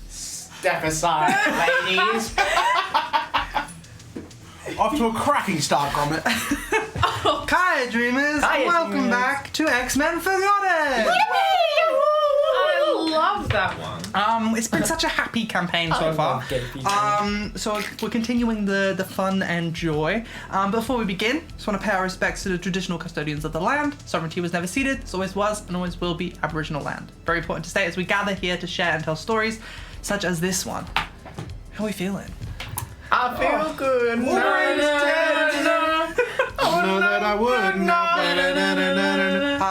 Step aside, ladies. Off to a cracking start, Gromit. Hiya, Dreamers! Hiya, Welcome Dreamers. back to X-Men Forgotten! I love that one. It's been such a happy campaign so far. So we're continuing the fun and joy. Before we begin, just want to pay our respects to the traditional custodians of the land. Sovereignty was never ceded, it always was and always will be Aboriginal land. Very important to state as we gather here to share and tell stories, such as this one. How are we feeling? I feel good. Wolverine's dead. I know that I would not.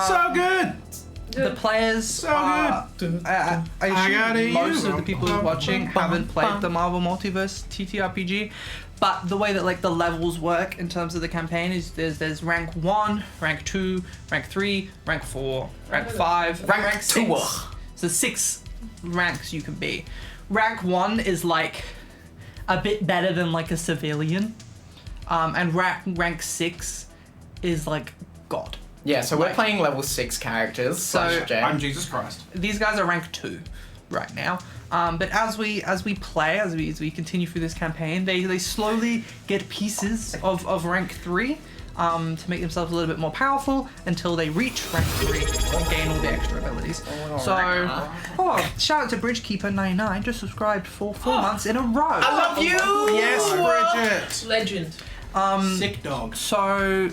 So good. The players So are, good. I gotta assume most you. of the people who are watching haven't played the Marvel Multiverse TTRPG, but the way that like the levels work in terms of the campaign is there's rank 1, rank 2, rank 3, rank 4, rank 5, rank 6. So 6 ranks you can be. Rank 1 is like a bit better than like a civilian, and rank 6 is like God. Yeah, so we're Right. playing level 6 characters. So, Jay. I'm Jesus Christ. These guys are rank 2 right now. But as we play, as we continue through this campaign, they slowly get pieces of rank 3 to make themselves a little bit more powerful until they reach rank 3 and gain all the extra abilities. Shout out to Bridgekeeper99, just subscribed for 4 months in a row. I love you! Yes, Bridget. Legend. Sick dog. So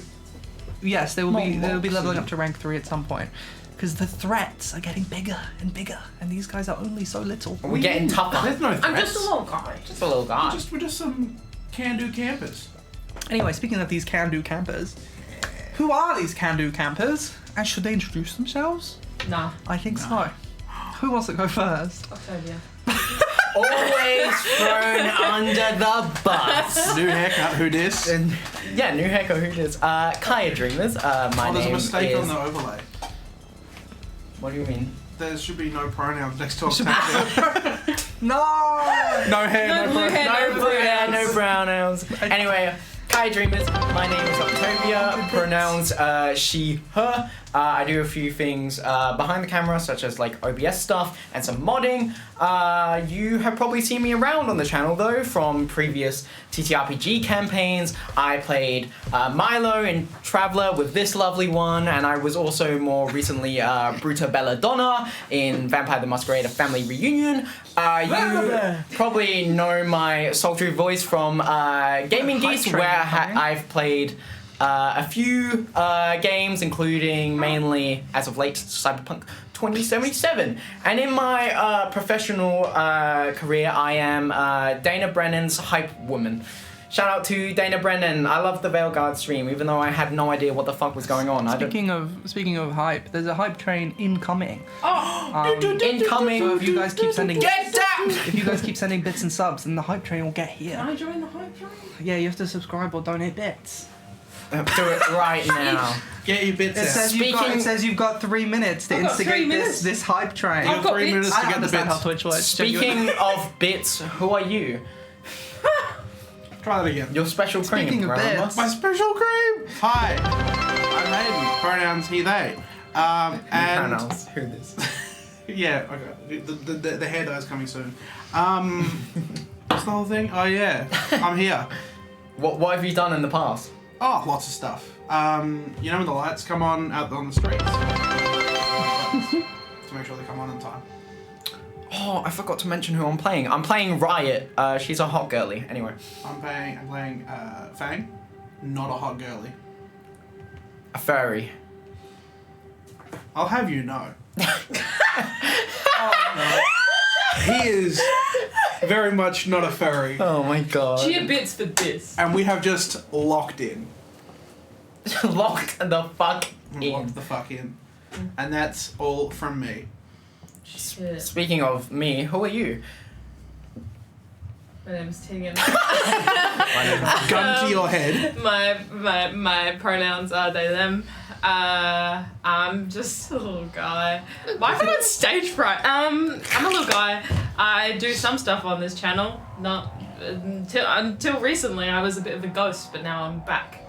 yes, they will be Moxie. leveling up to rank 3 at some point. Because the threats are getting bigger and bigger, and these guys are only so little. We're getting tougher. There's no threats. I'm just a little guy. Just a little guy. We're just some can-do campers. Anyway, speaking of these can-do campers, who are these can-do campers? And should they introduce themselves? Nah. I think so. Who wants to go first? Octavia. Always thrown under the bus. New haircut, who dis? And Yeah, new haircut, who does? Kaya Dreamers. My Oh, there's a name mistake is... on the overlay. What do you mean? There should be no pronouns next to Should Octavia. no! No hair, No no blue pronouns. hair. No blue hair, no brown nails. Anyway, Kaya Dreamers. My name is Octavia. Pronouns she, her. I do a few things behind the camera, such as like OBS stuff and some modding. You have probably seen me around on the channel though from previous TTRPG campaigns. I played Milo in Traveller with this lovely one, and I was also more recently Bruta Belladonna in Vampire the Masquerade: A Family Reunion. You probably know my sultry voice from Gaming Hype Geeks, train where coming. I've played a few games, including mainly, as of late, Cyberpunk 2077. And in my professional career, I am Dana Brennan's hype woman. Shout out to Dana Brennan. I love the Veilguard stream, even though I had no idea what the fuck was going on. Speaking of hype, there's a hype train incoming. Incoming. So if you guys keep sending Get down! if you guys keep sending bits and subs, then the hype train will get Can here. I join the hype train? Yeah, you have to subscribe or donate bits. Do it right now. Get your bits It out. says you've got 3 minutes to I've got 3 instigate minutes. this hype train. You I've got got 3 bits. minutes to I get the understand how bits. Twitch works. Speaking of bits, who are you? Try that again. Your special cream, Speaking of remember? bits. My special cream. Hi. I'm Hayden. Pronouns he, they. And Pronouns. Who this? yeah, okay. The hair dye's coming soon. What's the whole thing? Oh yeah, I'm here. What have you done in the past? Oh, lots of stuff. You know when the lights come on out on the streets? To make sure they come on in time. Oh, I forgot to mention who I'm playing. I'm playing Riot. She's a hot girly. Anyway. I'm playing Fang, not a hot girly. A furry. I'll have you know. He is very much not a furry. Oh my god. Cheer bits for this. And we have just locked in. Locked the fuck in. Locked the fuck in. And that's all from me. Shit. Speaking of me, who are you? My name's Tegan. Gun to your head. My pronouns are they them. I'm just a little guy. Why have I got stage fright? I'm a little guy. I do some stuff on this channel. Not until recently. I was a bit of a ghost, but now I'm back.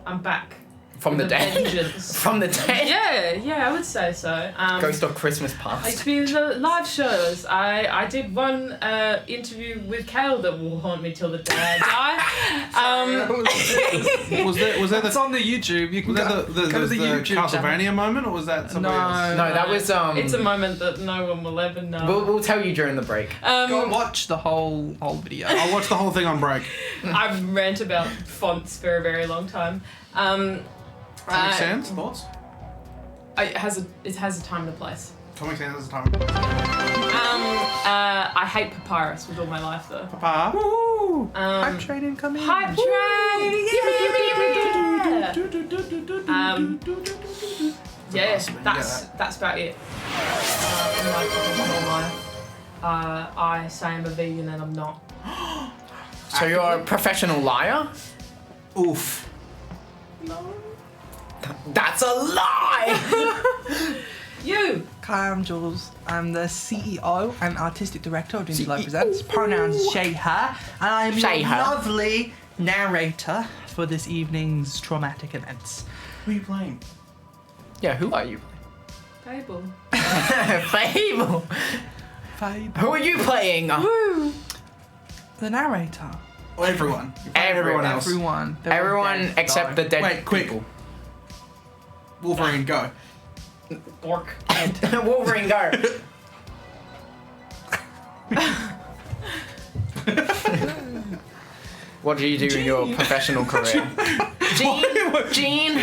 I'm back. From the With dead. vengeance. From the dead. Yeah, I would say so. Ghost of Christmas Like past. to be the live shows. I did one interview with Kale that will haunt me till the day I die. Was there It's the on the YouTube. You can was that the go to the YouTube Castlevania channel. moment, or was that somebody else? No, that was It's a moment that no one will ever know. We'll tell you during the break. Go and watch the whole video. I'll watch the whole thing on break. I've rant about fonts for a very long time. Comic Sans, thoughts? It has a time and a place. Comic Sans is a time. I hate papyrus with all my life though. Papa. Woo! Hype train incoming. Hype train! Yeah, that's about it. In my professional life, I say I'm a vegan and I'm not. So you're a professional liar? Oof. No. That's a lie! You! Hi, I'm Jules. I'm the CEO and artistic director of Dingy Life CEO. Presents. Pronouns she, her. And I'm She, your her. lovely narrator for this evening's traumatic events. Who are you playing? Yeah, who are you? Fable. Fable! Fabe. Who are you playing? Woo! The narrator. Oh, everyone. You're playing everyone else. Everyone. They're all Everyone dead, except though. the dead Wait, quick. people. Wolverine, go. Bork. Wolverine, go. What do you do in your professional career? Gene? Gene.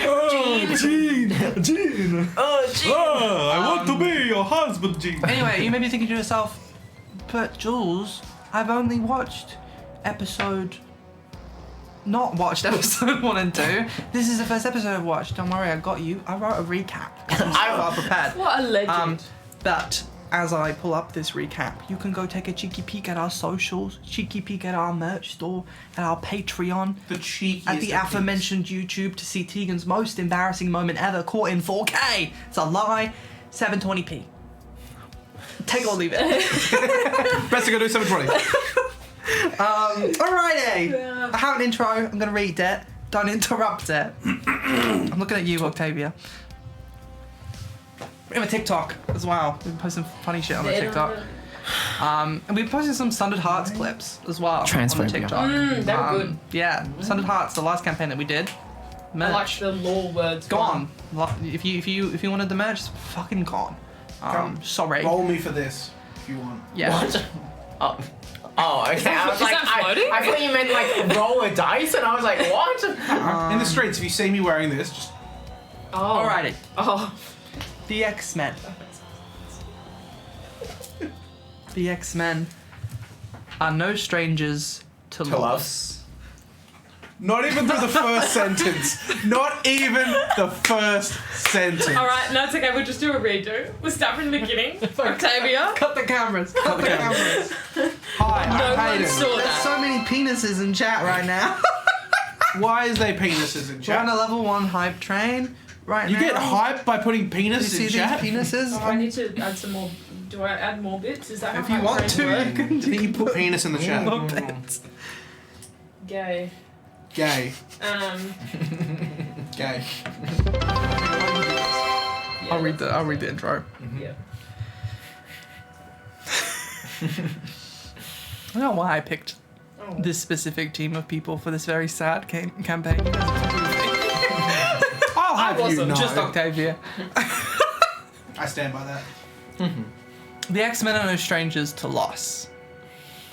Oh, Gene! I want to be your husband, Gene. Anyway, you may be thinking to yourself, but Jules, I've only watched not watched episode 1 and 2. This is the first episode I've watched. Don't worry, I got you. I wrote a recap. I'm so well prepared. What a legend. But as I pull up this recap, you can go take a cheeky peek at our socials, cheeky peek at our merch store, at our Patreon, The cheekiest. at the of aforementioned YouTube to see Tegan's most embarrassing moment ever caught in 4K. It's a lie. 720p. Take it or leave it. things. Best to go do 720. Alrighty. Yeah. I have an intro. I'm gonna read it. Don't interrupt it. I'm looking at you, Octavia. We have a TikTok as well. We've been posting funny shit on the TikTok. And we've posted some Sundered Hearts clips as well on the Transphobia. TikTok. They were good. Yeah, Sundered Hearts, the last campaign that we did. I Merch. like the law words. Gone. If you wanted the merch, it's fucking gone. Sorry. Roll me for this if you want. Yeah. What? Oh, okay. I was Is like, that floating? I thought you meant like roll a dice, and I was like, what? In the streets, if you see me wearing this, just Oh. Alrighty. Oh. The X-Men. The X-Men are no strangers to To loss. not even through the first sentence. Not even the first sentence. Alright, no, it's okay. We'll just do a redo. We'll start from the beginning. Octavia. Cut the cameras. Cut the cameras. Hi, No I'm one Hayden. saw There's that. so many penises in chat right now. Why is there penises in We're chat? on a level 1 hype train right You now. get hyped by putting You penis see in these chat? penises? Oh, I need to add some more. Do I add more bits? Is that how If you hype want trains to, work? you can Can you put penis in the chat? more bits. Gay. Gay. Gay. Yeah, I'll read the intro. Yeah. I don't know why I picked Oh. this specific team of people for this very sad campaign. You guys are too goofy. have you wasn't. know. Just Octavia. I stand by that. The X-Men are no strangers to loss,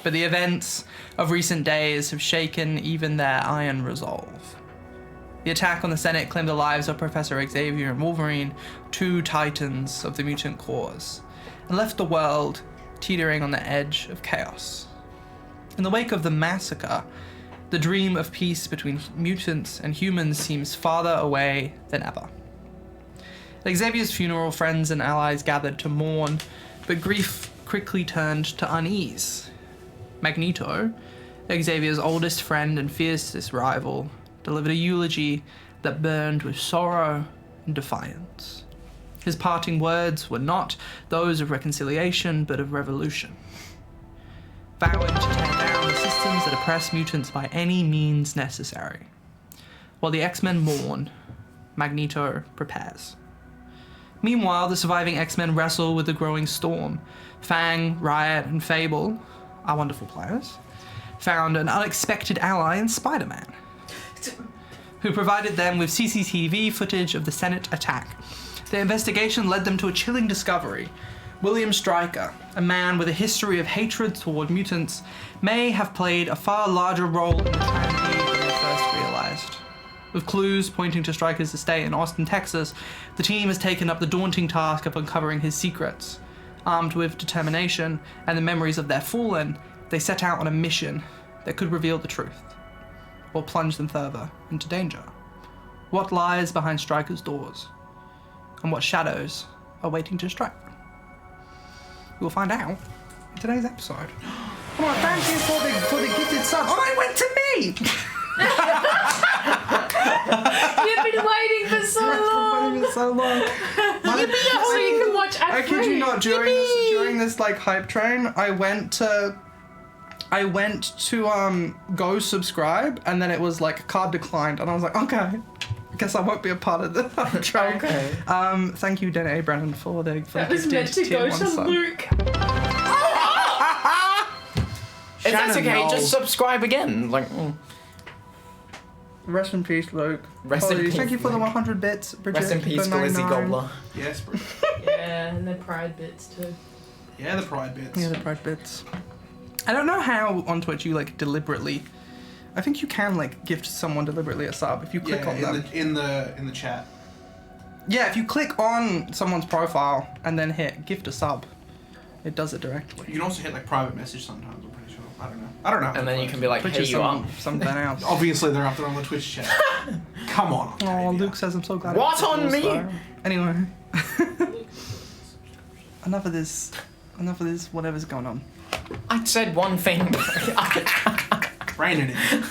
but the events of recent days have shaken even their iron resolve. The attack on the Senate claimed the lives of Professor Xavier and Wolverine, 2 titans of the mutant cause, and left the world teetering on the edge of chaos. In the wake of the massacre, the dream of peace between mutants and humans seems farther away than ever. At Xavier's funeral, friends and allies gathered to mourn, but grief quickly turned to unease. Magneto, Xavier's oldest friend and fiercest rival, delivered a eulogy that burned with sorrow and defiance. His parting words were not those of reconciliation, but of revolution, vowing to tear down the systems that oppress mutants by any means necessary. While the X-Men mourn, Magneto prepares. Meanwhile, the surviving X-Men wrestle with the growing storm. Fang, Riot, and Fable, our wonderful players, found an unexpected ally in Spider-Man, who provided them with CCTV footage of the Senate attack. Their investigation led them to a chilling discovery. William Stryker, a man with a history of hatred toward mutants, may have played a far larger role in the tragedy than they first realized. With clues pointing to Stryker's estate in Austin, Texas, the team has taken up the daunting task of uncovering his secrets. Armed with determination and the memories of their fallen, they set out on a mission that could reveal the truth, or plunge them further into danger. What lies behind Stryker's doors, and what shadows are waiting to strike? We'll find out in today's episode. Come on, thank you for the gifted subs. Oh, it went to me! You've been waiting for so long. So long. So you can watch ad I kid you not, during this like hype train, I went to go subscribe, and then it was like card declined, and I was like, okay, I guess I won't be a part of the hype train. Okay. Thank you, Dana Brennan, for the That was gifted meant to tier go 1 to sub. Luke. If that's Shannon okay, Knoll. just subscribe again. Like, Rest in peace, Luke. Rest in Apologies. peace, Thank you for the Luke. 100 bits, Bridget. rest in peace, for Glizzy 99. Gobbler. Yes, bro. Yeah, and the pride bits too. Yeah, the pride bits. Yeah, the pride bits. I don't know how on Twitch you like deliberately. I think you can like gift someone deliberately a sub if you click on them. in the chat. Yeah, if you click on someone's profile and then hit gift a sub, it does it directly. You can also hit like private message sometimes. I'm pretty sure. I don't know. And then you can be like, Which hey, is you up? something else. Obviously, they're up there on the Twitch chat. Come on. Oh, Octavia. Luke says I'm so glad. What it's on yours, me? though. Anyway, enough of this. Whatever's going on. I said one thing. Rain it in.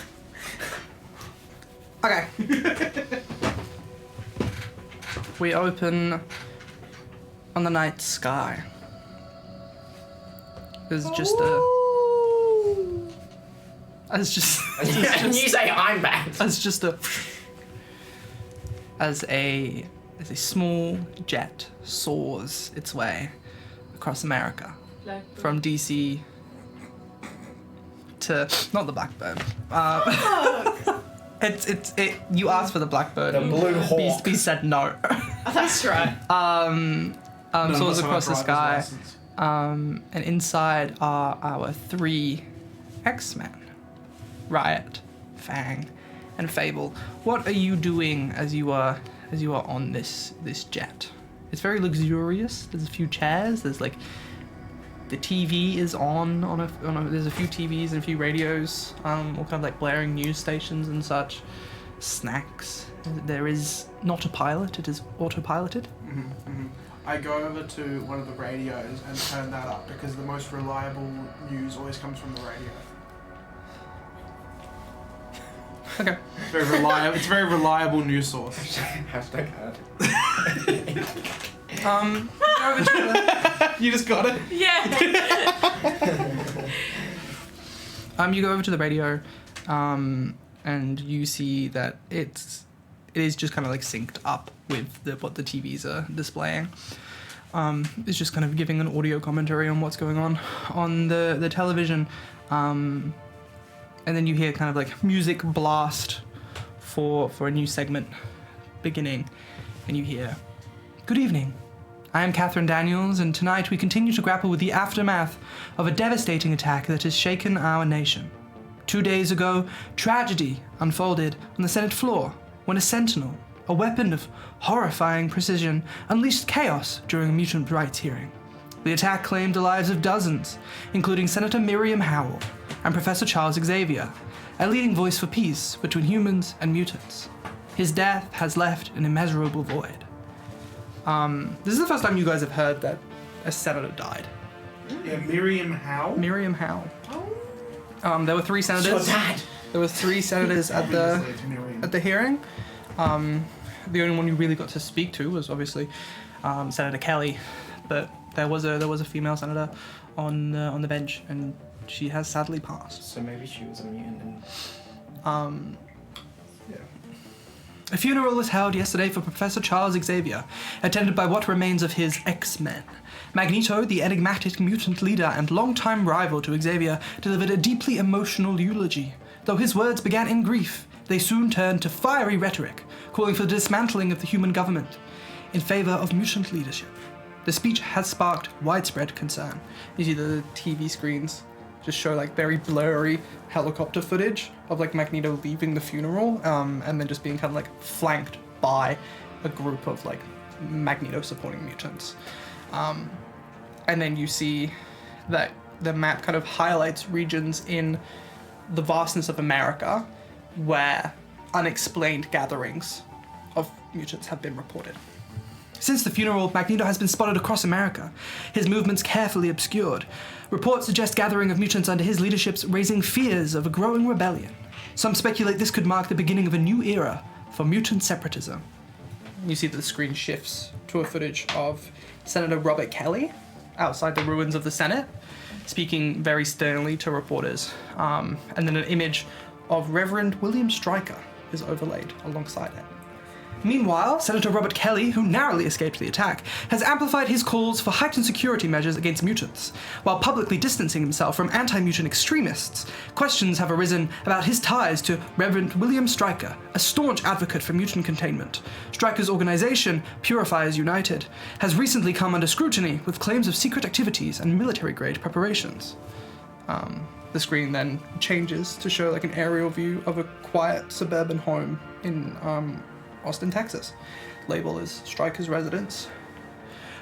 Okay. We open on the night sky. There's just as And you say I'm bad. as a small jet soars its way across America from DC to not the Blackbird. You asked for the Blackbird. The and Blue Hawk. B said no. That's right. Soars across the sky. License. And inside are our 3 X-Men. Riot, Fang, and Fable. What are you doing as you are on this jet? It's very luxurious. There's a few chairs. There's like the TV is on there's a few TVs and a few radios, all kind of like blaring news stations and such. Snacks. There is not a pilot. It is autopiloted. I go over to one of the radios and turn that up because the most reliable news always comes from the radio. Okay. Very reliable. It's a very reliable news source. Hashtag ad. Go over to You just got it. Yeah. you go over to the radio, and you see that it is just kind of like synced up with what the TVs are displaying. It's just kind of giving an audio commentary on what's going on the television, and then you hear kind of like music blast for a new segment beginning, and you hear, "Good evening. I am Catherine Daniels, and tonight we continue to grapple with the aftermath of a devastating attack that has shaken our nation. 2 days ago, tragedy unfolded on the Senate floor when a sentinel, a weapon of horrifying precision, unleashed chaos during a mutant rights hearing. The attack claimed the lives of dozens, including Senator Miriam Howell and Professor Charles Xavier, a leading voice for peace between humans and mutants. His death has left an immeasurable void." This is the first time you guys have heard that a senator died. Yeah, Miriam Howe. Miriam Howell. There were 3 senators. Your dad. There were 3 senators at the Obviously, it's Miriam. at the hearing. The only one you really got to speak to was obviously Senator Kelly, but there was a female senator on the bench, and she has sadly passed. So maybe she was a mutant. And... A funeral was held yesterday for Professor Charles Xavier, attended by what remains of his X-Men. Magneto, the enigmatic mutant leader and longtime rival to Xavier, delivered a deeply emotional eulogy. Though his words began in grief, they soon turned to fiery rhetoric, calling for the dismantling of the human government in favor of mutant leadership. The speech has sparked widespread concern. You see the TV screens just show like very blurry helicopter footage of like Magneto leaving the funeral, and then just being kind of like flanked by a group of like Magneto supporting mutants. And then you see that the map kind of highlights regions in the vastness of America where unexplained gatherings of mutants have been reported. Since the funeral, Magneto has been spotted across America, his movements carefully obscured. Reports suggest gathering of mutants under his leadership, raising fears of a growing rebellion. Some speculate this could mark the beginning of a new era for mutant separatism. You see that the screen shifts to a footage of Senator Robert Kelly outside the ruins of the Senate, speaking very sternly to reporters. And then an image of Reverend William Stryker is overlaid alongside it. Meanwhile, Senator Robert Kelly, who narrowly escaped the attack, has amplified his calls for heightened security measures against mutants. While publicly distancing himself from anti-mutant extremists, questions have arisen about his ties to Reverend William Stryker, a staunch advocate for mutant containment. Stryker's organization, Purifiers United, has recently come under scrutiny with claims of secret activities and military-grade preparations. The screen then changes to show like an aerial view of a quiet suburban home in Austin, Texas. Label is Stryker's residence.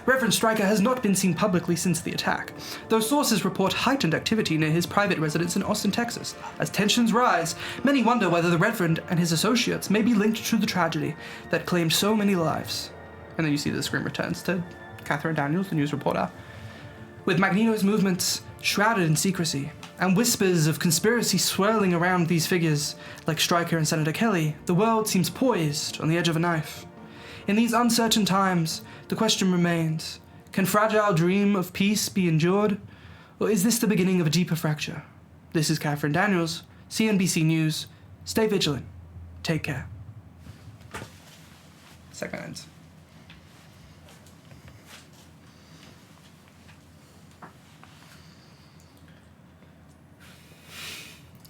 Reverend Stryker has not been seen publicly since the attack, though sources report heightened activity near his private residence in Austin, Texas. As tensions rise, many wonder whether the Reverend and his associates may be linked to the tragedy that claimed so many lives. And then you see the screen returns to Catherine Daniels, the news reporter. With Magneto's movements shrouded in secrecy, and whispers of conspiracy swirling around these figures, like Stryker and Senator Kelly, the world seems poised on the edge of a knife. In these uncertain times, the question remains, can fragile dream of peace be endured? Or is this the beginning of a deeper fracture? This is Catherine Daniels, CNBC News. Stay vigilant. Take care. Segment ends.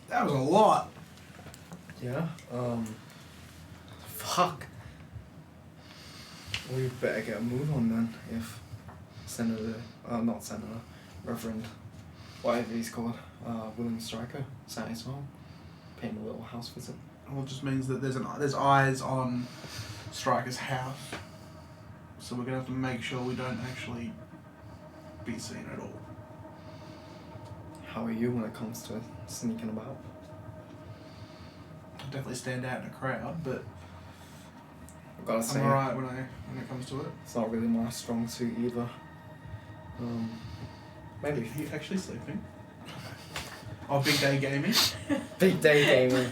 That was a lot. Yeah. Fuck. We better get a move on then. If not Senator, Reverend, whatever he's called, William Stryker, sat his home, paying a little house visit. Well, it just means that there's eyes on Stryker's house, so we're gonna have to make sure we don't actually be seen at all. How are you when it comes to sneaking about? I'll definitely stand out in a crowd, but I've gotta say, I'm alright when it comes to it. it's not really my strong suit either. Maybe. Are you actually sleeping? Oh, big day gaming. Big day gaming.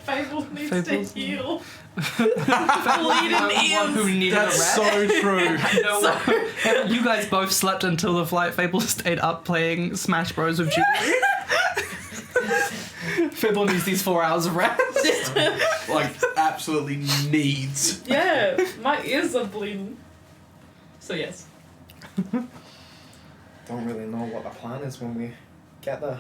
Fable needs Fable? to heal. One who needed That's a rest. so true. You guys both slept until the flight. Fable stayed up playing Smash Bros with Julie. Fable needs these 4 hours of rest. Like, absolutely needs. Yeah, my ears are bleeding. So yes. Don't really know what the plan is when we get there.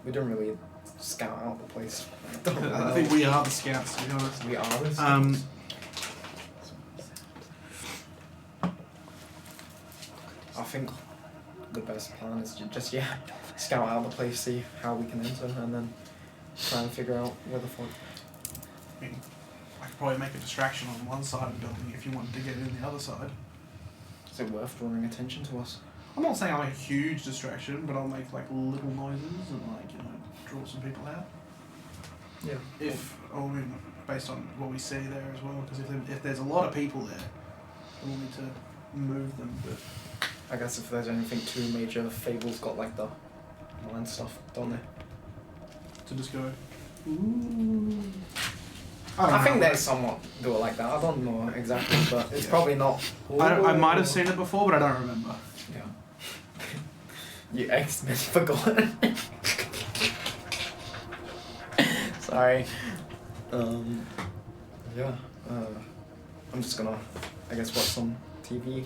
We didn't really scout out the place. I think we are the scouts, to be honest. We are the scouts. I think the best plan is to just scout out the place, see how we can enter, and then try and figure out where the fuck. I mean, I could probably make a distraction on one side of the building if you wanted to get in the other side. Is it worth drawing attention to us? I'm not saying I'll make a huge distraction, but I'll make like little noises and draw some people out. Yeah. I mean, based on what we see there as well, because if there's a lot of people there, we'll need to move them. But I guess if there's anything too major, Fable's got like the mind stuff, don't they? To just go, ooh. I think there's somewhat do it like that. I don't know exactly, but it's probably not. I might have seen it before, but I don't remember. Yeah. You X-Men forgot. Sorry. Yeah. I'm just gonna, I guess, watch some TV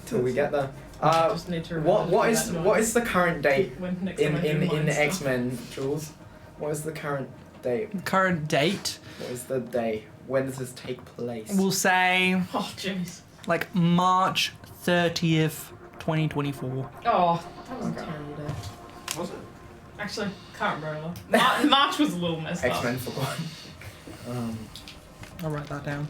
till we get there. Just need to What is the current date in X-Men? X-Men, Jules? What is the current date? Current date? What is the day? When does this take place? We'll say Oh, jeez. like March 30th, 2024. Oh, that was a Okay. terrible day. Was it? Actually, can't remember. March was a little messed up. X-Men forgot. I'll write that down.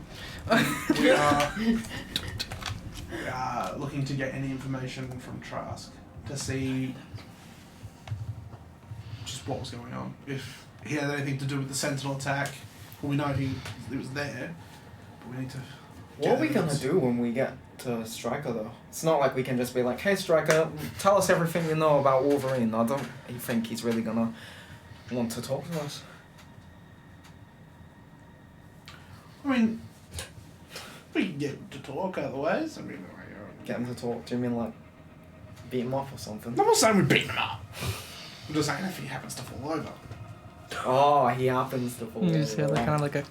We are looking to get any information from Trask to see just what was going on. If he had anything to do with the Sentinel attack, well, we know he was there, but we need to. What are we gonna do when we get to Stryker though? It's not like we can just be like, hey Stryker, tell us everything you know about Wolverine. I don't think he's really gonna want to talk to us. I mean, we can get him to talk otherwise. I mean, Get him to talk. Do you mean like beat him up or something? I'm not saying we beat him up. I'm just saying if he happens to fall over. Oh, he happens to fall. You just hear like over. kind of like a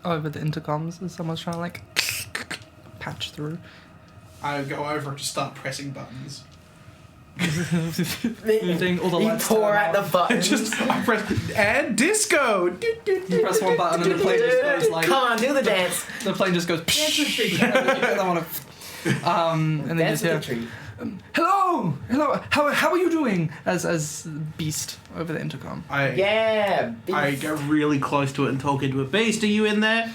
over the intercoms as someone's trying to like patch through. I go over and just start pressing buttons. Doing all the You lights pour turn at the off. button. I press and disco. You press one button and the plane just goes like. Come on, do the dance. The plane just goes. Dance with Big I don't want to. And then Dance you with just the hear, tree. hello, how are you doing? As Beast over the intercom. Yeah. I beast. go really close to it and talk into it. Beast, are you in there?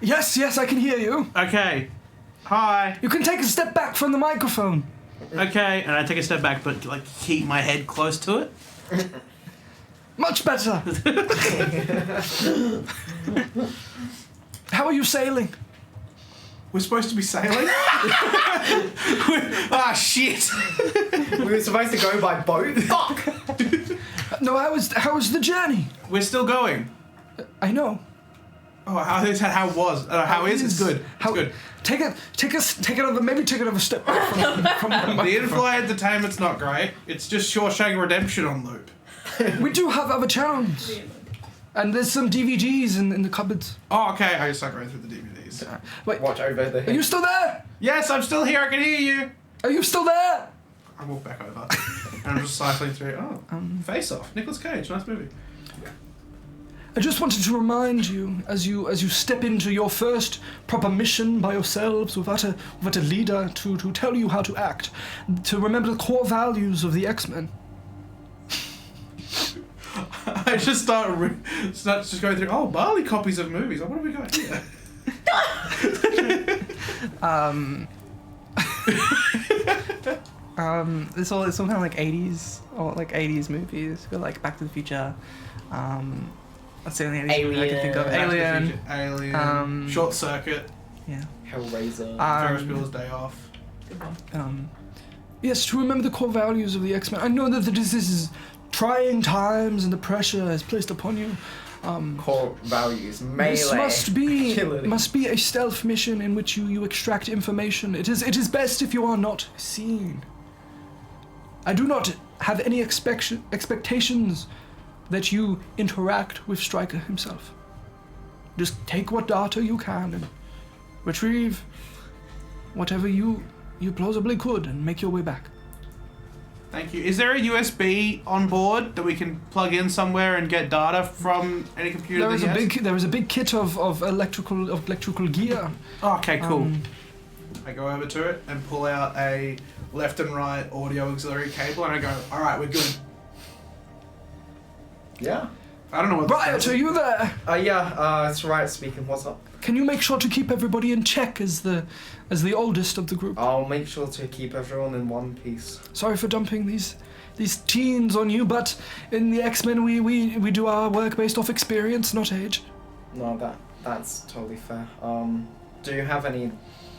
Yes, I can hear you. Okay. Hi. You can take a step back from the microphone. Okay, and I take a step back, but like keep my head close to it. Much better. How are you sailing? We're supposed to be sailing. Ah shit. We were supposed to go by boat. Fuck. No, how was the journey? We're still going. I know. Oh, how is it's good. How It's good. Take it another step back from the The in-flight entertainment's not great. It's just Shawshank Redemption on loop. We do have other channels. And there's some DVDs in the cupboards. Oh, okay. I just start going through the DVDs. Wait, Watch over the are you still there? Yes, I'm still here. I can hear you. Are you still there? I walk back over, and I'm just cycling through. Oh, Face Off. Nicolas Cage. Nice movie. I just wanted to remind you, as you step into your first proper mission by yourselves, without a leader to tell you how to act, to remember the core values of the X-Men. I just start just going through. Oh, Barley copies of movies. What have we got here? It's all kind of like 80s or like 80s movies. You've got like Back to the Future. That's the only 80s movie I can think of. Back to the Alien. Future, Alien. Short Circuit. Yeah. Hellraiser. Ferris Bueller's Day Off. Good one. Yes, to remember the core values of the X-Men. I know that this is trying times and the pressure is placed upon you. Core values. Melee. This Agility. must be a stealth mission in which you extract information. It is best if you are not seen. I do not have any expectations that you interact with Stryker himself. Just take what data you can and retrieve whatever you plausibly could and make your way back. Thank you. Is there a USB on board that we can plug in somewhere and get data from any computer? There is a big kit of electrical gear. Oh, okay, cool. I go over to it and pull out a left and right audio auxiliary cable, and I go, "All right, we're good." Yeah. I don't know what. Riot, are you there? It's Riot speaking. What's up? Can you make sure to keep everybody in check as the oldest of the group? I'll make sure to keep everyone in one piece. Sorry for dumping these teens on you, but in the X-Men we do our work based off experience, not age. No, that's totally fair. Do you have any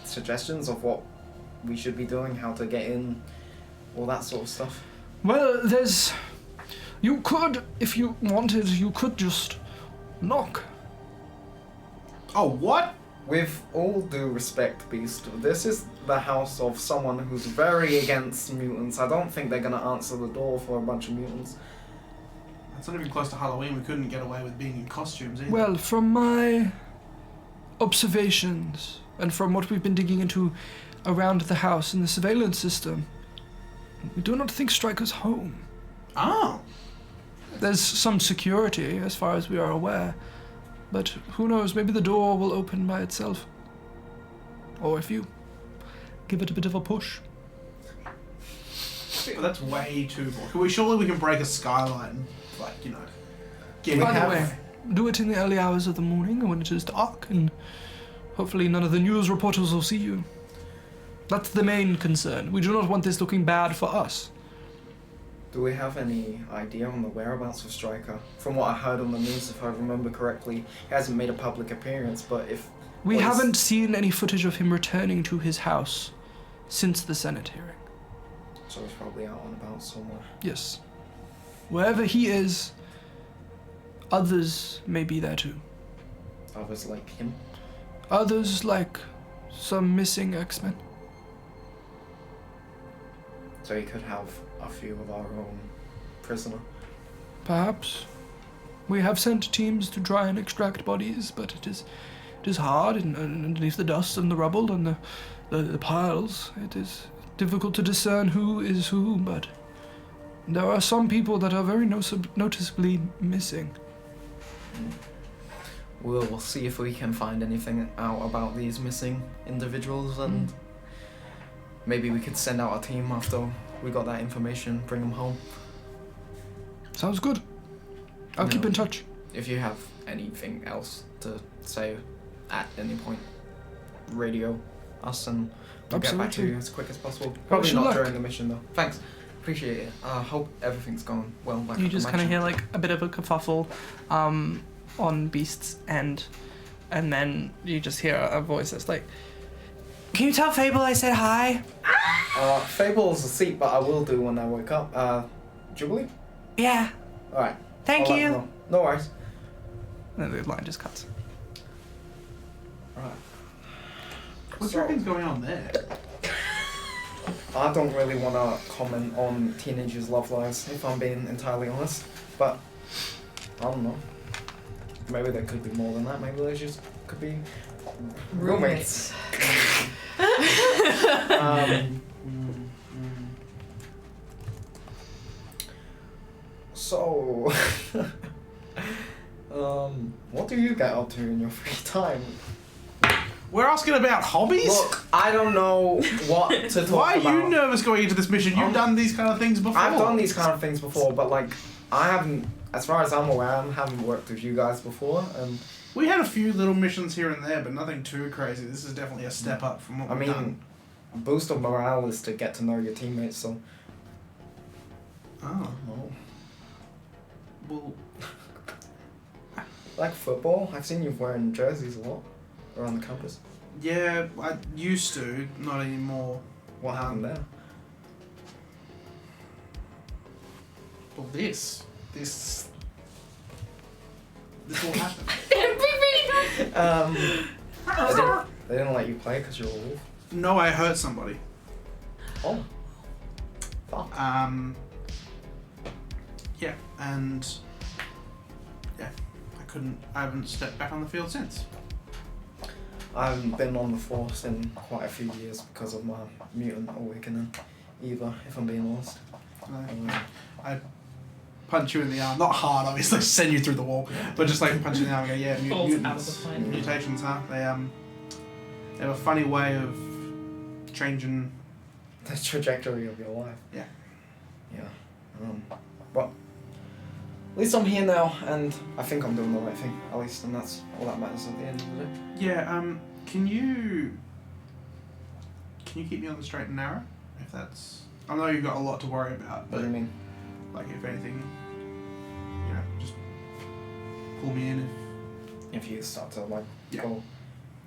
suggestions of what we should be doing, how to get in, all that sort of stuff? Well, you could, if you wanted, you could just knock. Oh, what? With all due respect, Beast, this is the house of someone who's very against mutants. I don't think they're gonna answer the door for a bunch of mutants. That's not even close to Halloween. We couldn't get away with being in costumes either. Well, from my observations and from what we've been digging into around the house and the surveillance system, we do not think Stryker's home. Oh. There's some security as far as we are aware, but who knows, maybe the door will open by itself. Or if you give it a bit of a push. But that's way too bold. Surely we can break a skylight and, get By the way, do it in the early hours of the morning when it is dark, and hopefully none of the news reporters will see you. That's the main concern. We do not want this looking bad for us. Do we have any idea on the whereabouts of Stryker? From what I heard on the news, if I remember correctly, he hasn't made a public appearance, but if... We haven't seen any footage of him returning to his house since the Senate hearing. So he's probably out and about somewhere. Yes. Wherever he is, others may be there too. Others like him? Others like some missing X-Men. So he could have a few of our own prisoner. Perhaps. We have sent teams to try and extract bodies, but it is hard, and underneath the dust and the rubble and the piles, it is difficult to discern who is who, but there are some people that are very noticeably missing. We'll see if we can find anything out about these missing individuals, and maybe we could send out a team after we got that information, bring them home. Sounds good. I'll keep in touch. If you have anything else to say at any point, radio us and we'll get back to you as quick as possible. Probably not during the mission though. Thanks. Appreciate it. I hope everything's going well. Back You just kind of hear like a bit of a kerfuffle on Beast's end, and then you just hear a voice that's like, "Can you tell Fable I said hi?" Fable's asleep, but I will do when I wake up. Jubilee? Yeah. Alright. Thank you. No worries. And then the line just cuts. Right. What do you reckon's going on there? I don't really want to comment on teenagers' love lives, if I'm being entirely honest. But, I don't know. Maybe there could be more than that. Maybe there just could be roommates. So, what do you get up to in your free time? We're asking about hobbies? Look, I don't know what to talk about. Why are you nervous going into this mission? You've done these kind of things before. I've done these kind of things before, but like, I haven't, as far as I'm aware, I haven't worked with you guys before, and... We had a few little missions here and there, but nothing too crazy. This is definitely a step up from what we've done. Boost of morale is to get to know your teammates, so... Oh. Well... Like football, I've seen you wearing jerseys a lot around the campus. Yeah, I used to, not anymore. What happened there? Well, this all happened. They didn't let you play because you're a wolf? No, I hurt somebody. Oh. Fuck. Yeah, and... Yeah, I haven't stepped back on the field since. I haven't been on the force in quite a few years because of my mutant awakening either, if I'm being honest. I punch you in the arm, not hard, obviously, send you through the wall, but just like punch you in the arm and go, yeah, Falls out of the mutants, plane. mutations, huh? They have a funny way of changing. The trajectory of your life. Yeah. Yeah. Well, at least I'm here now, and I think I'm doing the right thing. At least, and that's all that matters at the end of the day. Yeah. Can you keep me on the straight and narrow? If that's, I know you've got a lot to worry about, What but do you mean? like if anything, just pull me in If you start to like Yeah. go,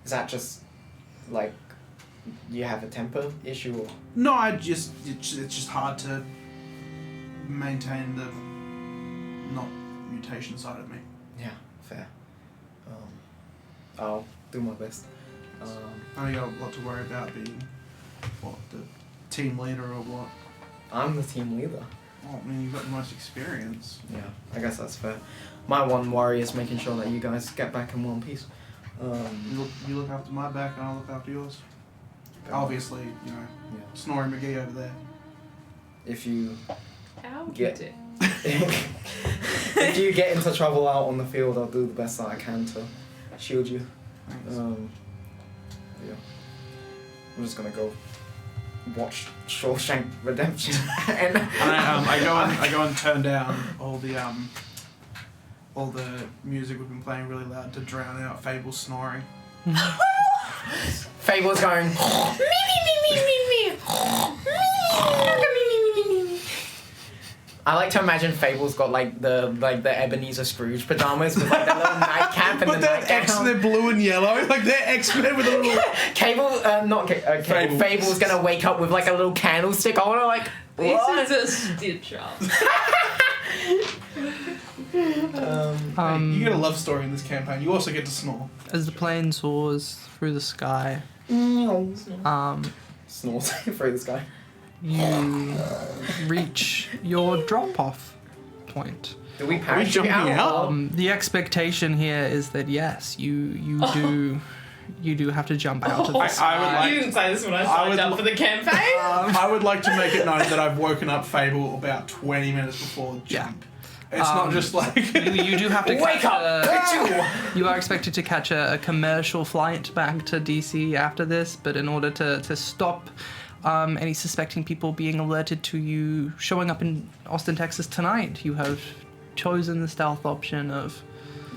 is that just like you have a temper issue or? No, it's just hard to maintain the not mutation side of me. Yeah, fair. I'll do my best. I know you got a lot to worry about being the team leader or what. I'm the team leader. Well, I mean, you've got the most experience. Yeah, I guess that's fair. My one worry is making sure that you guys get back in one piece. You look after my back and I'll look after yours. Obviously, Yeah. Snoring McGee over there. If you How Get- did if you get into trouble out on the field, I'll do the best that I can to shield you. Thanks. Yeah. I'm just gonna go watch Shawshank Redemption and I go and turn down all the music we've been playing really loud to drown out Fable's snoring. Fable's going. I like to imagine Fable's got like the Ebenezer Scrooge pajamas with like the little nightcap and But the they're nightgown. they're blue and yellow, like they're X-Men with a little. Cable. Fable's gonna wake up with like a little candlestick on her, like what? This is a stitch up. You get a love story in this campaign. You also get to snore. As the plane soars through the sky, Snores through the sky. you reach your drop-off point. Do we Are we parachute jumping out? The expectation here is that yes, you do have to jump out of the I sky. would like- You didn't say this when I I signed would up for the campaign. I would like to make it known that I've woken up Fable about 20 minutes before jump. It's not just like. you do have to Wake catch up! You are expected to catch a commercial flight back to DC after this, but in order to stop any suspecting people being alerted to you showing up in Austin, Texas tonight, you have chosen the stealth option of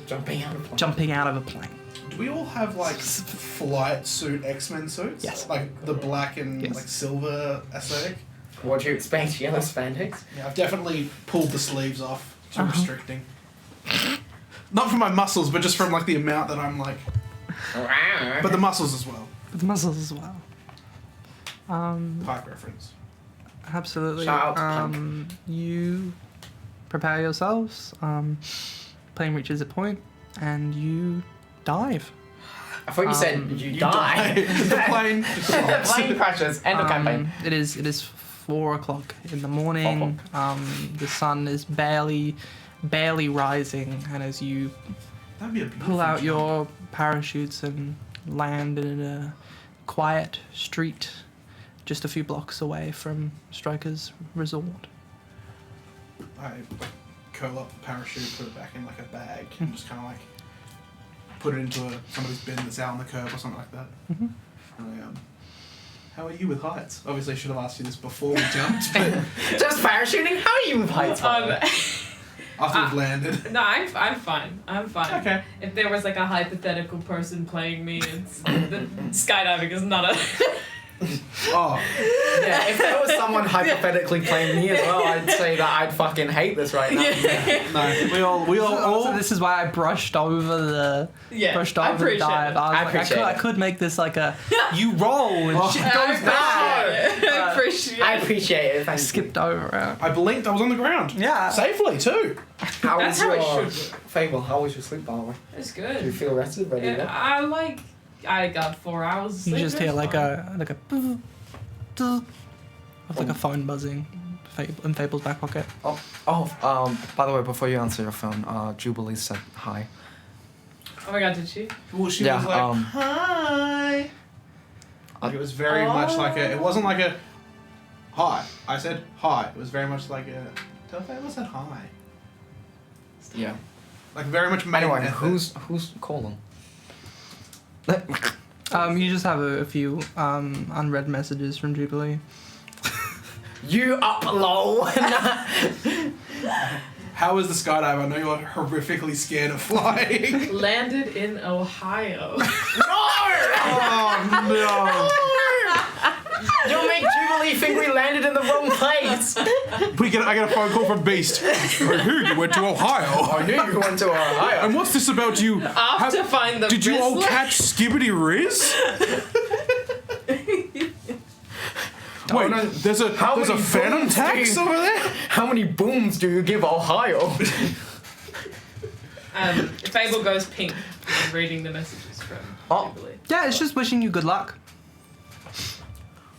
Jumping out of plane. jumping out of a plane. Do we all have like flight suit X-Men suits? Yes. Like the black and Yes. like silver aesthetic? What do you expect? Yellow spandex? Yeah, I've definitely pulled the sleeves off. Too restricting. Not from my muscles, but just from like the amount that I'm like. But the muscles as well. With muscles as well. Pike reference. Absolutely. Shout out to You prepare yourselves. Plane reaches a point, and you dive. I thought you said you die. The plane. The plane crashes. End of campaign. It is 4:00 in the morning. The sun is barely rising, and as you That'd be a beautiful pull out jump. your parachutes and land in a quiet street just a few blocks away from Striker's resort. I curl up the parachute, put it back in like a bag, and just kind of like put it into somebody's bin that's out on the curb or something like that. Mhm. And how are you with heights? Obviously, I should have asked you this before we jumped, but Just parachuting? How are you with heights? after we've landed. No, I'm fine. I'm fine. Okay. If there was like a hypothetical person playing me, the skydiving is not a. Oh, Yeah, if there was someone hypothetically playing me as well, I'd say that I'd fucking hate this right now. no, we all. So this is why I brushed over the Yeah, brushed I over the appreciate dive. it. I was I like, appreciate I it. could make this like a you roll and shit I goes bad. appreciate it. I appreciate it. Thank you. Skipped over it. I blinked. I was on the ground. Yeah. Safely too. How That's was how your it should be. Fable? How was your sleep, by the way? It's Do you good. feel rested, ready to go? I got 4 hours. of You sleep, just it's hear like fine. a buzz, buzz of like a phone buzzing in Fable's back pocket. By the way, before you answer your phone, Jubilee said hi. Oh my god, did she? Well, she Yeah, was like, "Hi." Like, it was very much like a. It wasn't like a. Hi. I said hi. It was very much like a. Tell if I ever said hi. Yeah. Like very much made Anyway, an effort. who's calling? You just have a few unread messages from Jubilee. You up low. How is the skydive? I know you're horrifically scared of flying. Landed in Ohio. Oh no! You'll make Jubilee think we landed in the wrong place. I get a phone call from Beast. I heard you went to Ohio. I knew you went to Ohio. And what's this about you? To find the Did you all wristlet. catch Skibbity Riz? Wait, no. there's a many phantom booms tax do you- over there? How many booms do you give Ohio? Fable goes pink when reading the messages from Jubilee. Yeah, it's just wishing you good luck.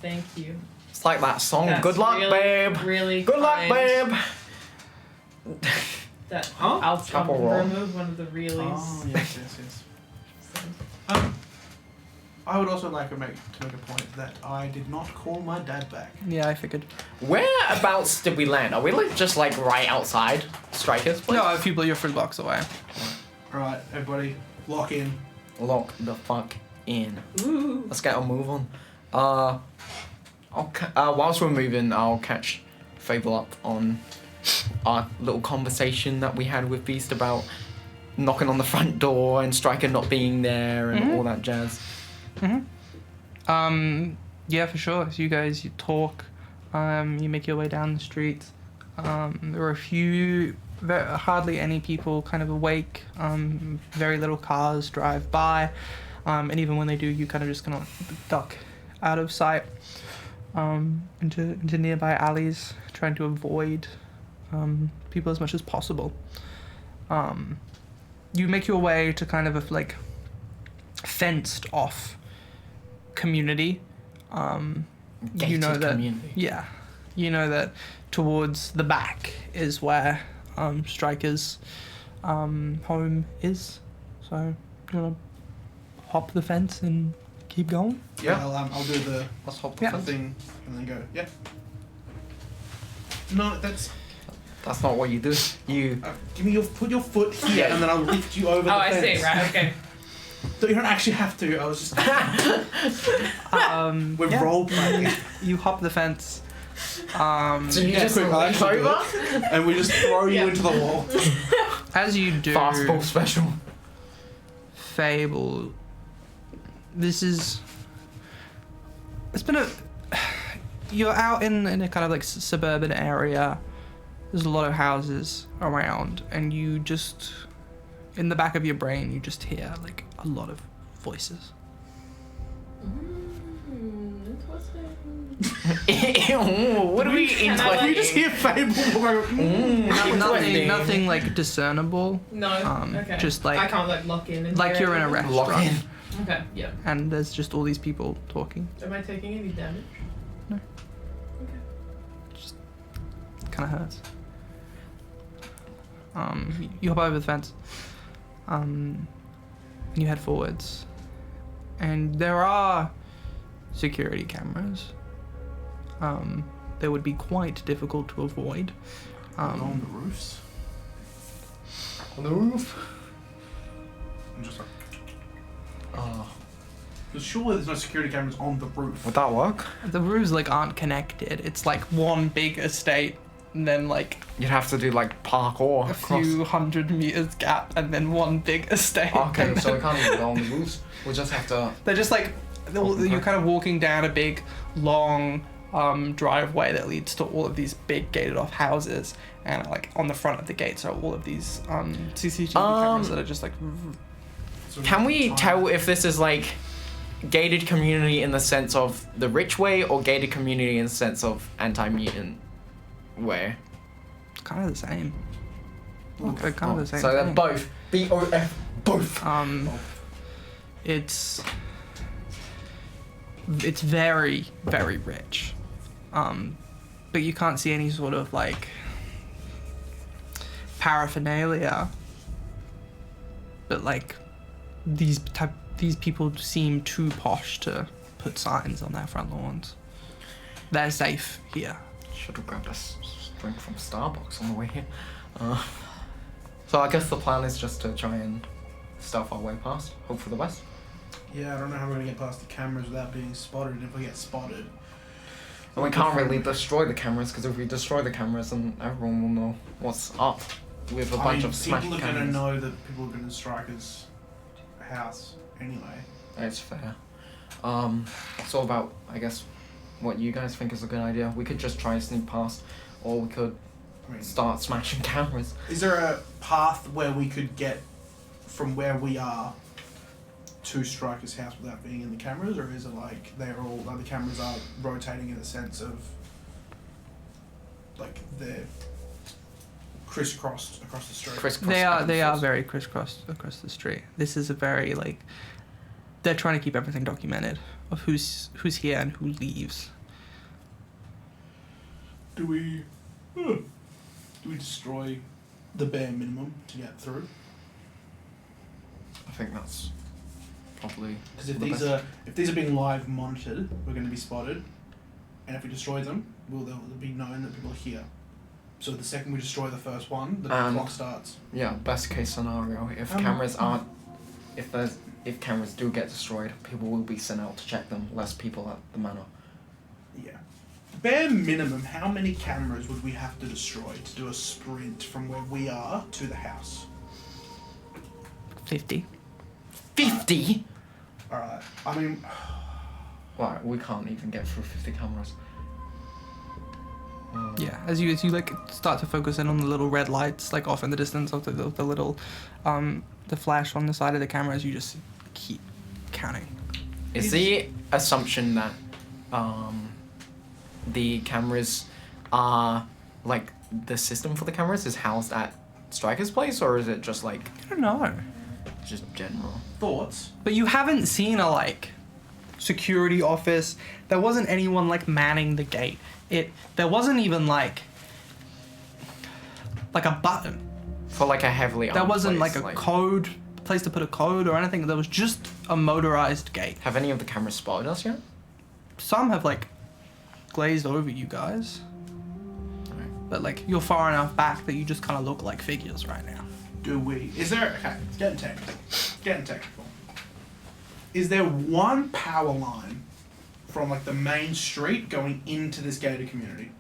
Thank you. It's like that song. That's Good luck, really, babe. Really Good luck, kind. babe. That Huh? I'll Couple roll. remove one of the reallys. Oh, yes. I would also like to make a point that I did not call my dad back. Yeah, I figured. Whereabouts did we land? Are we like just like right outside Strikers? Place? No, a few you're 3 blocks away. Alright, everybody, lock in. Lock the fuck in. Ooh. Let's get a move on. Whilst we're moving, I'll catch Fable up on our little conversation that we had with Beast about knocking on the front door and Striker not being there and all that jazz. Yeah, for sure. So you guys, you talk, you make your way down the street. There are a few, hardly any people kind of awake. Very little cars drive by. And even when they do, you kind of just kind of duck out of sight into nearby alleys, trying to avoid people as much as possible. You make your way to kind of a like fenced off community. You know Gated that community. yeah, you know that towards the back is where Striker's home is. So you wanna hop the fence and keep going? Yeah. I'll do the Let's hop Yeah. thing and then go. Yeah. No, that's. That's not what you do. You. Give me put your foot here, and then I'll lift you over Oh, the I fence. see. Right. Okay. So you don't actually have to. I was just. We're Yeah. role playing, You hop the fence. So you Yeah, just quick, I'll leap actually do over? and we just throw you Yeah. into the wall. As you do, Fastball special. Fable. It's been you're out in a kind of like suburban area. There's a lot of houses around, and you just, in the back of your brain, you just hear like a lot of voices. What are we Can I, into? You just hear Fable. Nothing like discernible. No. Okay. just like- I can't like lock in. And Like hear you're in a anything? Lock restaurant, in. Okay. Yeah. and there's just all these people talking. Am I taking any damage? No. Okay. Kind of hurts. You hop over the fence, and you head forwards, and there are security cameras. They would be quite difficult to avoid. On the roofs. On the roof. I'm just like. Oh. Because surely there's no security cameras on the roof. Would that work? The roofs like aren't connected. It's like one big estate, and then like You'd have to do like parkour. a across- few 100 meters gap, and then one big estate. Okay, And so we can't even go on the roofs. We'll just have to. they're just like you're kind of walking down a big, long driveway that leads to all of these big gated off houses, and like on the front of the gates are all of these CCTV cameras that are just like. So Can we time. tell if this is like gated community in the sense of the rich way or gated community in the sense of anti-mutant way? It's kind of the same. They're kind of the same So they're thing. both. B-O-F. Both. It's very, very rich. But you can't see any sort of like paraphernalia. But like these people seem too posh to put signs on their front lawns. they're safe here. Should have grabbed a drink from Starbucks on the way here. So I guess the plan is just to try and stealth our way past. Hope for the best. Yeah, I don't know how we're gonna get past the cameras without being spotted. If we get spotted, And we can't really destroy the cameras, because if we destroy the cameras, then everyone will know what's up with a bunch of smashed people are cameras. gonna know that people are gonna strike his house anyway. It's fair. It's all about, I guess, what you guys think is a good idea. We could just try and sneak past, or we could I mean, start smashing cameras. is there a path where we could get from where we are to Striker's house without being in the cameras, or is it like they're all like the cameras are rotating in the sense of like they're crisscrossed across the street? Crisscross They are cameras. very crisscrossed across the street. This is a very like they're trying to keep everything documented of who's here and who leaves. Do we destroy the bare minimum to get through? I think that's probably Because if the these best. are being live monitored, we're going to be spotted, and if we destroy them, they'll be known that people are here. So the second we destroy the first one, the clock starts. Yeah, best case scenario. If if cameras do get destroyed, people will be sent out to check them. Less people at the manor. Yeah. Bare minimum, how many cameras would we have to destroy to do a sprint from where we are to the house? 50. 50. Alright. I mean, Well, we can't even get through 50 cameras. Yeah, as you like start to focus in on the little red lights like off in the distance of the little the flash on the side of the camera, as you just keep counting. Is the assumption that the cameras are like the system for the cameras is housed at Striker's place, or is it just like I don't know. just general? thoughts? But you haven't seen a like security office. There wasn't anyone like manning the gate. There wasn't even like a button. For like a heavily There armed wasn't place, like a code place to put a code or anything. There was just a motorized gate. Have any of the cameras spotted us yet? Some have like glazed over you guys, Alright. but like you're far enough back that you just kind of look like figures right now. Is there, okay, it's getting technical. Is there one power line from like the main street going into this gated community?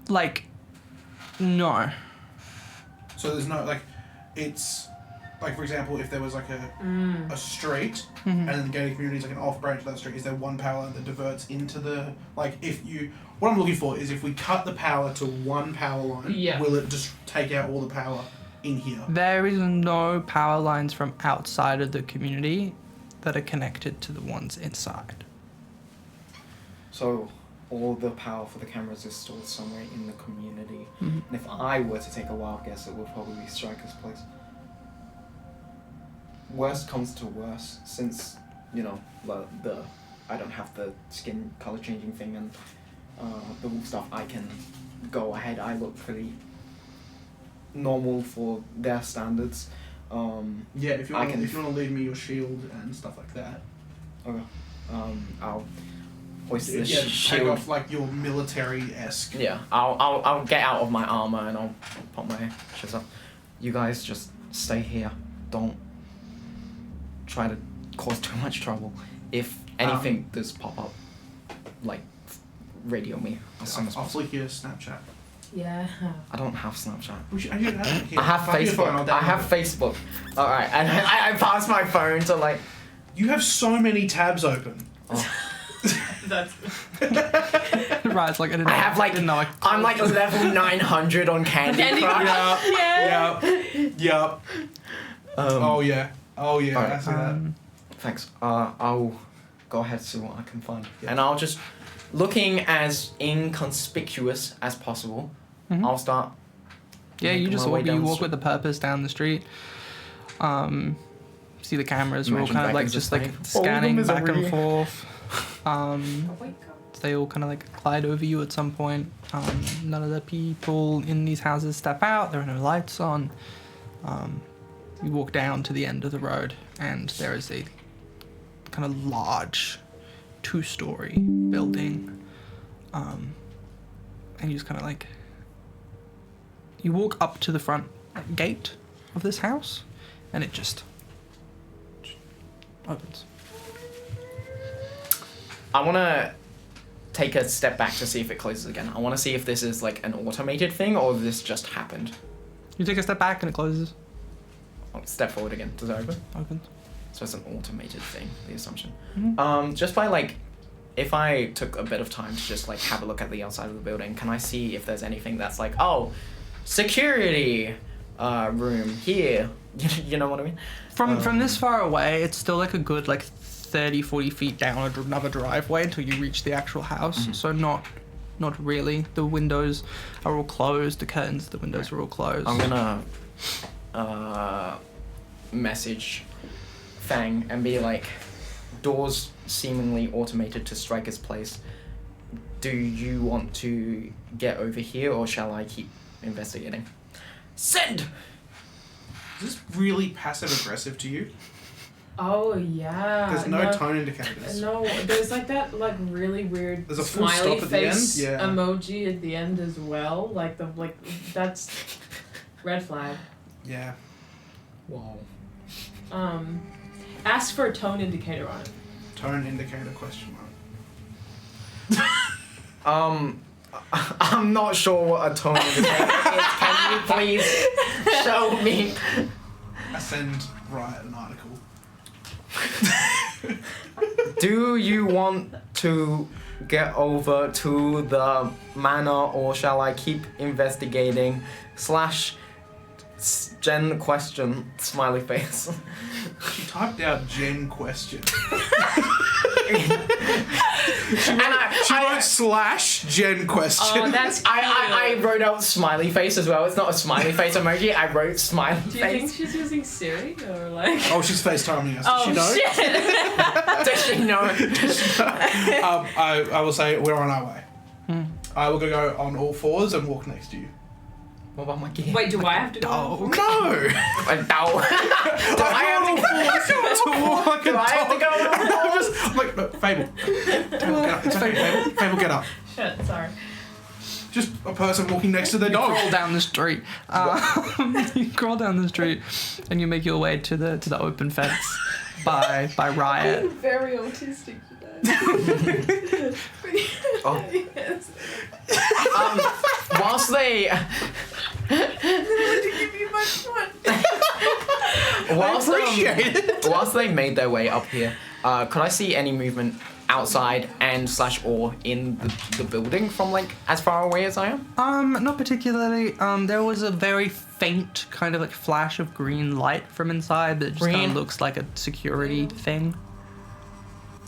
Like, no. So there's no, like, it's, like for example, if there was like a street, and then the gated community is like an off branch of that street, is there one power line that diverts into the, like what I'm looking for is if we cut the power to one power line, will it just take out all the power in here? There is no power lines from outside of the community that are connected to the ones inside. So all the power for the cameras is stored somewhere in the community. Mm-hmm. And if I were to take a wild guess, it would probably be Striker's place. Worst comes to worst, since the I don't have the skin color changing thing and the wolf stuff. I can go ahead. I look pretty normal for their standards. Yeah, if you I want can- to leave me your shield and stuff like that. Okay. I'll hoist Yeah, this take shield. off like your military-esque. Yeah, I'll get out of my armor and I'll pop my shit up. You guys just stay here. Don't try to cause too much trouble. If anything does pop up, like radio me as soon as I'll possible. flick your Snapchat. Yeah. I don't have Snapchat. I I have Facebook. I have Facebook. All right, and I pass my phone to like. You have so many tabs open. Oh. That's Right, it's like I didn't know. I have like didn't know. I'm like level 900 on Candy Candy Crush. Yep. Oh yeah. I Alright. see that. Thanks. I'll go ahead and see what I can find. And I'll just, looking as inconspicuous as possible, Mhm. I'll start. Yeah, you making just my way walk. down You the walk street. with a purpose down the street. See the cameras are all Imagine kind of Beck like is just just like like, scanning "All of them back is and over forth. wake up. They all kind of like glide over you at some point. None of the people in these houses step out. There are no lights on. You walk down to the end of the road, and there is a kind of large 2-story building. And you just kind of like, you walk up to the front gate of this house, and it just opens. I want to take a step back to see if it closes again. I want to see if this is like an automated thing or this just happened. You take a step back and it closes. I'll step forward again. Does it open? Opens. So it's an automated thing, the assumption. Mhm. Just by like, if I took a bit of time to just like have a look at the outside of the building, can I see if there's anything that's like, oh, security room here? You know what I mean? From this far away, it's still like a good like 30, 40 feet down another driveway until you reach the actual house. Mhm. So not really. The windows are all closed. The curtains, the windows are all closed. I'm gonna message Fang and be like, doors seemingly automated to Striker's place. Do you want to get over here or shall I keep investigating? Send! Is this really passive aggressive to you? Oh yeah. There's no tone indicators. No, there's like that like really weird There's a full smiley stop at the end, face yeah. emoji at the end as well. Like that's red flag. Yeah. Wow. Ask for a tone indicator on it. Tone indicator question mark. I'm not sure what a tone indicator is. Can you please show me? I send Riot an article. Do you want to get over to the manor or shall I keep investigating? / Gen question, smiley face. She typed out Gen question. She wrote / Gen question. Oh, that's cute. I wrote out smiley face as well. It's not a smiley face emoji. I wrote smiley Do you think face. she's using Siri or like? Oh, she's FaceTiming us. Oh Does she know? shit! Does she know? I will say we're on our way. I will go on all fours and walk next to you. What about my gear? Wait, do I have to go? No! Do I have to walk like Do I have to go? I'm like, no, Fable. Fable, get up. It's okay, Fable. Fable, get up. Shit, sorry. Just a person walking next to their You dog. crawl down the street. You crawl down the street, and you make your way to the open fence by Riot. I'm very autistic today. Oh. Yes. Whilst they To give you my fun. whilst they made their way up here, could I see any movement outside and / or in the building from like as far away as I am? Not particularly. There was a very faint kind of like flash of green light from inside that just kind Green? of looks like a security thing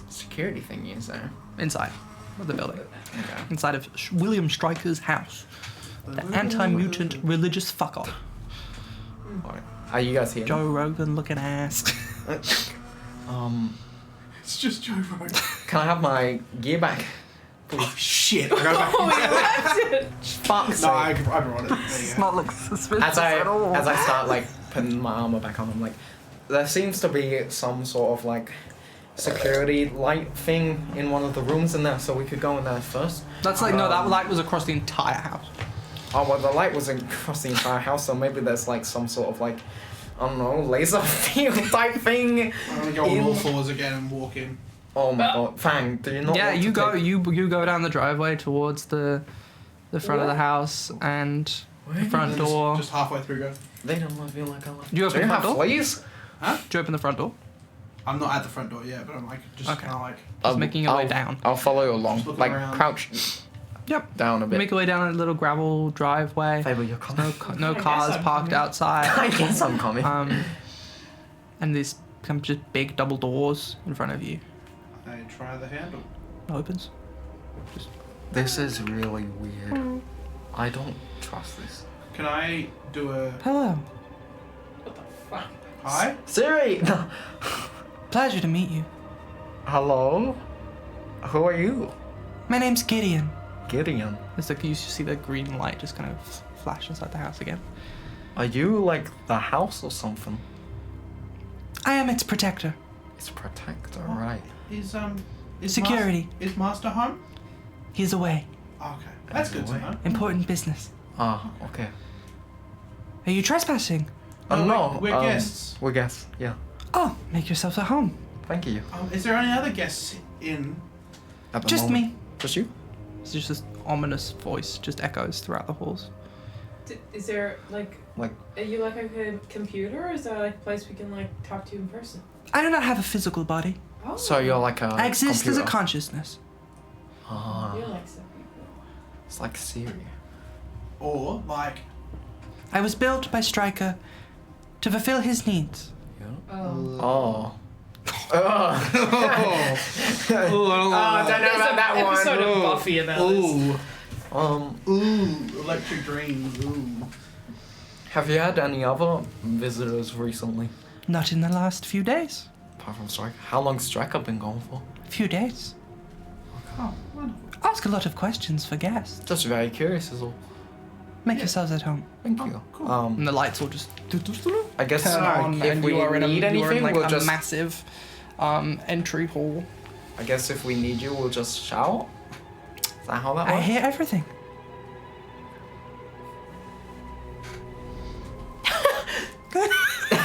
Security thing is there. inside of the building. Okay. Inside of William Stryker's house. The anti-mutant religious fucker. Alright. Are you guys here? Joe Rogan looking ass. It's just Joe Rogan. Can I have my gear back? Oh, shit. I go back. Oh, you left it. Fuck's No, I sake. brought it. There you It's go. not like suspicious As I at all. start like putting my armor back on, I'm like, there seems to be some sort of like security light thing in one of the rooms in there, so we could go in there first. That's like, no, that light was across the entire house. Oh, well, the light was across the entire house, so maybe there's like some sort of like, I don't know, laser field type thing. I'm gonna go on all fours again and walk in. Oh my god, Fang, do you not? Yeah, want to you go take- you go down the driveway towards the front of the house and the front door. Just halfway through go. They don't love you like I love Do you open the front have door? fleas? Huh? Do you open the front door? I'm not at the front door yet, but I'm like, just Okay. kind of like. Just making your way down. I'll follow you along, Just looking like around. crouch Yep. down a bit. Make your way down a little gravel driveway. Fable, you're coming. No I guess cars I'm parked coming. outside. I guess I'm coming. And these kind of just big double doors in front of you. I try the handle. Opens. This is really weird. I don't trust this. Can I do a Hello. What the fuck? hi? Siri! Pleasure to meet you. Hello? Who are you? My name's Gideon. Gideon. It's like you see the green light just kind of flash inside the house again. Are you like the house or something? I am its protector. It's protector, right? Is Security. Is Master home? He's away. Okay, that's good to know. Important business. Ah, okay. Are you trespassing? No, we're guests. We're guests, yeah. Oh, make yourselves at home. Thank you. Is there any other guests in? At the Just moment. me. Just you? It's just this ominous voice just echoes throughout the halls. Is there like are you like a computer, or is there like a place we can like talk to you in person? I do not have a physical body. Oh. So you're like a I exist as a computer. consciousness. Ah, You're like some people. it's like Siri. Or like I was built by Stryker to fulfill his needs. Yeah. Oh. Oh. Oh. oh, I don't know There's about an that one. episode of Buffy about this. electric dreams. Ooh. Have you had any other visitors recently? Not in the last few days. Apart from Strike. How long's Striker been gone for? Few days. Oh, wonderful. Ask a lot of questions for guests. Just very curious is all. Make yourselves at home. Thank you. cool. And the lights will just I guess turn on, if and we you are in need you are in anything, like we'll a just. massive entry hall. I guess if we need you, we'll just shout. Is that how that I works? hear everything.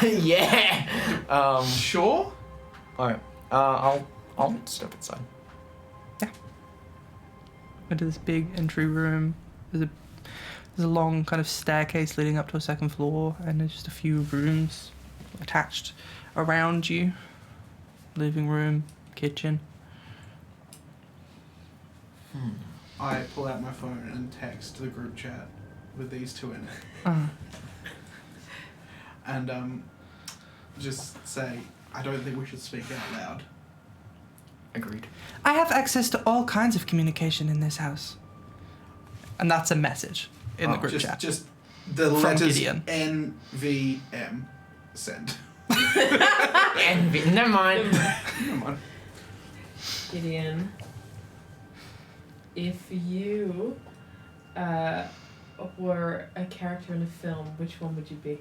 Yeah. Sure. All right. I'll step inside. Into this big entry room. There's a long kind of staircase leading up to a second floor, and there's just a few rooms attached around you. Living room, kitchen. I pull out my phone and text the group chat with these two in it, and just say, I don't think we should speak out loud. Agreed. I have access to all kinds of communication in this house. And that's a message in the group chat. Just the From letters Gideon. NVM send. Envy. Never mind. Never mind. Gideon, if you were a character in a film, which one would you be?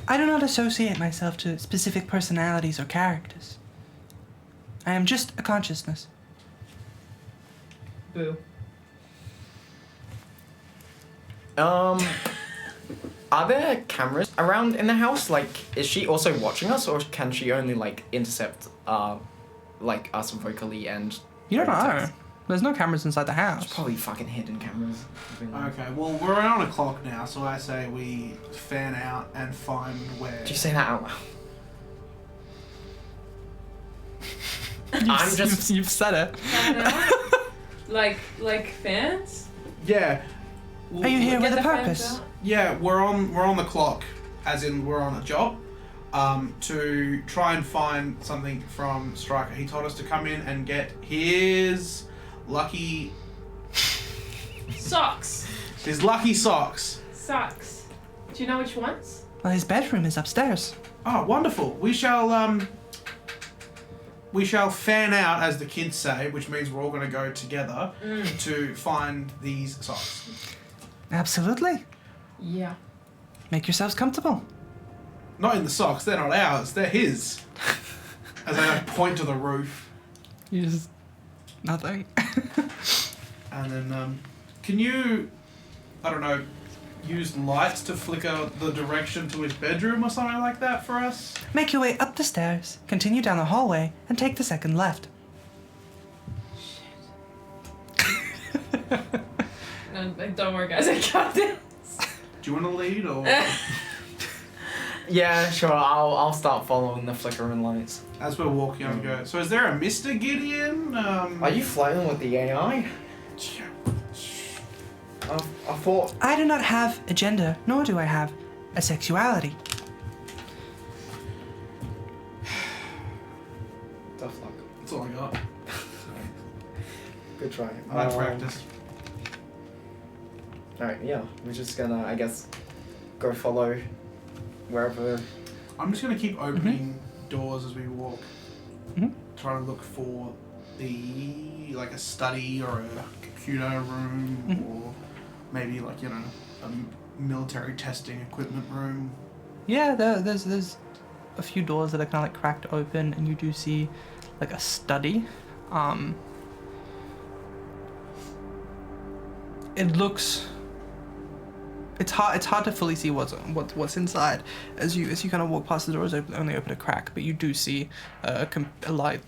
I do not associate myself to specific personalities or characters. I am just a consciousness. Boo. Are there cameras around in the house? Like, is she also watching us, or can she only like intercept, like us vocally and? You don't know. text? There's no cameras inside the There's house. probably fucking hidden cameras. Okay, well, we're on a clock now, so I say we fan out and find where. Did you say that out loud? I'm just. You've said it. like fans? Yeah. Are you here Get with a the fans purpose? out? Yeah, we're on the clock, as in we're on a job, to try and find something from Stryker. He told us to come in and get his lucky Socks. socks. Socks. Do you know which ones? Well, his bedroom is upstairs. Oh, wonderful. We shall fan out, as the kids say, which means we're all going to go together to find these socks. Absolutely. Yeah. Make yourselves comfortable. Not in the socks, they're not ours, they're his. As I point to the roof. You just... nothing. And then, can you, I don't know, use lights to flicker the direction to his bedroom or something like that for us? Make your way up the stairs, continue down the hallway, and take the second left. No, don't worry, guys. I got this. Do you want to lead or? Yeah, sure. I'll start following the flickering lights. As we're walking on, go. So is there a Mr. Gideon? Are you flirting with the AI? I thought. I do not have a gender, nor do I have a sexuality. Tough luck. That's all I got. Good try. I practice. Alright, yeah. We're just gonna, I guess, go follow wherever. I'm just gonna keep opening doors as we walk. Mhm. Trying to look for like a study or a computer room or maybe like, you know, a military testing equipment room. Yeah, there's a few doors that are kind of like cracked open, and you do see like a study. It looks. It's hard to fully see what's inside as you kind of walk past the doors. Only open a crack, but you do see a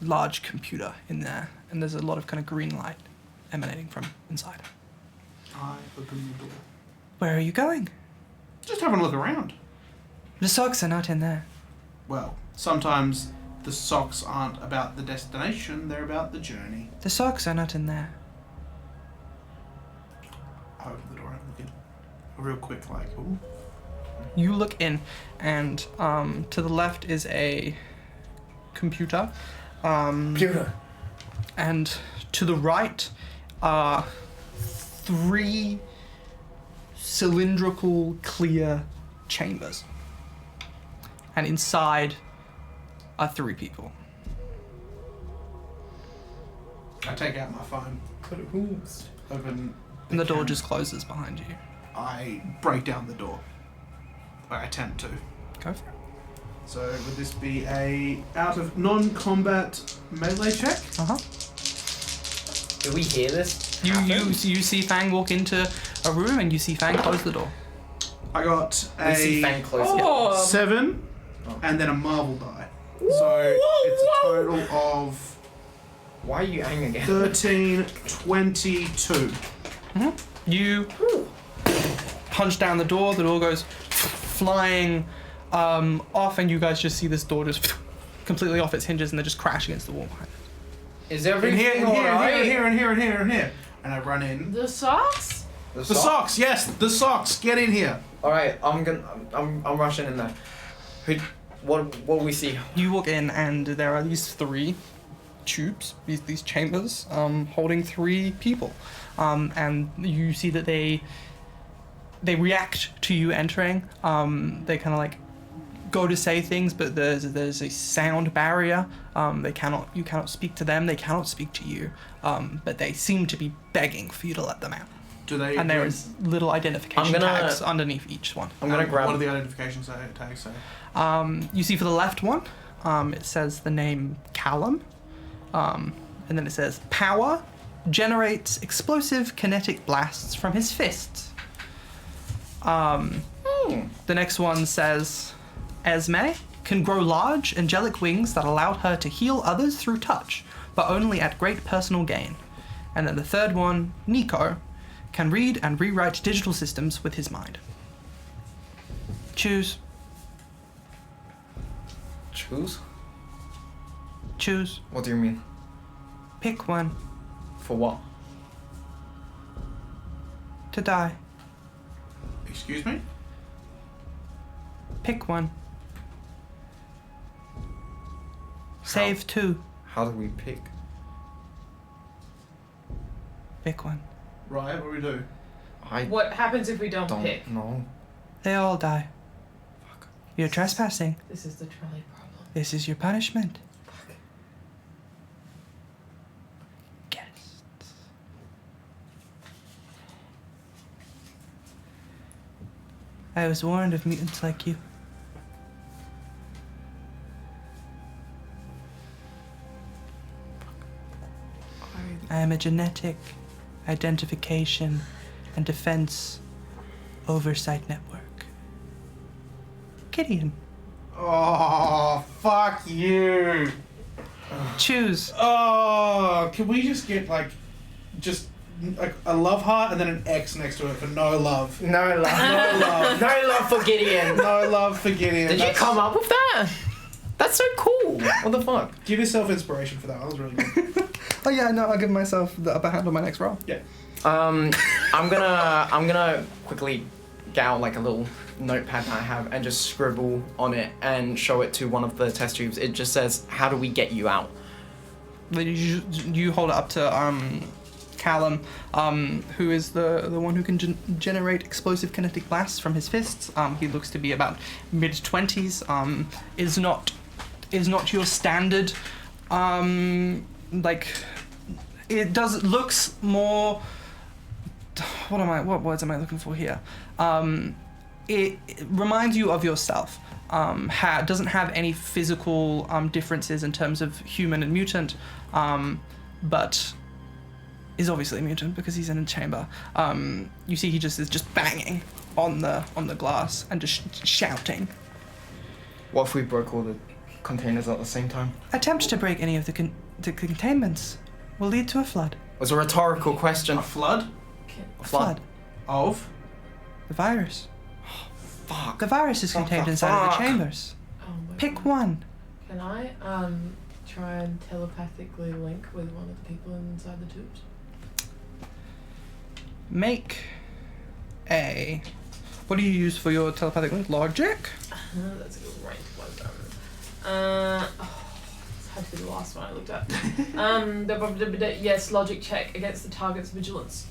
large computer in there, and there's a lot of kind of green light emanating from inside. I open the door. Where are you going? Just having a look around. The socks are not in there. Well, sometimes the socks aren't about the destination, they're about the journey. The socks are not in there. I open the door and look in. Real quick, like, ooh. You look in, and to the left is a computer. Computer. And to the right are 3 cylindrical clear chambers. And inside are 3 people. I take out my phone. Open. And the door camera. just closes behind you. I break down the door. I attempt to. Go for it. So would this be a out of non-combat melee check? Uh-huh. Do we hear this? You see Fang walk into a room, and you see Fang close the door. I got We see a Fang close. Oh. 7 and then a marble die. So it's a total of Why are you angry again? 13, 22. You punch down the door goes flying off, and you guys just see this door just completely off its hinges, and they're just crash against the wall behind it. Is In everything here, in here, in here, alright? in here, in here, in here, in here. And I run in. The socks? The socks, yes, the socks. Get in here. Alright, I'm rushing in there. What do we see? You walk in, and there are these 3 tubes, these chambers, holding 3 people, and you see that they react to you entering. They kind of like go to say things, but there's a sound barrier. You cannot speak to them. They cannot speak to you. But they seem to be begging for you to let them out. Do they? And there is little identification I'm gonna- tags underneath each one. I'm gonna grab. What do the identification tags say? You see for the left one, it says the name Callum, and then it says power generates explosive kinetic blasts from his fists. The next one says Esme can grow large angelic wings that allowed her to heal others through touch, but only at great personal gain. And then the third one, Nico, can read and rewrite digital systems with his mind. Choose. Choose? Choose. What do you mean? Pick one. For what? To die. Excuse me? Pick one. Save 2. How do we pick? Pick one. Right, what do we do? I What happens if we don't pick? know. They all die. Fuck. You're trespassing. This is the trolley problem. This is your punishment. Fuck. Guests. I was warned of mutants like you. I am a genetic identification and defense oversight network. Gideon, Oh, fuck you. choose. Oh, can we just get like a love heart and then an X next to it for no love? No love. No love. No love for Gideon. No love for Gideon. Did you come up with that? That's so cool. What the fuck? Give yourself inspiration for that. That was really good. Oh yeah, no, I'll give myself the upper hand on my next roll. Yeah. I'm gonna quickly get out like a little notepad that I have and just scribble on it and show it to one of the test tubes. It just says, "How do we get you out?" You hold it up to Callum, who is the one who can generate explosive kinetic blasts from his fists. He looks to be about mid-20s. Is not your standard. Like it looks more. What words am I looking for here? It reminds you of yourself. doesn't have any physical differences in terms of human and mutant, but is obviously a mutant because he's in a chamber. You see he is just banging on the glass and just shouting. What if we broke all the containers at the same time? Attempt to break any of the containments will lead to a flood. It was a rhetorical question. A flood? A flood. Of? The virus. Fuck. The virus is contained inside of the chambers. Oh my Pick God. one. Can I try and telepathically link with one of the people inside the tubes? Make a... What do you use for your telepathic link? Logic? That's a good rank one. This had to be the last one I looked at. Yes, logic check against the target's vigilance.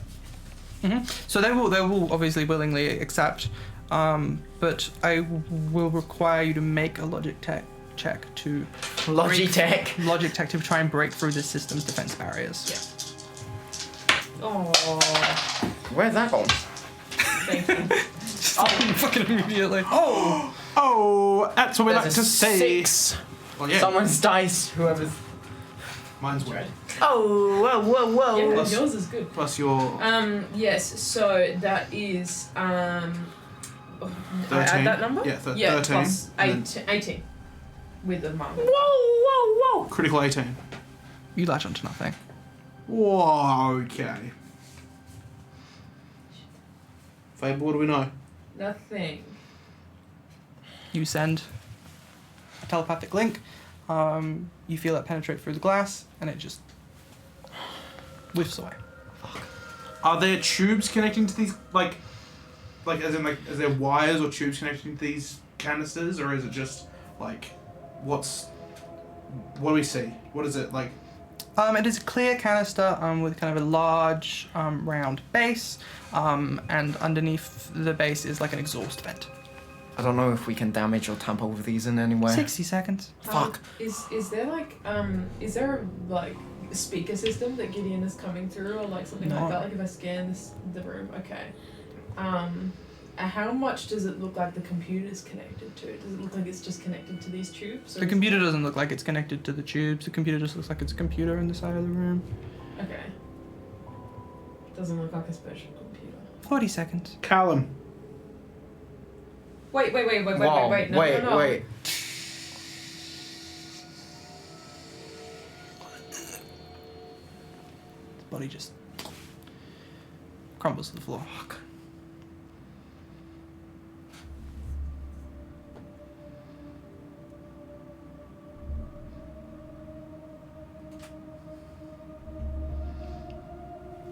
Mm-hmm. So they will obviously willingly accept, but I will require you to make a logic check to Logitech. to try and break through the system's defense barriers. Yeah. Oh, Where's that gone? thank you. Fucking immediately. Oh, that's what we like to say. 6. Well, yeah. Someone's dice. Whoever's. Mine's red. Oh, whoa. Yeah, Plus- yours is good. Plus your Yes, so that is, I add that number? Yeah, 13. Plus and then 18 with a mark. Whoa. critical 18. You latch onto nothing. Whoa, okay. Fable, what do we know? Nothing. You send a telepathic link. You feel it penetrate through the glass, and it just whiffs away. Are there tubes connecting to these, like as in, is there wires or tubes connecting to these canisters, or is it just, what do we see? What is it, like? It is a clear canister with kind of a large round base, and underneath the base is like an exhaust vent. I don't know if we can damage or tamper with these in any way. 60 seconds. Fuck. Is there is there a speaker system that Gideon is coming through, or something No. like that? Like if I scan the room, okay. How much does it look like the computer's connected to? Does it look like it's just connected to these tubes? The computer doesn't look like it's connected to the tubes. The computer just looks like it's a computer in the side of the room. Okay. Doesn't look like a special computer. 40 seconds. Callum. Wait, Whoa, no. wait. His body just crumbles to the floor.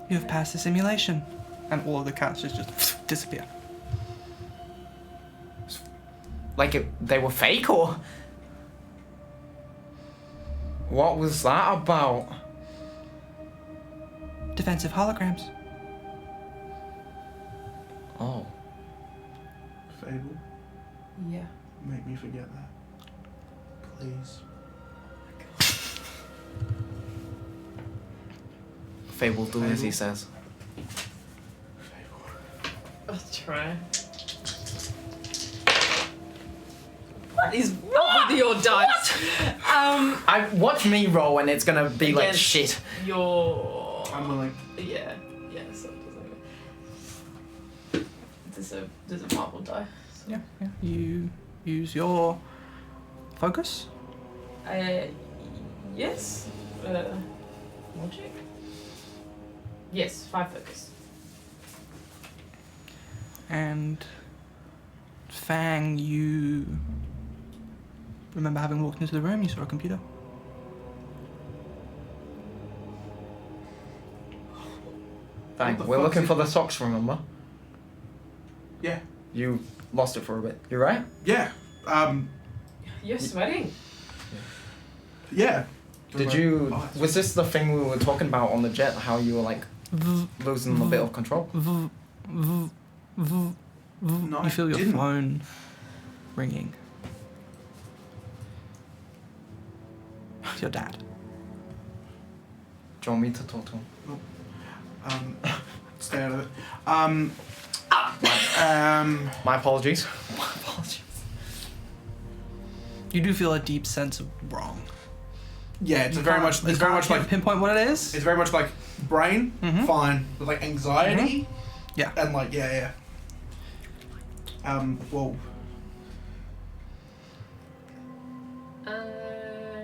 You have passed the simulation. And all of the canisters just disappear. They were fake, or? What was that about? Defensive holograms. Oh. Fable, Yeah. make me forget that. Please. Fable, do as he says. I'll try. What is wrong with your dice? Watch me roll and it's gonna be like Against shit. Your. I'm willing. Yeah. So it doesn't. There's a marble die. So. Yeah. You use your focus. Yes. Logic. Yes, 5 focus. And Fang, you remember having walked into the room, you saw a computer. Bang. What the We're fuck looking is for it? the socks, remember? Yeah. You lost it for a bit. You right? Yeah. You're sweating. Yeah. Did you... Oh, Was this the thing we were talking about on the jet? How you were losing a bit of control? No, You feel your I didn't. phone ringing. It's your dad. Do you want me to talk to him? Stay out of it. My apologies. My apologies. You do feel a deep sense of wrong. Yeah, it's very much like pinpoint what it is. it's very much like brain, fine, but like anxiety, Yeah. and like yeah. Well,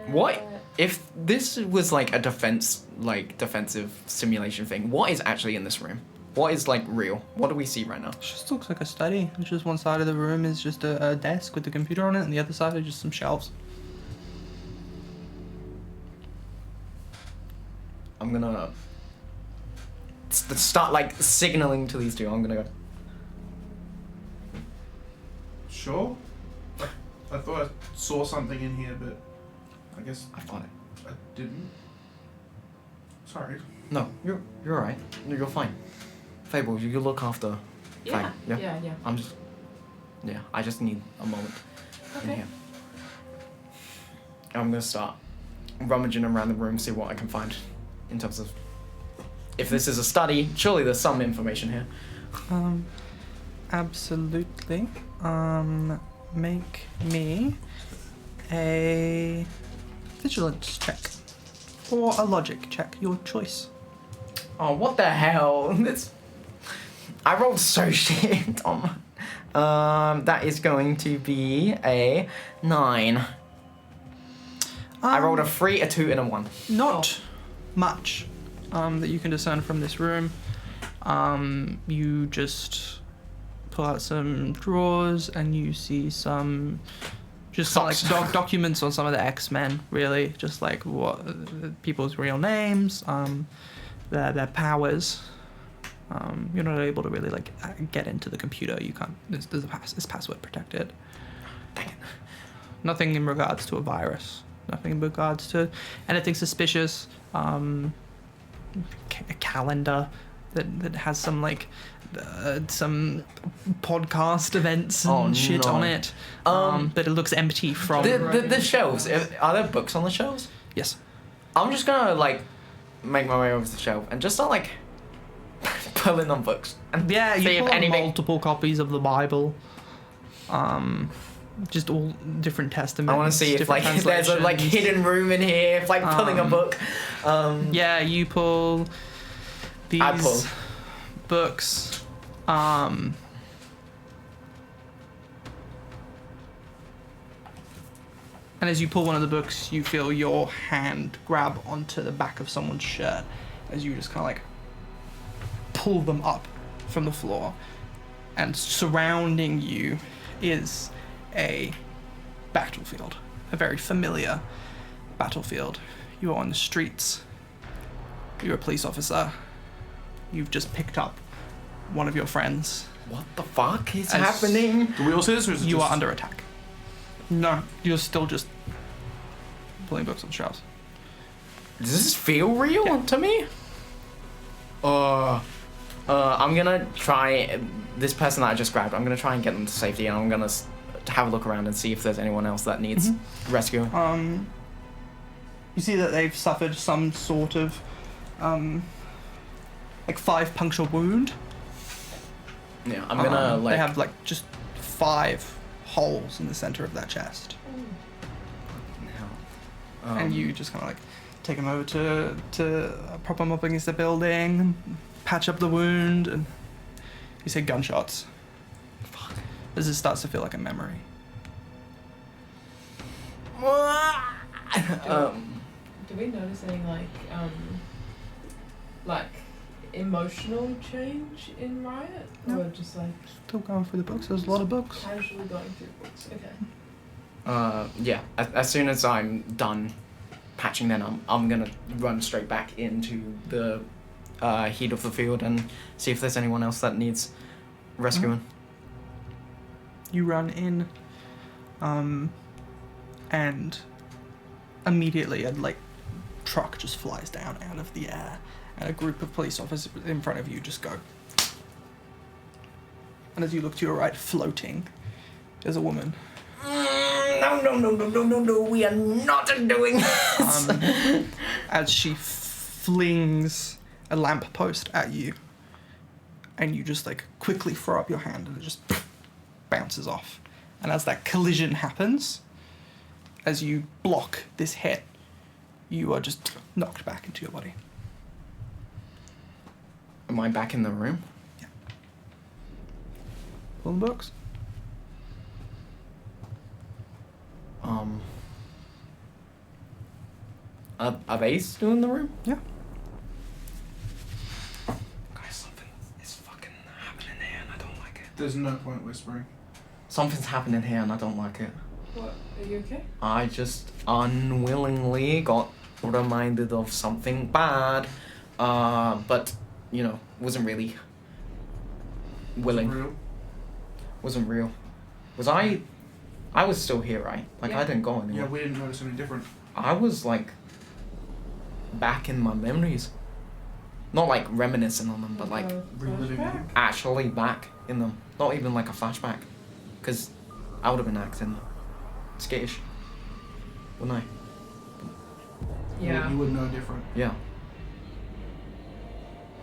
What if this was like a defensive simulation thing? What is actually in this room? What is like real? What do we see right now? It just looks like a study. It's just one side of the room is just a desk with the computer on it, and the other side are just some shelves. I'm gonna start like signaling to these two. I'm gonna go. sure. I thought I saw something in here, but I guess I thought it. I didn't. Sorry. No, you're alright. You're fine. Fable, you look after. Yeah. Fine. Yeah. I just need a moment in Okay. here. I'm gonna start rummaging around the room, see what I can find in terms of if this is a study. Surely there's some information here. Absolutely. Make me a vigilance check or a logic check, your choice. Oh, what the hell? I rolled so shit on that is going to be a 9. I rolled a 3, a 2, and a 1. Not much that you can discern from this room. You just pull out some drawers and you see some just like documents on some of the X-Men, really, just like what people's real names, their powers. You're not able to really like get into the computer. You can't. It's password protected. Dang it. Nothing in regards to a virus. Nothing in regards to anything suspicious. A calendar that has some like some podcast events and shit on it. But it looks empty from the shelves. Are there books on the shelves? Yes. I'm just gonna like make my way over to the shelf and just start like pulling on books. And Yeah, see you if pull out anything. multiple copies of the Bible. Just all different testaments. I want to see if like different there's a like translations. hidden room in here. If like pulling a book. Yeah, you pull these I pull. books. And as you pull one of the books, you feel your hand grab onto the back of someone's shirt as you just kind of like pull them up from the floor. And surrounding you is a battlefield, a very familiar battlefield. You are on the streets. You're a police officer. You've just picked up one of your friends. What the fuck is As- happening? Do we all see this, or is it You just... are under attack. No, you're still just pulling books on the shelves. Does this feel real Yeah. to me? I'm gonna try this person that I just grabbed. I'm gonna try and get them to safety, and I'm gonna have a look around and see if there's anyone else that needs rescue. You see that they've suffered some sort of like 5 puncture wound. Yeah, I'm gonna like. They have like just 5 holes in the center of their chest. And you just kind of like take them over to prop them up against the building, patch up the wound, and you say gunshots. Fuck. As it starts to feel like a memory. Do we notice any like emotional change in Riot, No. or just like Still going through the books. There's a lot of books. casually going through books? Okay. Yeah. As soon as I'm done patching, then I'm gonna run straight back into the heat of the field and see if there's anyone else that needs rescuing. You run in, and immediately a like truck just flies down out of the air, and a group of police officers in front of you just go. And as you look to your right, floating, there's a woman. No, we are not doing this. As she flings a lamppost at you, and you just like quickly throw up your hand, and it just bounces off. And as that collision happens, as you block this hit, you are just knocked back into your body. Am I back in the room? Yeah. Pull the books. Are they still in the room? Yeah. Guys, something is fucking happening here and I don't like it. There's no point whispering. Something's happening here and I don't like it. What? Are you okay? I just unwillingly got reminded of something bad, but, you know, wasn't really willing. Real. Wasn't real. Was I was still here, right? Like, Yeah. I didn't go anywhere. Yeah, we didn't notice any different. I was, like, back in my memories. Not, like, reminiscing on them, but, like, Reliving flashback? them. actually back in them. Not even, like, a flashback. Because I would have been acting skittish. Wouldn't I? Yeah. You would know different. Yeah.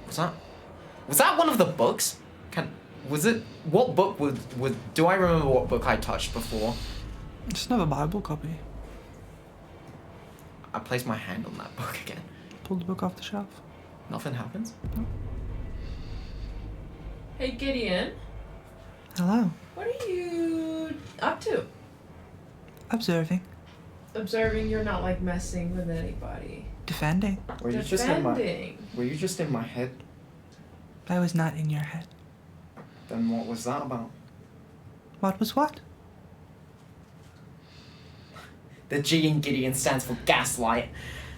Was that one of the books? Was it, what book do I remember what book I touched before? Just another Bible copy. I placed my hand on that book again. Pull the book off the shelf. Nothing happens. Hey Gideon, Hello. what are you up to? Observing. Observing you're not like messing with anybody. Defending. Were you just in Defending. my head? I was not in your head. Then what was that about? What was what? The G in Gideon stands for gaslight.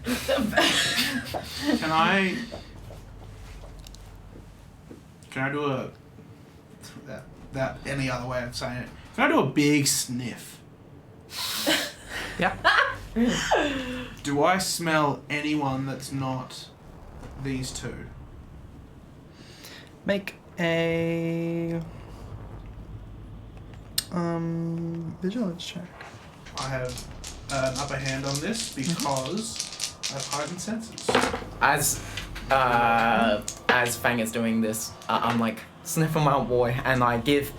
Can I do a that any other way of saying it? Can I do a big sniff? Yeah. Do I smell anyone that's not these two? Make a vigilance check. I have an upper hand on this because I have heightened senses. As Fang is doing this, I'm like, sniff him out, boy, and I give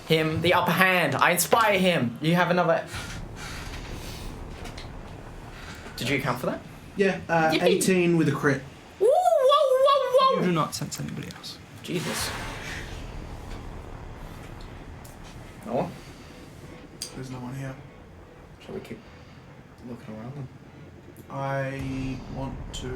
him the upper hand. I inspire him. You have another. Did you account for that? Yeah, Yippee. 18 with a crit. Woo, whoa, You whoa, do whoa! not sense anybody else. Jesus. No one? There's no one here. Shall we keep looking around them? I want to.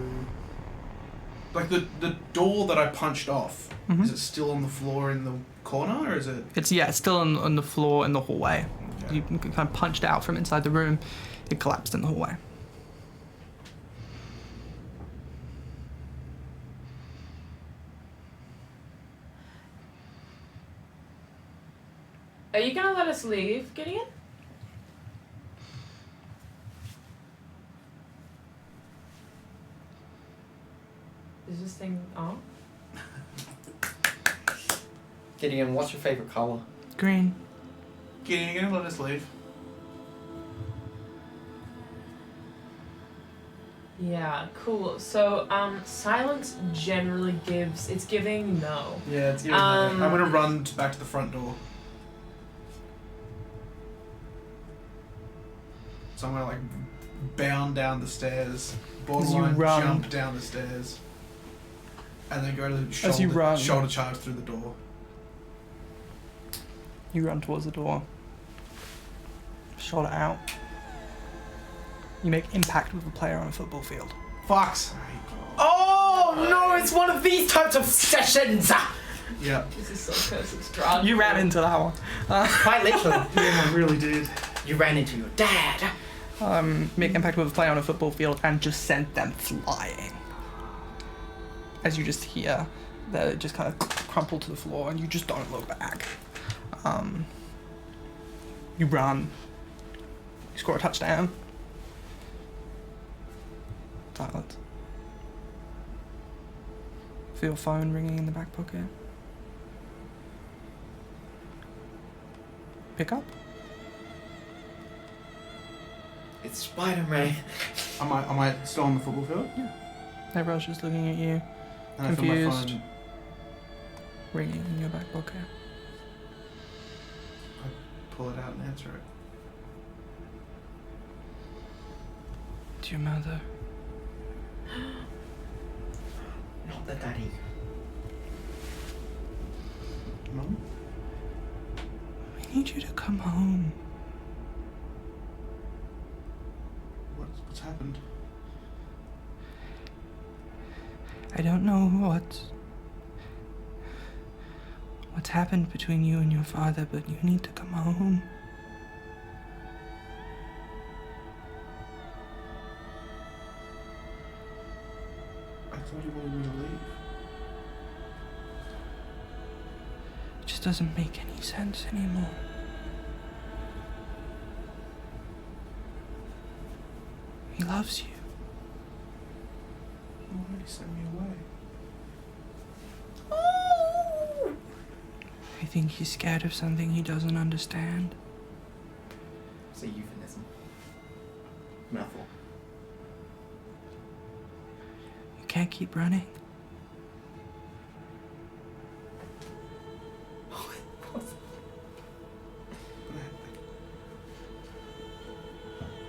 Like the door that I punched off, Mhm. is it still on the floor in the corner or is it. It's still on the floor in the hallway. Okay. You kind of punched out from inside the room. It collapsed in the hallway. Are you gonna let us leave, Gideon? Is this thing on? Gideon, what's your favorite color? Green. Gideon, you gonna let us leave? Yeah, cool. So, silence generally it's giving no. Yeah, it's giving I'm gonna run back to the front door. So I'm gonna like bound down the stairs, borderline run. jump down the stairs, and then go to the As you run. shoulder charge through the door. You run towards the door. Shoulder out. You make impact with a player on a football field. Fuck's sake. Oh no, it's one of these types of sessions! Yeah. This is so cursed drunk. You ran into that one. Quite literally. Yeah, I really did. You ran into your dad. Make impact with a player on a football field and just sent them flying. As you just hear that it just kind of crumple to the floor and you just don't look back. You run. You score a touchdown. Silence. Feel phone ringing in the back pocket. Pick up. It's Spider-Man. Am I still on the football field? Everyone's just looking at you. And I feel my Confused. phone. Ringing in your back pocket. Pull it out and answer it. not your mother. Not the daddy. Mum? We need you to come home. What's happened? I don't know what's happened between you and your father, but you need to come home. I thought you wanted me to leave. It just doesn't make any sense anymore. He loves you. You already sent me away. I think he's scared of something he doesn't understand. It's a euphemism. Metaphor. You can't keep running.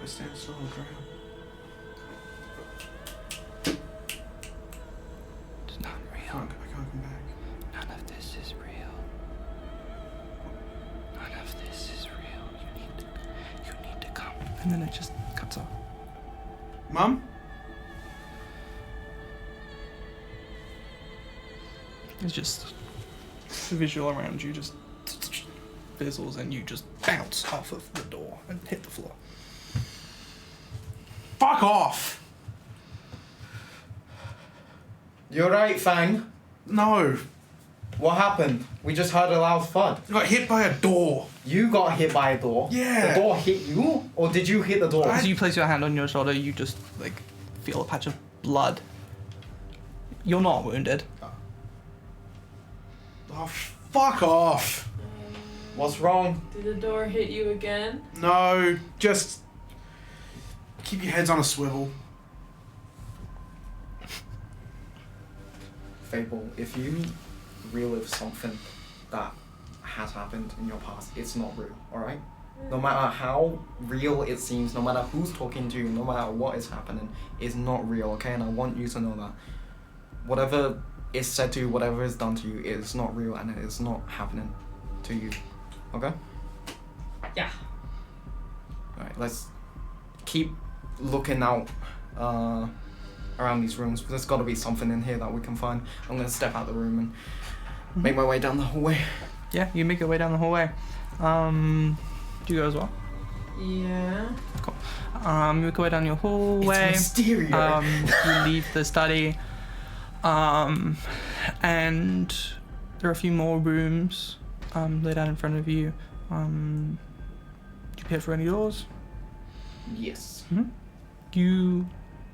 I stand still and drown. It's not I real. can't come back. None of this is real. None of this is real. You need to come. And then it just cuts off. Mum? It's just the visual around you just fizzles and you just bounce off of the door and hit the floor. Fuck off! You alright, Fang? No. What happened? We just heard a loud thud. I got hit by a door. You got hit by a door? Yeah. The door hit you? Or did you hit the door? As you place your hand on your shoulder, you just like feel a patch of blood. You're not wounded. Oh, fuck off. What's wrong? Did the door hit you again? No, just keep your heads on a swivel. Fable, if you relive something that has happened in your past, it's not real, alright? No matter how real it seems, no matter who's talking to you, no matter what is happening, it's not real, okay? And I want you to know that. Whatever is said to you, whatever is done to you, it is not real and it is not happening to you, okay? Yeah. Alright, let's keep looking out around these rooms. There's got to be something in here that we can find. I'm going to step out the room and make my way down the hallway. Yeah, you make your way down the hallway. Do you go as well? Yeah. Cool. You make your way down your hallway. It's mysterious. You leave the study. And there are a few more rooms laid out in front of you. Do you peer for any doors? Yes. You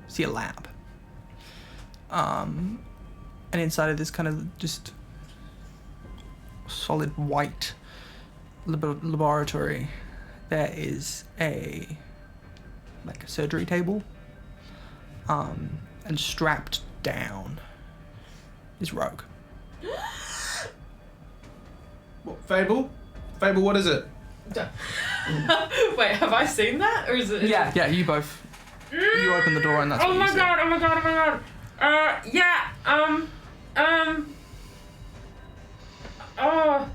see a lab. And inside of this kind of just solid white laboratory, there is a surgery table. And strapped down is Rogue. What, Fable? Fable, what is it? Wait, have I seen that? Or is it? Yeah, you both. You open the door and that's Oh what my you see. god, oh my god, oh my god. Oh.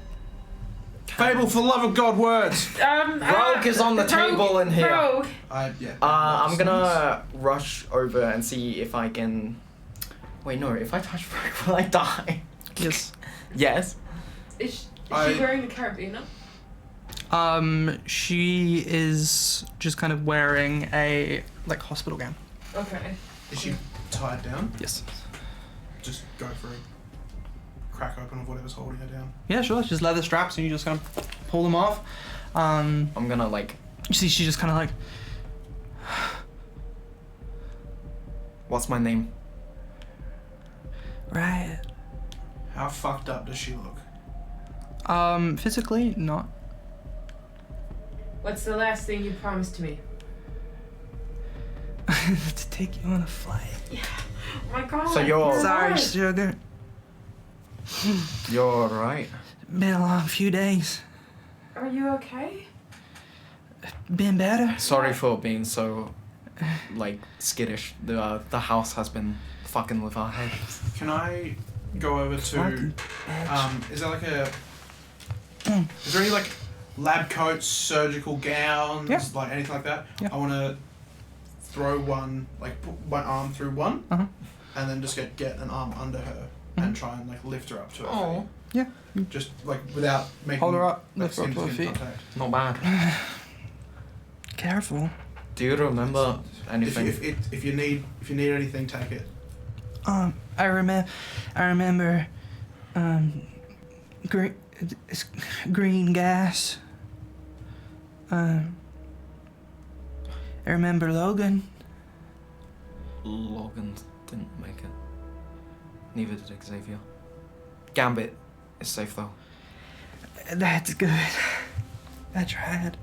Fable, for the love of God, words! Rogue is on the table in here. Rogue. I'm gonna rush over and see if I can... Wait, no, if I touch Rogue, will I die? Yes. Yes. Is she wearing the carabiner? She is just kind of wearing a hospital gown. Okay. Is she tied down? Yes. Just go for a crack open of whatever's holding her down. Yeah, sure. It's just leather straps and you just kind of pull them off. I'm gonna You see she just kind of What's my name? Right. How fucked up does she look? Physically, not. What's the last thing you promised to me? To take you on a flight. Yeah. Oh my god. So you're... Sorry, right. sugar. You're alright. Been a long few days. Are you okay? Been better. Sorry for being so like skittish. The house has been fucking with our heads. Can I go over to? Fucking Is there like a? Is there any like lab coats, surgical gowns, Yeah. like anything like that? Yeah. I want to throw one, like put my arm through one, Uh-huh. and then just get an arm under her and try and like lift her up to her Oh. feet. Yeah. Just like without making Hold her up, like, lift her up to her skin-to-skin feet. contact. Not bad. Careful. Do you remember anything? If you need anything, take it. I remember, green gas. I remember Logan. Logan didn't make it. Neither did Xavier. Gambit is safe though. That's good. I tried.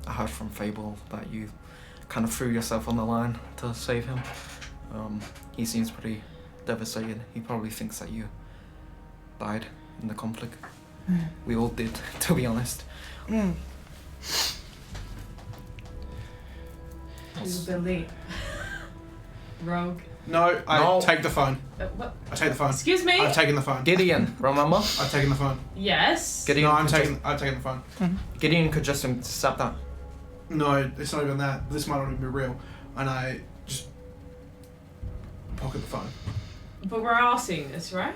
I heard from Fable that you kind of threw yourself on the line to save him. He seems pretty devastated. He probably thinks that you died in the conflict. We all did, to be honest. Mm. Billy. Rogue. No, I No. take the phone. What? I take the phone. Excuse me? I've taken the phone. Gideon, remember? I've taken the phone. Yes. Gideon No, could I've taken the phone. Gideon could just intercept that. No, it's not even that. This might not even be real. And I just pocket the phone. But we're all seeing this, right?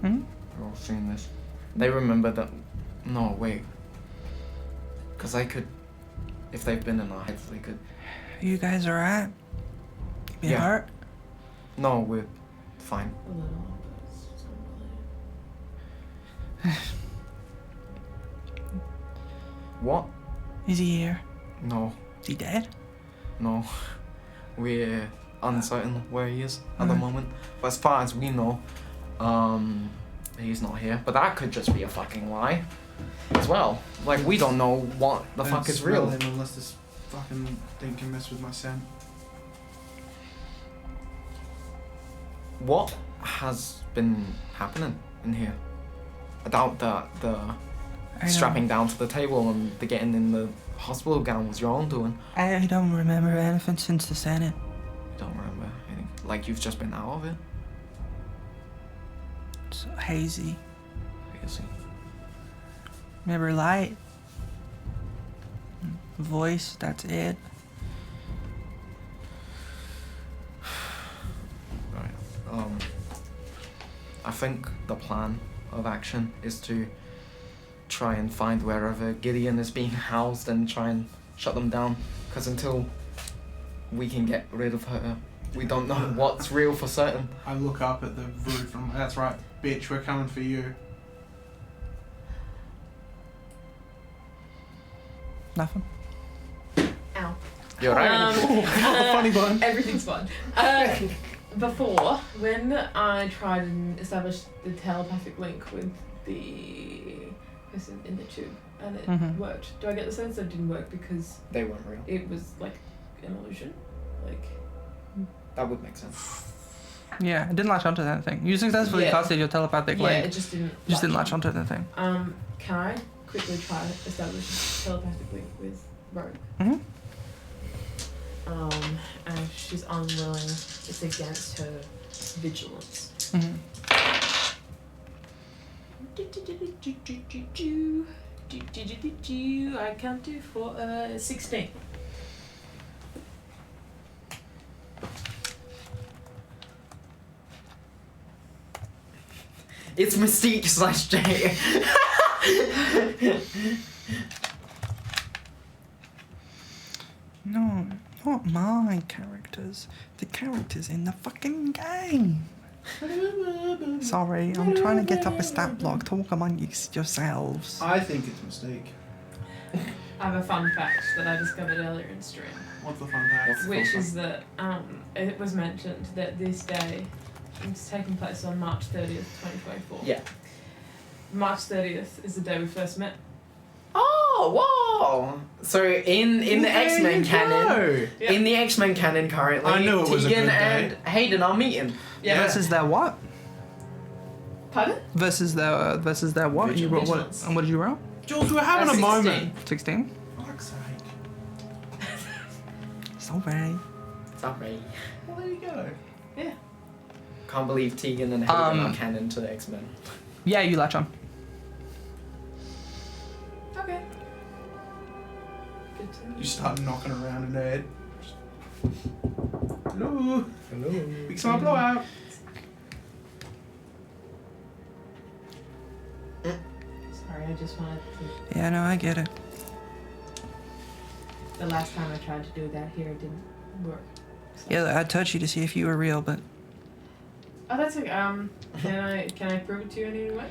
Hmm? We're all seeing this. They remember that. No, wait. Because they could. If they've been in our heads, they could. You guys alright? You Yeah. hurt? No, we're fine. A little, but it's not really. What? Is he here? No, Is he dead? no. We're uncertain where he is at the moment. But as far as we know, he's not here. But that could just be a fucking lie as well. Like, we don't know what the Don't fuck is smell real. him unless this fucking thing can mess with my scent. What has been happening in here? I doubt that the I strapping down to the table and the getting in the hospital gown was your own doing. I don't remember anything since the Senate. I don't remember anything. Like, you've just been out of it. It's hazy. Crazy. Remember light? Voice, that's it. Right. I think the plan of action is to try and find wherever Gideon is being housed and try and shut them down. Because until we can get rid of her, we don't know what's real for certain. I look up at the roof and I'm like, that's right, bitch, we're coming for you. Nothing. Ow. You're right. Funny bone. Everything's fine. Before, when I tried and established the telepathic link with the person in the tube and it Mhm. worked, do I get the sense that it didn't work because They weren't real. it was like an illusion? Like, That would make sense. Yeah, it didn't latch onto anything. You successfully Yeah. casted your telepathic yeah, link. it just didn't. Just didn't latch onto anything. Can I quickly try to establish a telepathic link with Rogue? Mhm. And if she's unwilling, it's against her vigilance. Mhm. I can't do for 16. It's Mystique / Jay. No, not my characters. The characters in the fucking game. Sorry, I'm trying to get up a stat block. Talk among yourselves. I think it's a mistake. I have a fun fact that I discovered earlier in stream, What's the fun fact? which is that it was mentioned that this day is taking place on March 30th, 2024. Yeah. March 30th is the day we first met. Oh, whoa! So in the X-Men canon, Yeah. in the X-Men canon currently, I knew it was a Tegan good and day. Hayden are meeting. Yeah. Versus their what? Pardon? Versus their what? You roll what? Vigilance. And what did you roll? Jules, we're having a 16. moment. 16. Fuck's sake. alright. It's alright. Well, there you go. Yeah. Can't believe Tegan and Hayden are canon to the X-Men. Yeah, you latch on. Okay. Good to know. You start knocking around in there. Hello. Hello. Big summer blowout. Sorry, I just wanted to. Yeah, no, I get it. The last time I tried to do that here, it didn't work. So. Yeah, I'd touch you to see if you were real, but Oh, that's okay. Can I prove it to you in any way?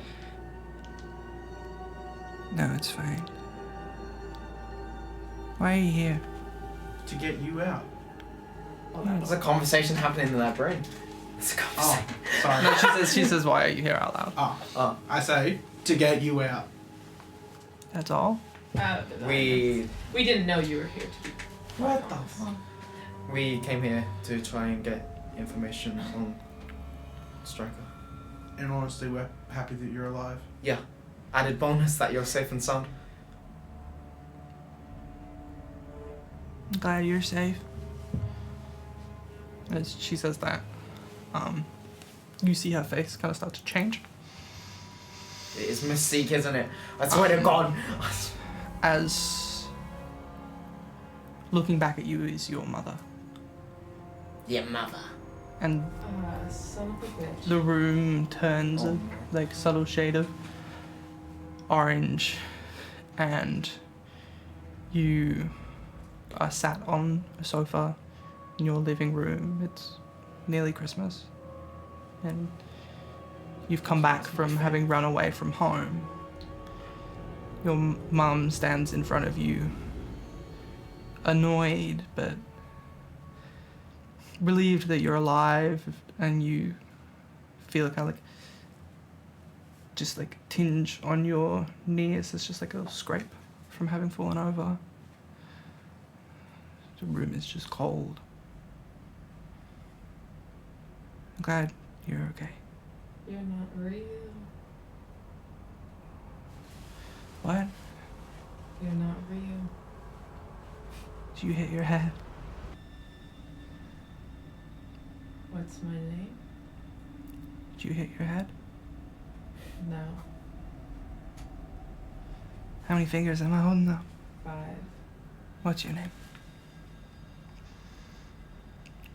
no, it's fine. Why are you here? To get you out. Oh, There's a conversation happening in that brain. It's a Oh, conversation. sorry. No, she says, why are you here out loud? Oh, I say to get you out. That's all? we didn't know you were here to do. What the fuck? we came here to try and get information on Striker. In honesty, we're happy that you're alive. Yeah. Added bonus that you're safe and sound. I'm glad you're safe. As she says that, you see her face kind of start to change. It is Mystique, isn't it? I swear to God. As looking back at you is your mother. Your mother. And Son of a bitch. the room turns a like subtle shade of orange, and you are sat on a sofa in your living room. It's nearly Christmas, and you've come back from having run away from home. Your mum stands in front of you, annoyed but relieved that you're alive, and you feel kind of like just like tinge on your knees. It's just like a little scrape from having fallen over. The room is just cold. I'm glad you're okay. You're not real. What? You're not real. Did you hit your head? What's my name? Did you hit your head? No. How many fingers am I holding up? 5. What's your name?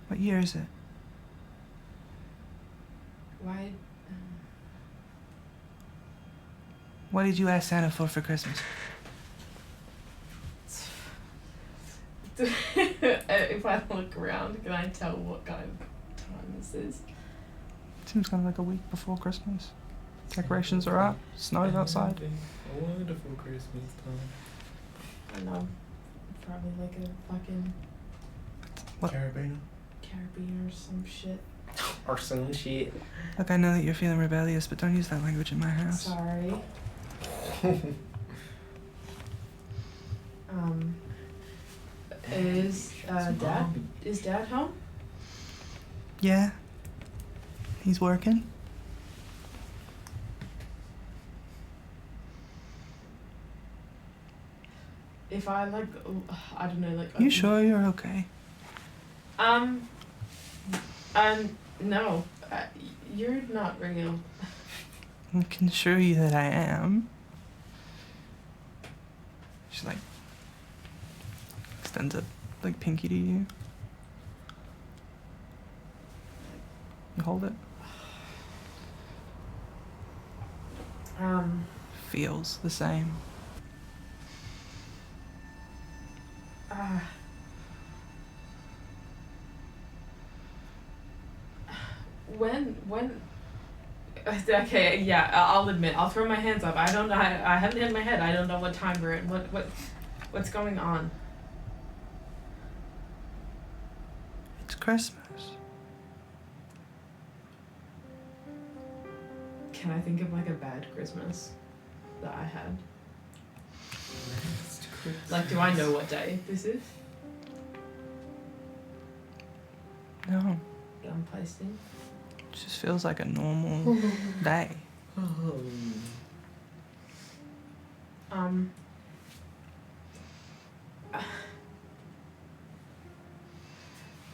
What year is it? Why? What did you ask Santa for Christmas? If I look around, can I tell what kind of time this is? Seems kind of like a week before Christmas. Decorations are up. Snow's outside. A wonderful Christmas time. I don't know. Probably like a fucking What? Carabiner. Caribbean or some shit. Or some shit. Look, I know that you're feeling rebellious, but don't use that language in my house. Sorry. Is Dad home? Yeah. He's working. If I like, I don't know, like. You sure you're okay? No, you're not real. I can assure you that I am. She like extends a like pinky to you. You hold it. Feels the same. When okay, yeah, I'll admit, I'll throw my hands up. I don't know, I haven't hit my head. I don't know what time we're in. What's going on? It's Christmas. Can I think of like a bad Christmas that I had? Like, do I know what day this is? No, That I'm placed in? it just feels like a normal day.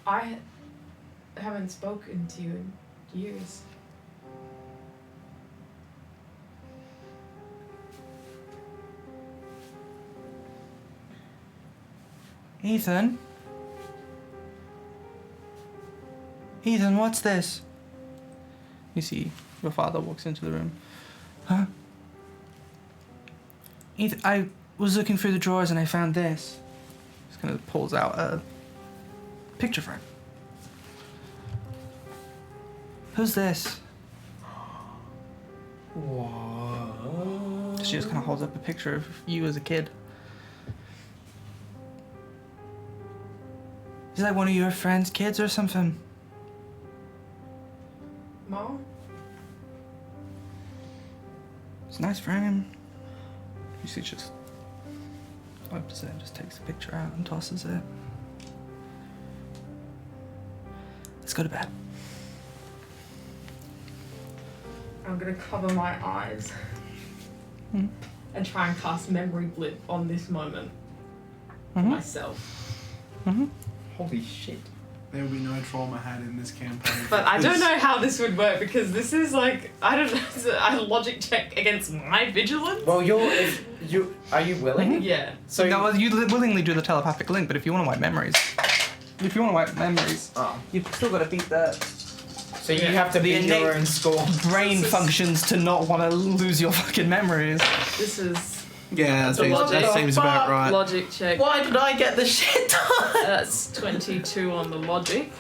I haven't spoken to you in years. Ethan? Ethan, what's this? You see your father walks into the room. Huh? Ethan, I was looking through the drawers and I found this. Just kind of pulls out a picture frame. Who's this? What? She just kind of holds up a picture of you as a kid. Is that one of your friends' kids or something? Mom? It's a nice frame. You see, just opens it and just takes the picture out and tosses it. Let's go to bed. I'm gonna cover my eyes Hmm. and try and cast memory blip on this moment for Mhm. myself. Mhm. Holy shit. There will be no trauma had in this campaign. But I don't know how this would work because this is like, I don't know, it's a logic check against my vigilance. Well, are you willing? Yeah. So No, you willingly do the telepathic link, but if you want to wipe memories, Oh. you've still got to beat the So you have to The beat your innate own score. brain functions to not want to lose your fucking memories. This is Yeah, The logic. that seems about right. logic check. Why did I get the shit done? That's 22 on the logic.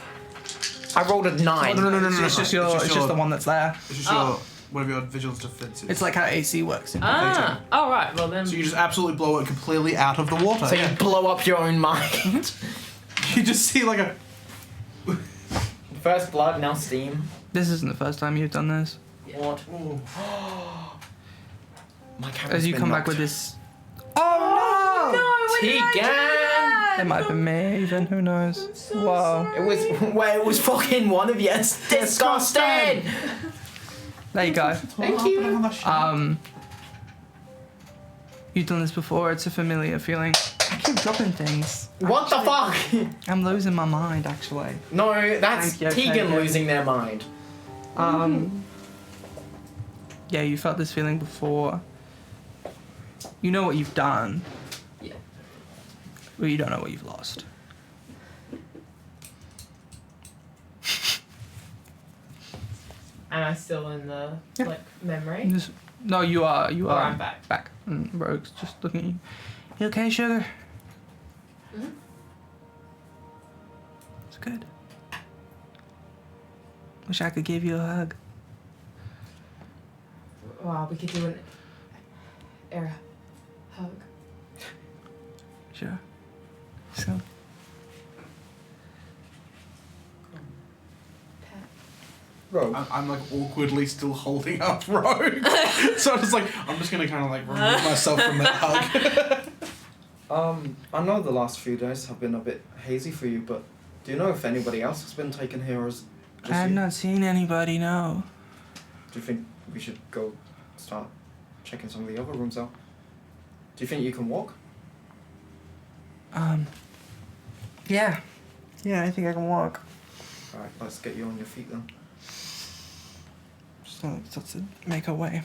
I rolled a 9. No. It's just the one that's there. It's just Oh. your whatever your vigilance defense is. It's like how AC works in Ah, oh right, well then. So you just absolutely blow it completely out of the water. So you blow up your own mind. You just see like a. First blood, now steam. This isn't the first time you've done this. What? Ooh. My camera's As you been come back knocked. with this. Oh no! Tegan! It might have been me, even. Who knows? Wow. It was fucking one of you. It's disgusting. There you go. Thank you. You've done this before. It's a familiar feeling. I keep dropping things. What the fuck? I'm losing my mind, actually. No, that's Thank you, Tegan thank you. losing their mind. Yeah, you felt this feeling before. You know what you've done. Yeah. But you don't know what you've lost. Am I still in the like memory? No, you are. You Or are. I'm back. Back. And Rogue's just looking at you. You okay, sugar? Mhm. It's good. Wish I could give you a hug. Wow, we could do an era hug. Sure. So. Pat. Rogue. I'm like awkwardly still holding up Rogue. So I'm just like, I'm just gonna kind of like remove myself from that hug. I know the last few days have been a bit hazy for you, but do you know if anybody else has been taken here or is just I've you? not seen anybody, no. Do you think we should go start checking some of the other rooms out? Do you think you can walk? Yeah. Yeah, I think I can walk. Alright, let's get you on your feet then. Just starts to make her way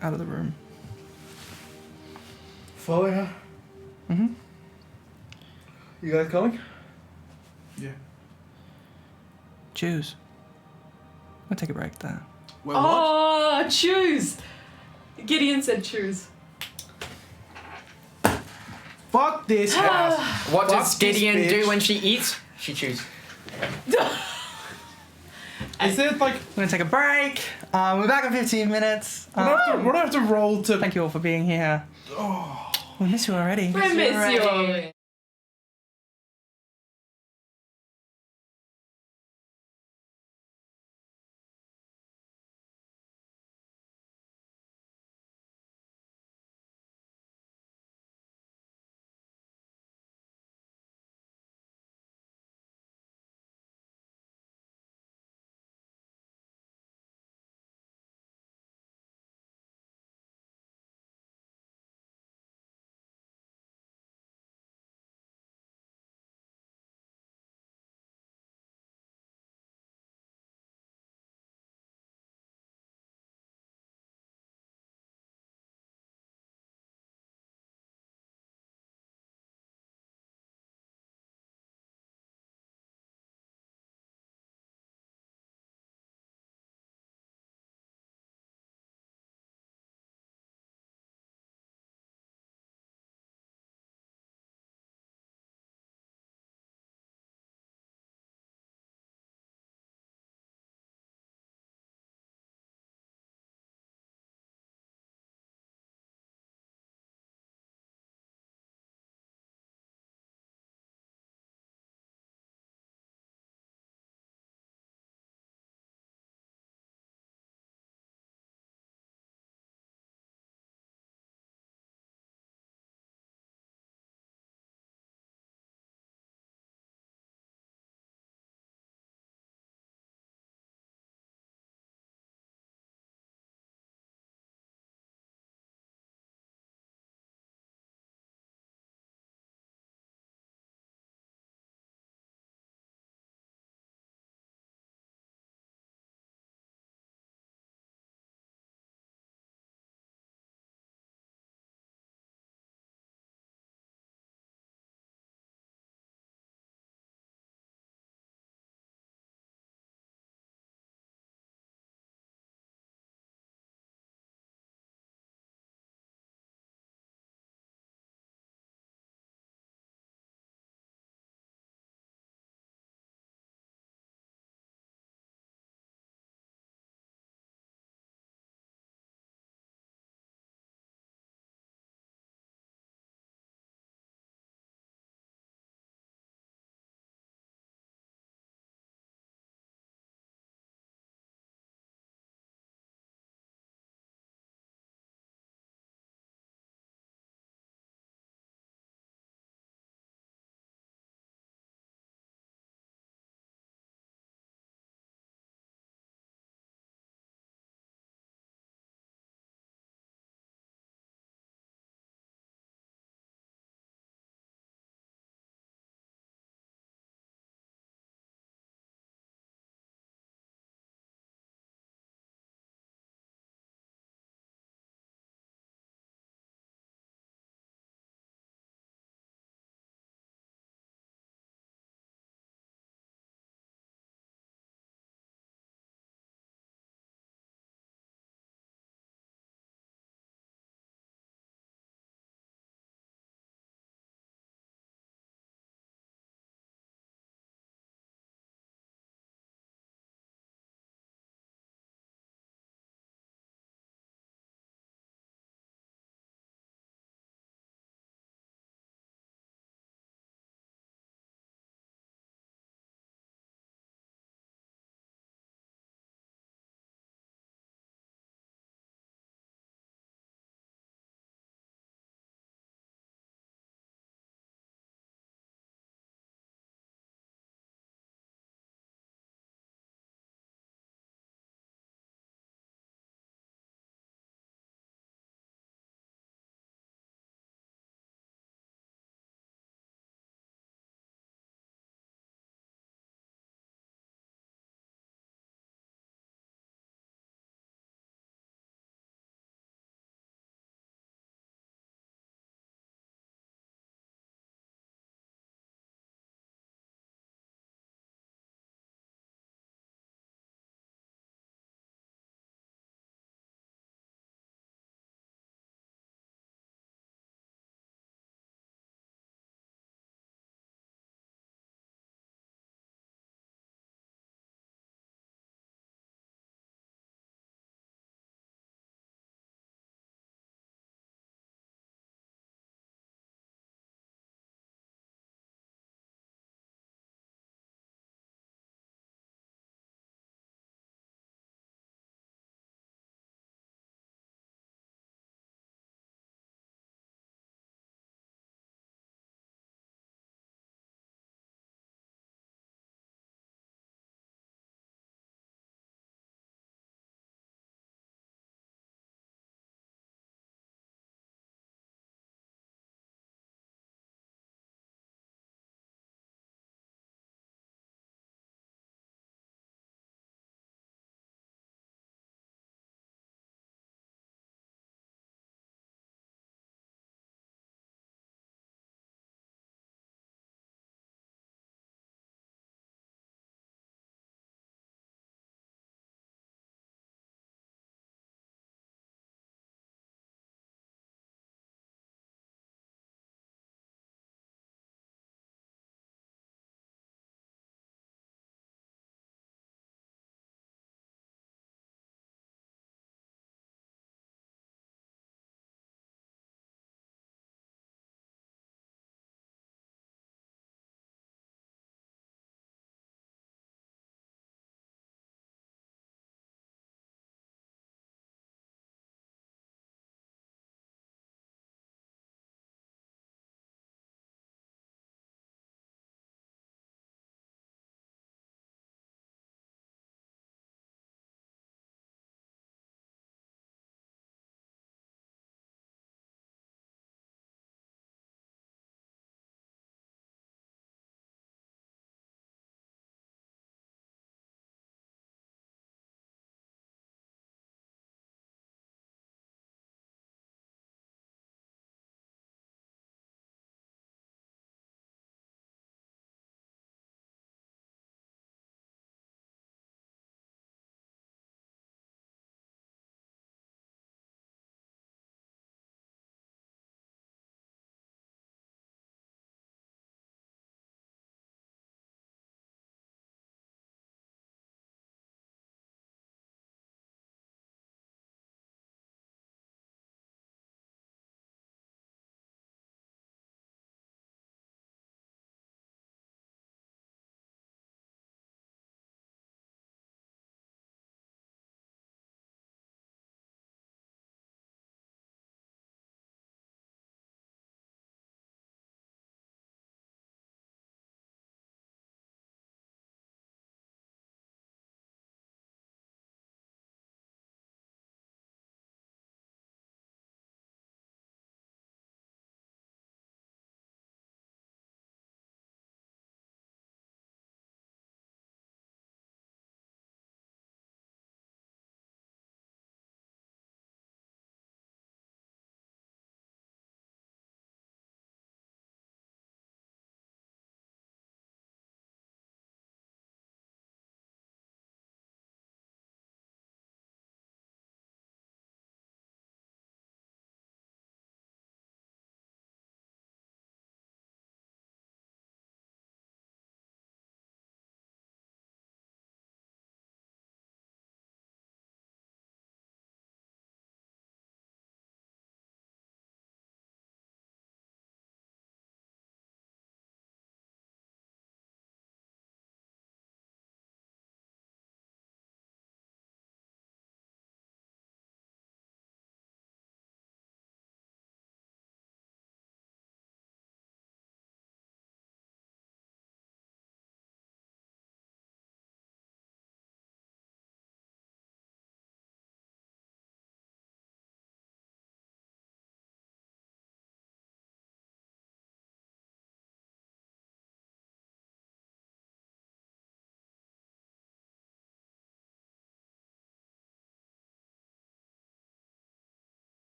out of the room. Follow her. Mm-hmm. You guys coming? Yeah. Choose. I'll take a break there. Wait, what? Oh, choose! Gideon said choose. Fuck this house. What Fuck does this Gideon do bitch. when she eats? She chews. Is there like? We're gonna take a break. We're back in 15 minutes. What do I have to roll to? Thank you all for being here. Oh. We miss you already. I miss you all.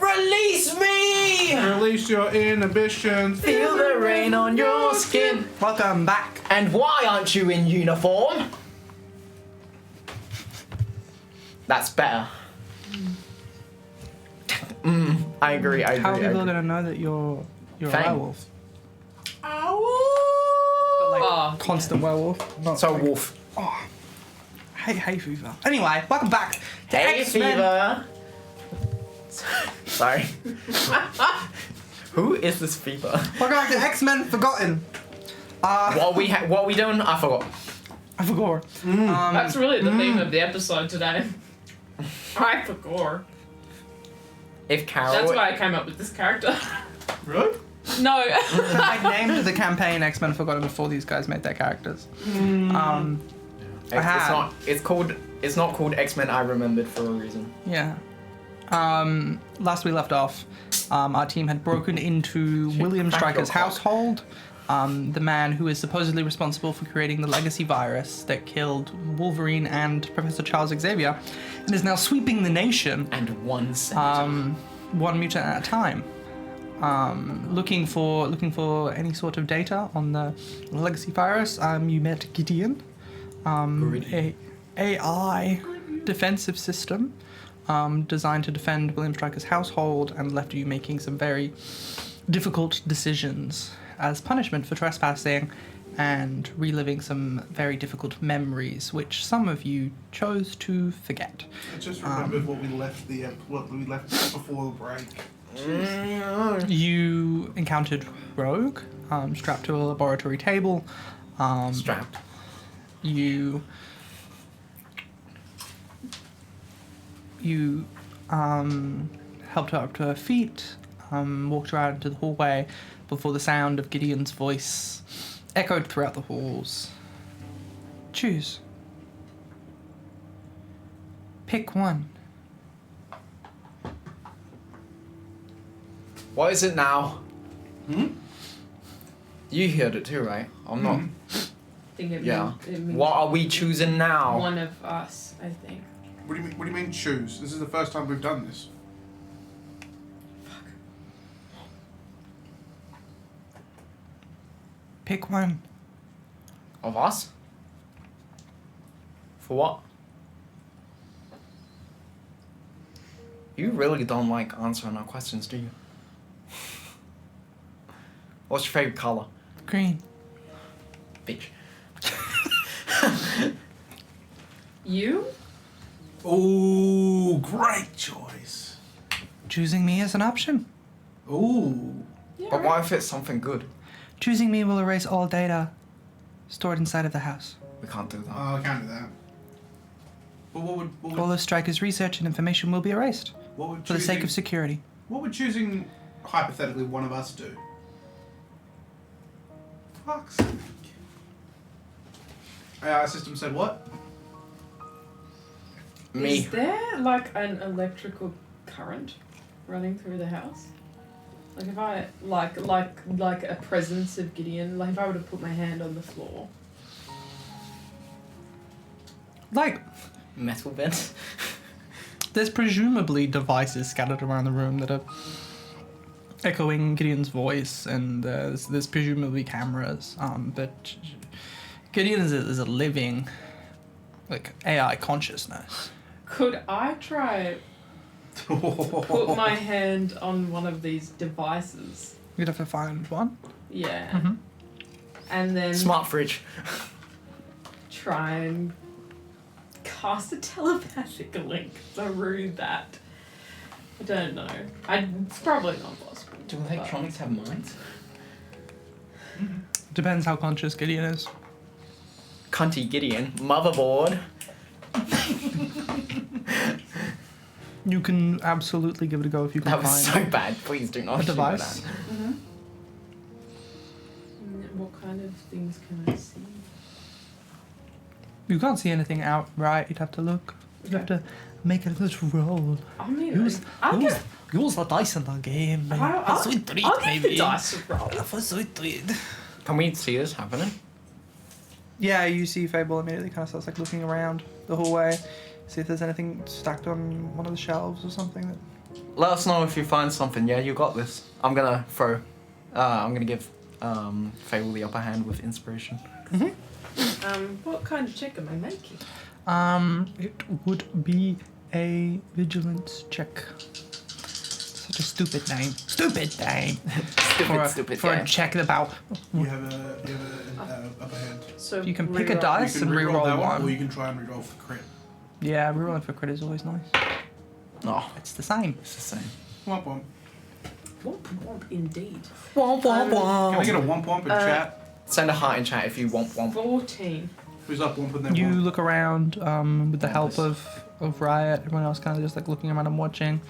Release me! Release your inhibitions. Feel the rain on your skin. Welcome back. And why aren't you in uniform? That's better. I agree. How are people gonna know that you're a Fang. werewolf? But like constant werewolf. Not So like, wolf. Hey fever. Anyway, welcome back to Hey X-Men. fever. Sorry. Who is this fever? Welcome back to X-Men Forgotten. What are we doing? I forgot. I forgot. That's really the theme of the episode today. I forgot. If Carol. That's why I came up with this character. Really? No. I named the campaign X-Men Forgotten before these guys made their characters. It's not called X-Men I Remembered for a reason. Yeah. Last we left off, our team had broken into William crack Stryker's your cock. household. The man who is supposedly responsible for creating the legacy virus that killed Wolverine and Professor Charles Xavier, and is now sweeping the nation, And one senator. one mutant at a time. Looking for any sort of data on the legacy virus. You met Gideon, a AI defensive system designed to defend William Stryker's household, and left you making some very difficult decisions as punishment for trespassing and reliving some very difficult memories, which some of you chose to forget. I just remembered what we left before the break. You encountered Rogue, strapped to a laboratory table. Strapped. You helped her up to her feet, walked her out into the hallway before the sound of Gideon's voice echoed throughout the halls. Choose. Pick one. What is it now? You heard it too, right? I'm not. I think it Yeah. means What are we choosing now? one of us, I think. What do you mean choose? This is the first time we've done this. Pick one. Of us? For what? You really don't like answering our questions, do you? What's your favorite color? Green. Bitch. You? Ooh, great choice. Choosing me is an option. Ooh. Yeah, But right. what if it's something good? Choosing me will erase all data stored inside of the house. We can't do that. Oh, I can't do that. But what All of Stryker's research and information will be erased would for the sake choosing- of security. What would choosing hypothetically one of us do? Fuck's sake. Our system said what? Me. Is there like an electrical current running through the house? Like if I like a presence of Gideon, like if I were to put my hand on the floor. Like, Metal vent. there's presumably devices scattered around the room that are echoing Gideon's voice, and there's presumably cameras. But Gideon is a living, like, AI consciousness. Could I try put my hand on one of these devices? You'd have to find one. Yeah. Mhm. And then Smart fridge. try and cast a telepathic link through that. I don't know. It's probably not possible. Do electronics have minds? Depends how conscious Gideon is. Cunty Gideon. Motherboard. You can absolutely give it a go if you can That was find so bad. Please do not a shoot device. that. What kind of things can I see? You can't see anything outright. You'd have to look. You'd have to make a little roll. I mean, Use I'll use, get, use the dice in the game. I'll Sweet treat, I'll get maybe. the dice roll. For sweet treat. Can we see this happening? Yeah, you see Fable immediately kind of starts like looking around the hallway. See if there's anything stacked on one of the shelves or something. Let us know if you find something. Yeah, you got this. I'm gonna give Faye the upper hand with inspiration. What kind of check am I making? It would be a vigilance check. Such a stupid name. Stupid name. Stupid for game. a check about. You have an upper hand. So You can pick a reroll. dice You can and reroll that reroll one, or one. you can try and reroll for crit. Yeah, rerolling for crit is always nice. Oh, It's the same. it's the same. Womp womp. Womp womp indeed. Womp womp Can I get a womp. womp womp in chat? Send a heart in chat if you womp womp. 14. Who's up womping their You womp? look around with the help of Riot. Everyone else kind of just like looking around and watching.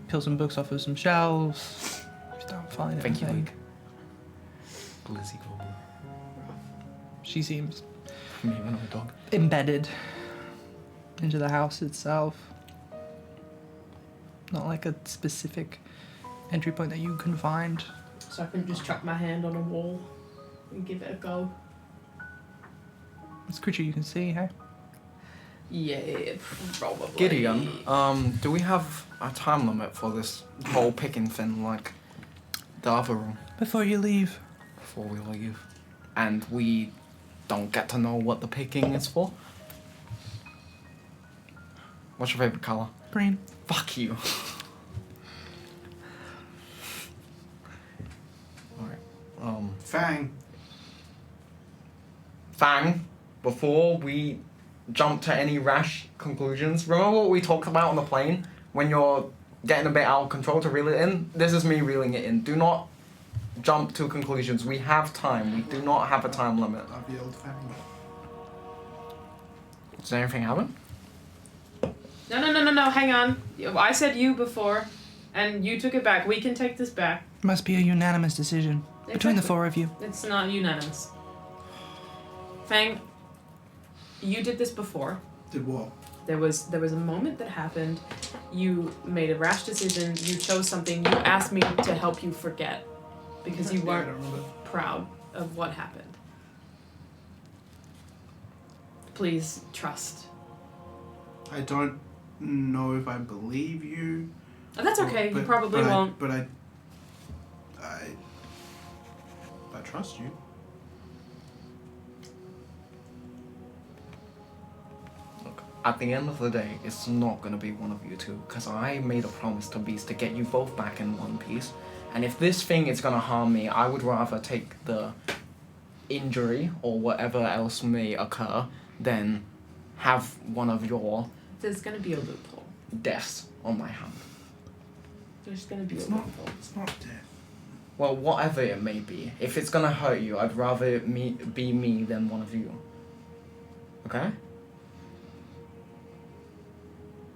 Peel some books off of some shelves. Just don't find Thank you, anything. Luke. Glizzy Global. She seems Me and my dog. embedded into the house itself. Not like a specific entry point that you can find. So I can just chuck my hand on a wall and give it a go. It's a creature you can see, hey? Yeah, probably. Gideon, do we have a time limit for this whole picking thing, like the other room, Before you leave. before we leave? And we don't get to know what the picking is for? What's your favorite color? Green. Fuck you. Alright. Fang. Fang, before we jump to any rash conclusions, remember what we talked about on the plane? When you're getting a bit out of control to reel it in? This is me reeling it in. Do not jump to conclusions. We have time. We do not have a time limit. I've yelled Fang. Does anything happen? No, hang on. I said you before, and you took it back. We can take this back. Must be a unanimous decision between the Exactly. four of you. It's not unanimous. Fang, you did this before. Did what? There was a moment that happened. You made a rash decision. You chose something. You asked me to help you forget because you Yeah, I weren't don't remember. proud of what happened. Please trust. I don't know if I believe you. Oh, that's okay. You probably but won't. I trust you. Look, at the end of the day, it's not gonna be one of you two, because I made a promise to Beast to get you both back in one piece. And if this thing is gonna harm me, I would rather take the injury or whatever else may occur than have one of your There's gonna be a loophole. deaths on my hand. There's gonna be It's a not. loophole. It's not death. Well, whatever it may be. If it's gonna hurt you, I'd rather it be me than one of you. Okay?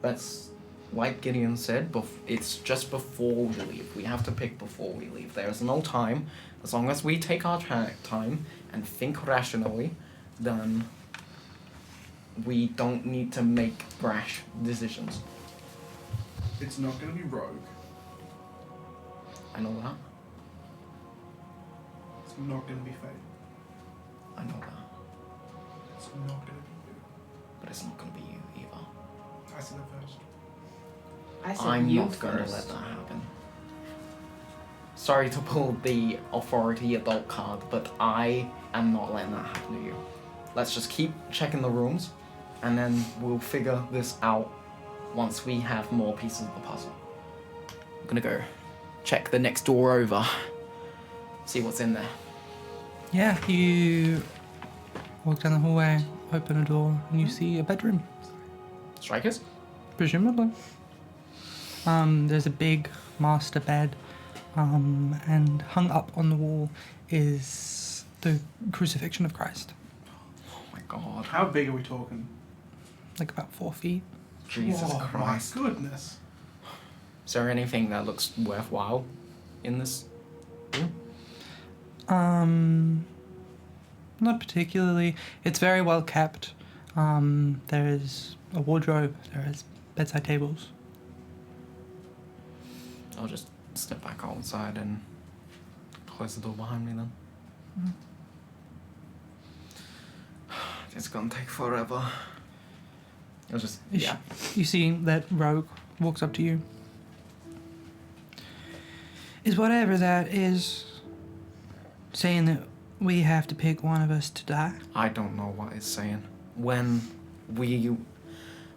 That's like Gideon said, it's just before we leave. We have to pick before we leave. There's no time. As long as we take our time and think rationally, then we don't need to make brash decisions. It's not going to be rogue. I know that. It's not going to be fate. I know that. It's not going to be you. But it's not gonna be you either. I said it first. I said I'm you not gonna first. let that happen. Sorry to pull the authority adult card, but I am not letting that happen to you. Let's just keep checking the rooms, and then we'll figure this out once we have more pieces of the puzzle. I'm gonna go check the next door over, see what's in there. Yeah, you walk down the hallway, open a door, and you see a bedroom, Strikers? presumably. There's a big master bed, and hung up on the wall is the crucifixion of Christ, Oh my god. How big are we talking? like about 4 feet. Jesus oh, Christ. My goodness. Is there anything that looks worthwhile in this room? Not particularly. It's very well kept. There is a wardrobe. There is bedside tables. I'll just step back outside and close the door behind me then. It's gonna take forever. It was just, You yeah. You see that Rogue walks up to you. Is whatever that is saying that we have to pick one of us to die? I don't know what it's saying.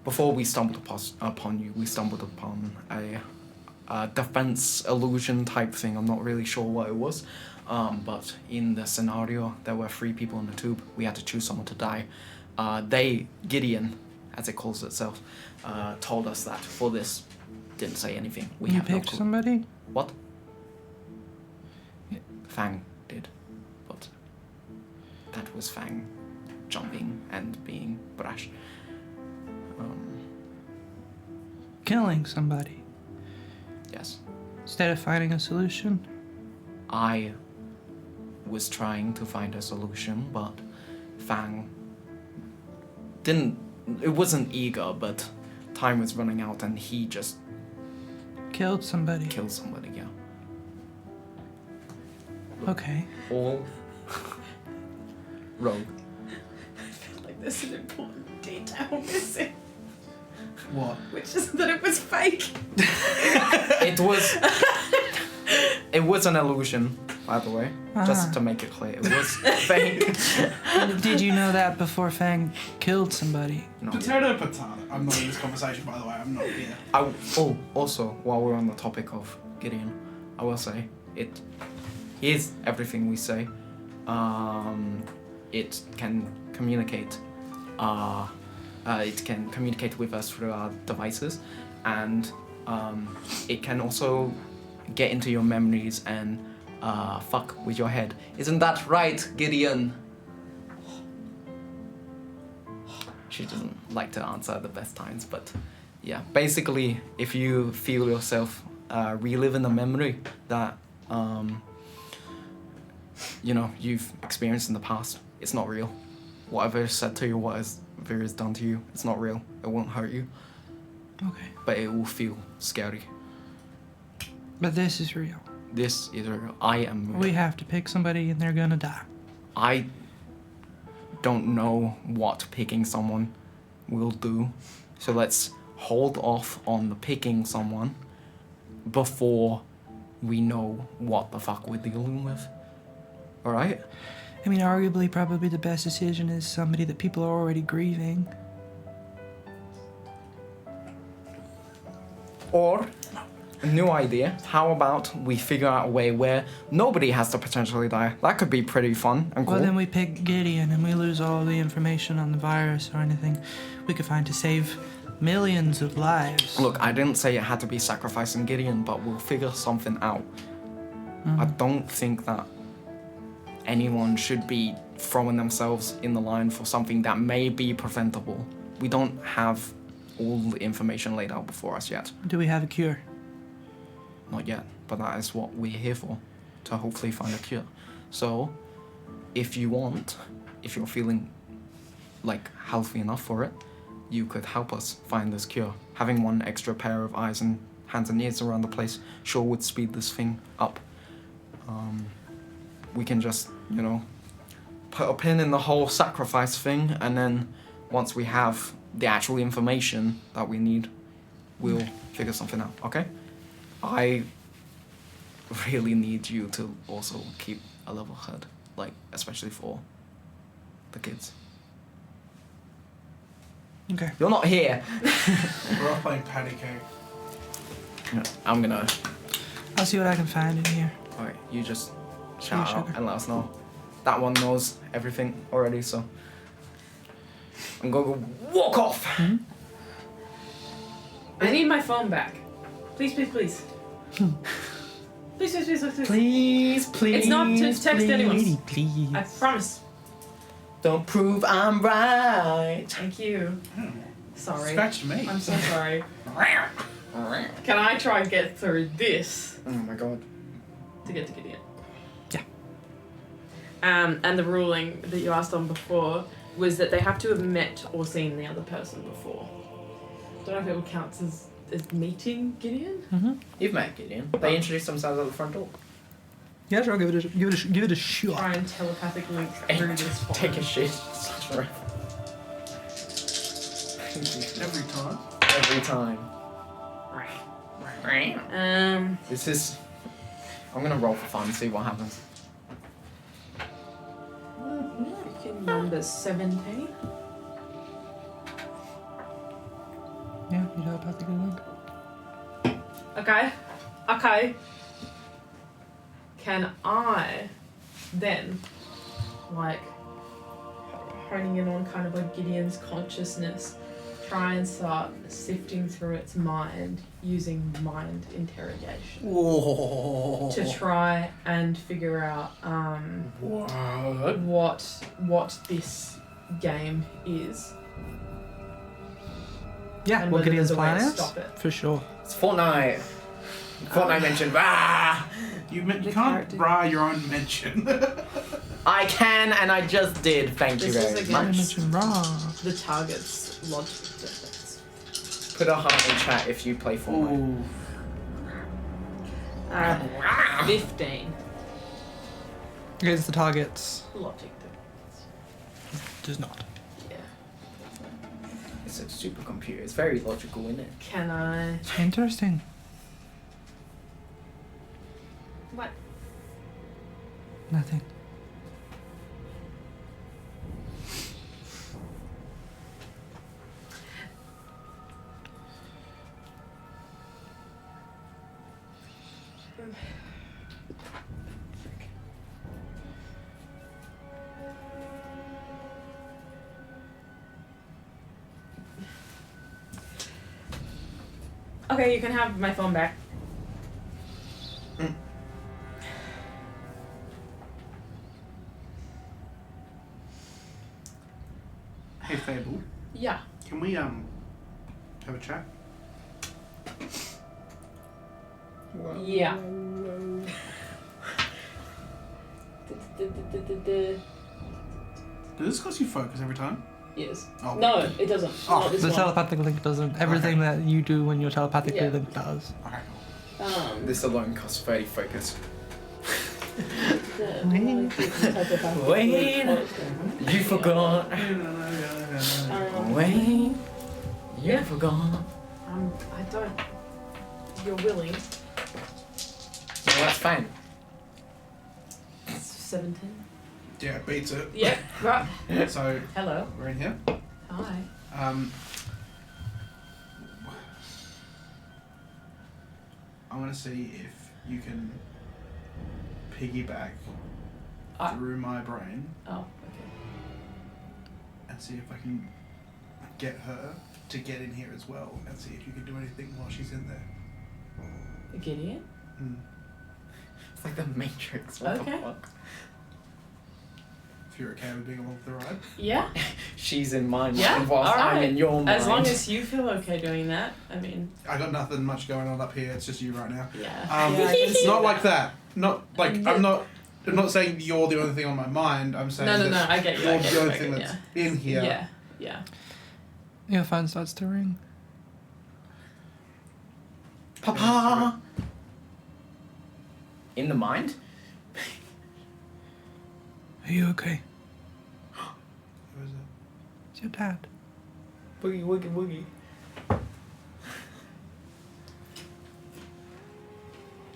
Before we stumbled upon you, we stumbled upon a defense illusion type thing. I'm not really sure what it was. But in the scenario, there were 3 people in the tube. We had to choose someone to die. Gideon, as it calls itself, told us that for this, didn't say anything. We You have no picked clue. somebody? What? Fang did, but that was Fang jumping and being brash. Killing somebody Yes. instead of finding a solution? I was trying to find a solution, but Fang didn't. It wasn't eager, but time was running out, and he just Killed somebody. killed somebody. Yeah. Okay. All rogue. Like there's an important detail missing, What? which is that it was fake. It was. It was an illusion, by the way. Just Ah. to make it clear, it was fake. Did you know that before Fang killed somebody? No. Potato. I'm not in this conversation, by the way. I'm not here. Also, while we're on the topic of Gideon, I will say it is everything we say. It can communicate. It can communicate with us through our devices, and it can also get into your memories and fuck with your head. Isn't that right, Gideon? She doesn't like to answer at the best times, but yeah. Basically, if you feel yourself reliving a memory that you've experienced in the past, it's not real. Whatever is said to you, whatever is done to you, it's not real. It won't hurt you, Okay. but it will feel scary. But this is real. This is real. I am real. We have to pick somebody and they're gonna die. I don't know what picking someone will do, so let's hold off on the picking someone before we know what the fuck we're dealing with. Alright? I mean, arguably, probably the best decision is somebody that people are already grieving. Or, a new idea, how about we figure out a way where nobody has to potentially die? That could be pretty fun and cool. Well, then we pick Gideon and we lose all the information on the virus or anything we could find to save millions of lives. Look, I didn't say it had to be sacrificing Gideon, but we'll figure something out. I don't think that anyone should be throwing themselves in the line for something that may be preventable. We don't have all the information laid out before us yet. Do we have a cure? Not yet, but that is what we're here for, to hopefully find a cure. So, if you want, if you're feeling like healthy enough for it, you could help us find this cure. Having one extra pair of eyes and hands and ears around the place sure would speed this thing up. We can just, put a pin in the whole sacrifice thing, and then once we have the actual information that we need, we'll figure something out, okay? I really need you to also keep a level head, especially for the kids. Okay. You're not here. We're off playing patty cake. I'm gonna. I'll see what I can find in here. Alright, you just shout Yeah, out sugar. and let us know. That one knows everything already, so I'm gonna go walk off. I need my phone back. Please, please, please. Please, please, please, please. Please, please. It's not to text anyone. Please. I promise. Don't prove I'm right. Thank you. Sorry. Scratched me. I'm so sorry. Can I try and get through this Oh my god. to get to Gideon? Yeah. And the ruling that you asked on before was that they have to have met or seen the other person before. Don't know if it would count as meeting Gideon. You've met Gideon. They introduced themselves at the front door. Yeah, sure. Give it a shot. Try and telepathic link through this phone. Take a shit. Such a Every time. Every time. This is. I'm gonna roll for fun, see what happens. Freaking number 17. Yeah, you telepathically link. Okay. Okay. Can I then, like, honing in on kind of like Gideon's consciousness, try and start sifting through its mind using mind interrogation to try and figure out what this game is. Yeah, And what whether Gideon's there's a way plan to is? stop it. For sure. It's Fortnite. Fortnite mentioned. Ah! You The can't character- bra your own mention. I can, and I just did. Thank you This is very again- much. Mention raw. The target's logic difference. Put a heart in chat if you play Fortnite. Ooh. 15. Against the targets. Logic difference. Does not. Yeah. It's a supercomputer. It's very logical, isn't it? Can I? Interesting. What? Nothing. Okay, you can have my phone back. Hey Fable, Yeah. can we have a chat? Yeah. Does this cost you focus every time? Yes. Oh. No, it doesn't. Oh, Not this The one. telepathic link doesn't. Everything that you do when you're telepathically Yeah. linked does. Okay. This alone costs 30 focus. Wait. You forgot. Wait. You Yeah. forgot. I don't. You're willing. Well, that's fine. 17. Yeah, it beats it. Yep. Right. So Hello. we're in here. Hi. I want to see if you can piggyback Ah. through my brain Oh. Okay. and see if I can get her to get in here as well and see if you can do anything while she's in there. Gideon. Mm. It's like the Matrix. What Okay. the fuck? If you're okay with being along for the ride. Yeah. She's in my mind Yeah, whilst I'm alright. in your mind. As long as you feel okay doing that. I mean. I got nothing much going on up here. It's just you right now. Yeah. Yeah, I can see not like that. Not like I'm not saying you're the only thing on my mind. I'm saying No. that I get you. you're I get the you. only I thing get that's you. in here. Yeah. Yeah. Your phone starts to ring. Papa. In the mind? Are you okay? Who is it? It's your dad. Boogie woogie woogie.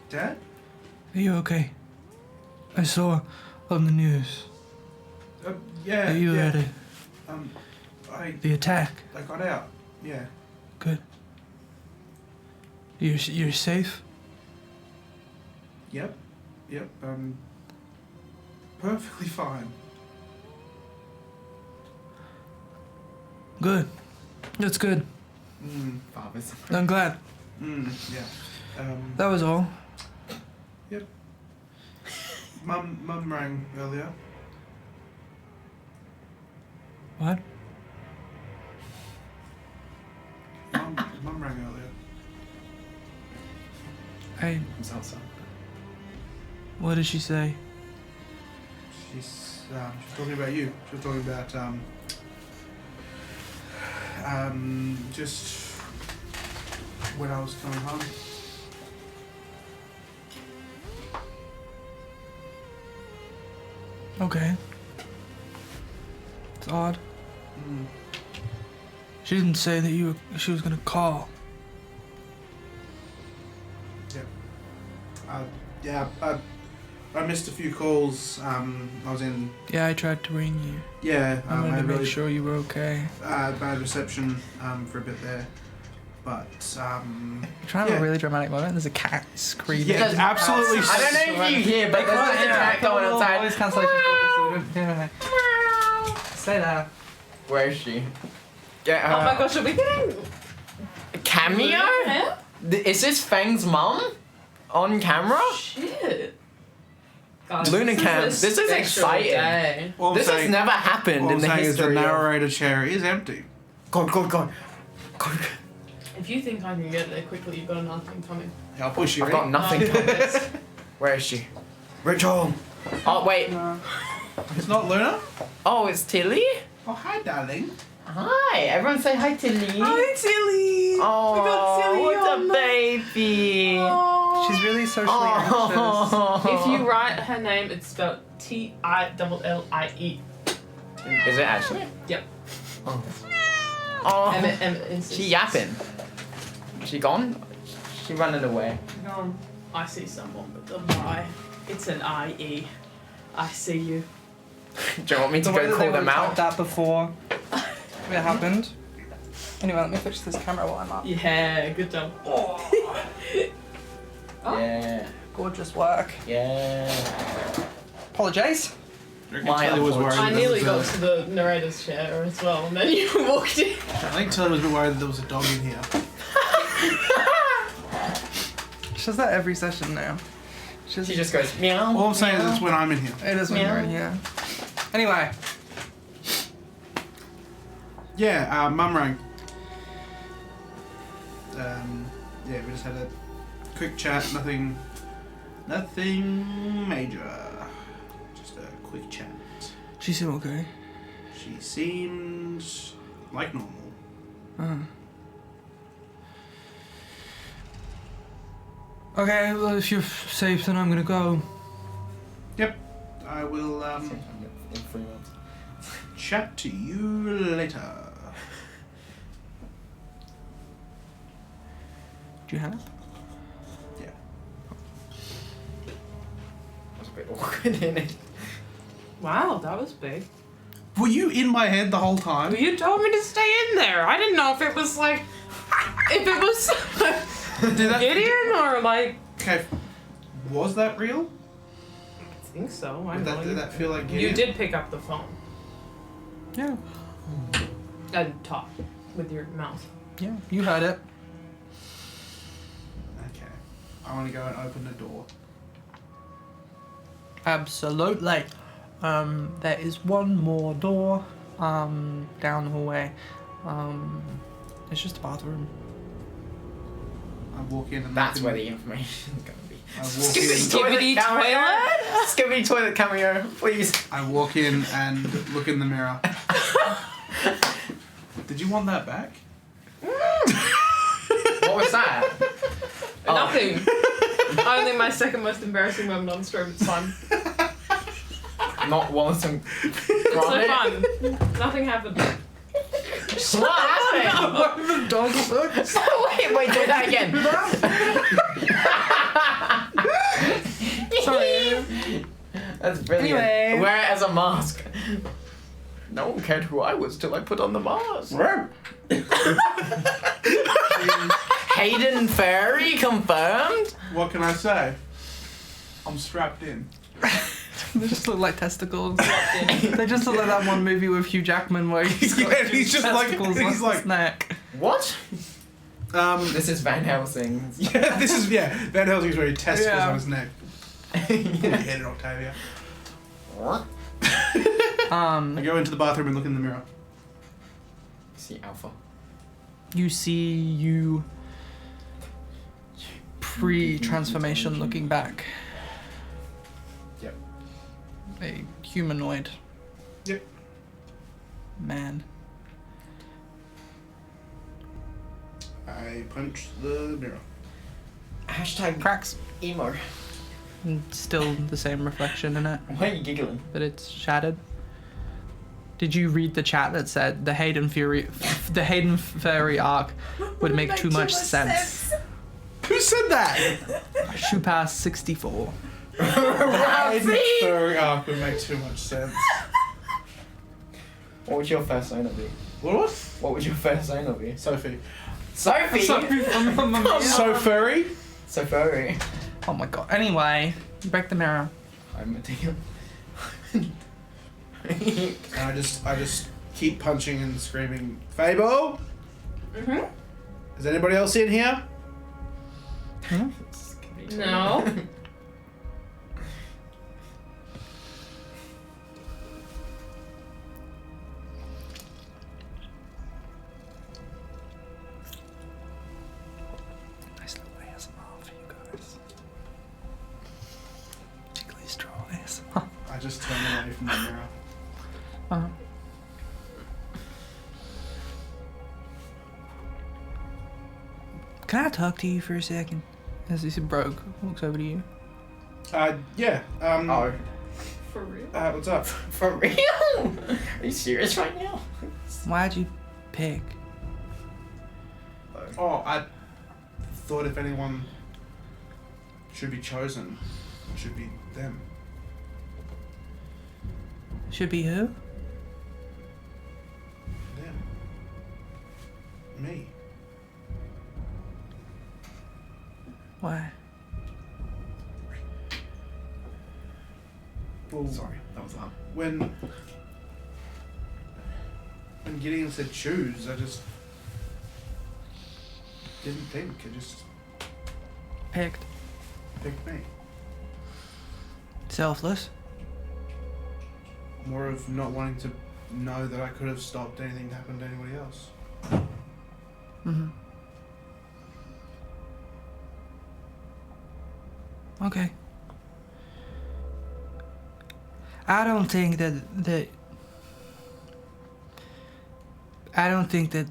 Dad? Are you okay? I saw on the news Yeah. that you yeah. had the attack. I got out. Yeah. Good. You're safe? Yep. Perfectly fine. Good. That's good. Fathers. I'm glad. Yeah. That was all. Mum rang earlier. What? Mum rang earlier. I'm so sorry. What did she say? She's talking about you. She was talking about just when I was coming home. Okay. It's odd. She didn't say that she was gonna call. Yeah. I missed a few calls. I was in. Yeah, I tried to ring you. Yeah. I wanted to really make sure you were okay. bad reception for a bit there, but You're trying to have a really dramatic moment. There's a cat screaming. yeah, absolutely. I don't know if you hear, but there's an attack going outside. Always cancellation. Stay there. Where is she? Get her. Oh my gosh, are we getting Cameo? Yeah? Is this Fang's mum? On camera? Shit. Guys, Luna this Camp, is a this is special exciting. day. All I'm This has saying, never happened all in I'm the saying is the history of... narrator chair is empty. God. If you think I can get there quickly, you've got nothing coming. I'll push you. I've got nothing coming. Where is she? Rachel! Oh, wait. It's not Luna. Oh, it's Tilly? Oh, hi, darling. Hi. Everyone say hi, Tilly. Tilly. Oh, We got Tilly what on a baby. She's really socially anxious. Oh. If you write her name, it's spelled Tillie. Is it actually? Yep. Oh. Oh. Emmett insists. She yapping. She gone? She running away. I see someone with the Y. It's an IE. I see you. Do you want me to The way go that they call them would've typed out? that before it happened. Anyway, let me fix this camera while I'm up. Yeah, good job. Yeah. Gorgeous work. Yeah. Apologise. My Tilly was worried. I that nearly there was got to the narrator's chair as well, and then you walked in. I think Tilly was a bit worried that there was a dog in here. She does that every session now. She just goes meow. All I'm saying is it's when I'm in here. It is when Meow. you're in here. Anyway, Yeah, mum rang. Yeah, we just had a quick chat. Nothing major. Just a quick chat. She seemed okay. She seemed like normal. Okay, well, if you're safe, then I'm gonna go. Yep. I will In 3 months. chat to you later. do you have? Yeah. That's a bit awkward, isn't it? Wow, that was big. Were you in my head the whole time? You told me to stay in there. I didn't know if it was like, if it was Did that, Gideon or like. okay. Was that real? I think so. I Did know. did that feel like You did pick up the phone Yeah. and talk with your mouth. Yeah, you heard it. Okay. I want to go and open the door. Absolutely. There is one more door down the hallway. It's just a bathroom. I walk in and That's look where in the information's gonna be. I walk Skibidi in. toilet? Skibidi toilet cameo, please. I walk in and look in the mirror. Did you want that back? What was that? Oh. Nothing. Only my second most embarrassing moment on stream. It's fun. Not Wallison. It's so fun. Nothing happened. What happened? The dog wait, do that again. Sorry. That's brilliant. Anyway. Wear it as a mask. No one cared who I was till I put on the mask. Hayden Fairy confirmed? What can I say? I'm strapped in. They just look like testicles. They just look like that one movie with Hugh Jackman where he's got Yeah, he's just like- testicles he's on like- his neck. What? This is Van Helsing. Yeah, this is Van Helsing's wearing testicles Yeah. on his neck. Hit it, Octavia. What? I go into the bathroom and look in the mirror. See Alpha. You see you pre-transformation looking back. Yep. A humanoid. Yep. Man. I punch the mirror. Hashtag Cracks. emo. And still the same reflection in it, Why are you giggling? but it's shattered. Did you read the chat that said the Hayden Fury arc would make too much sense? Who said that? Shoot past 64. Hayden Fury arc would make too much sense. What would your persona be? What? What would your persona be? Sophie. Sophie! So furry? So furry. Oh my god. Anyway, break the mirror. I'm a deal. And I just keep punching and screaming, Fable? Mhm. Is anybody else in here? No. Nice little ASMR for you guys. Particularly strong ASMR. I just turned away from the mirror. Can I talk to you for a second? As this broke, looks over to you. Yeah. Oh, For real? What's up? for real? Are you serious right now? Why'd you pick? Oh, I thought if anyone should be chosen, it should be them. Should be who? Them. Me. Why? Well, Sorry, that was loud. when Gideon said choose, I just didn't think. I just Picked. picked me. Selfless. More of not wanting to know that I could have stopped anything that happened to anybody else. Mm-hmm. Okay. I don't think that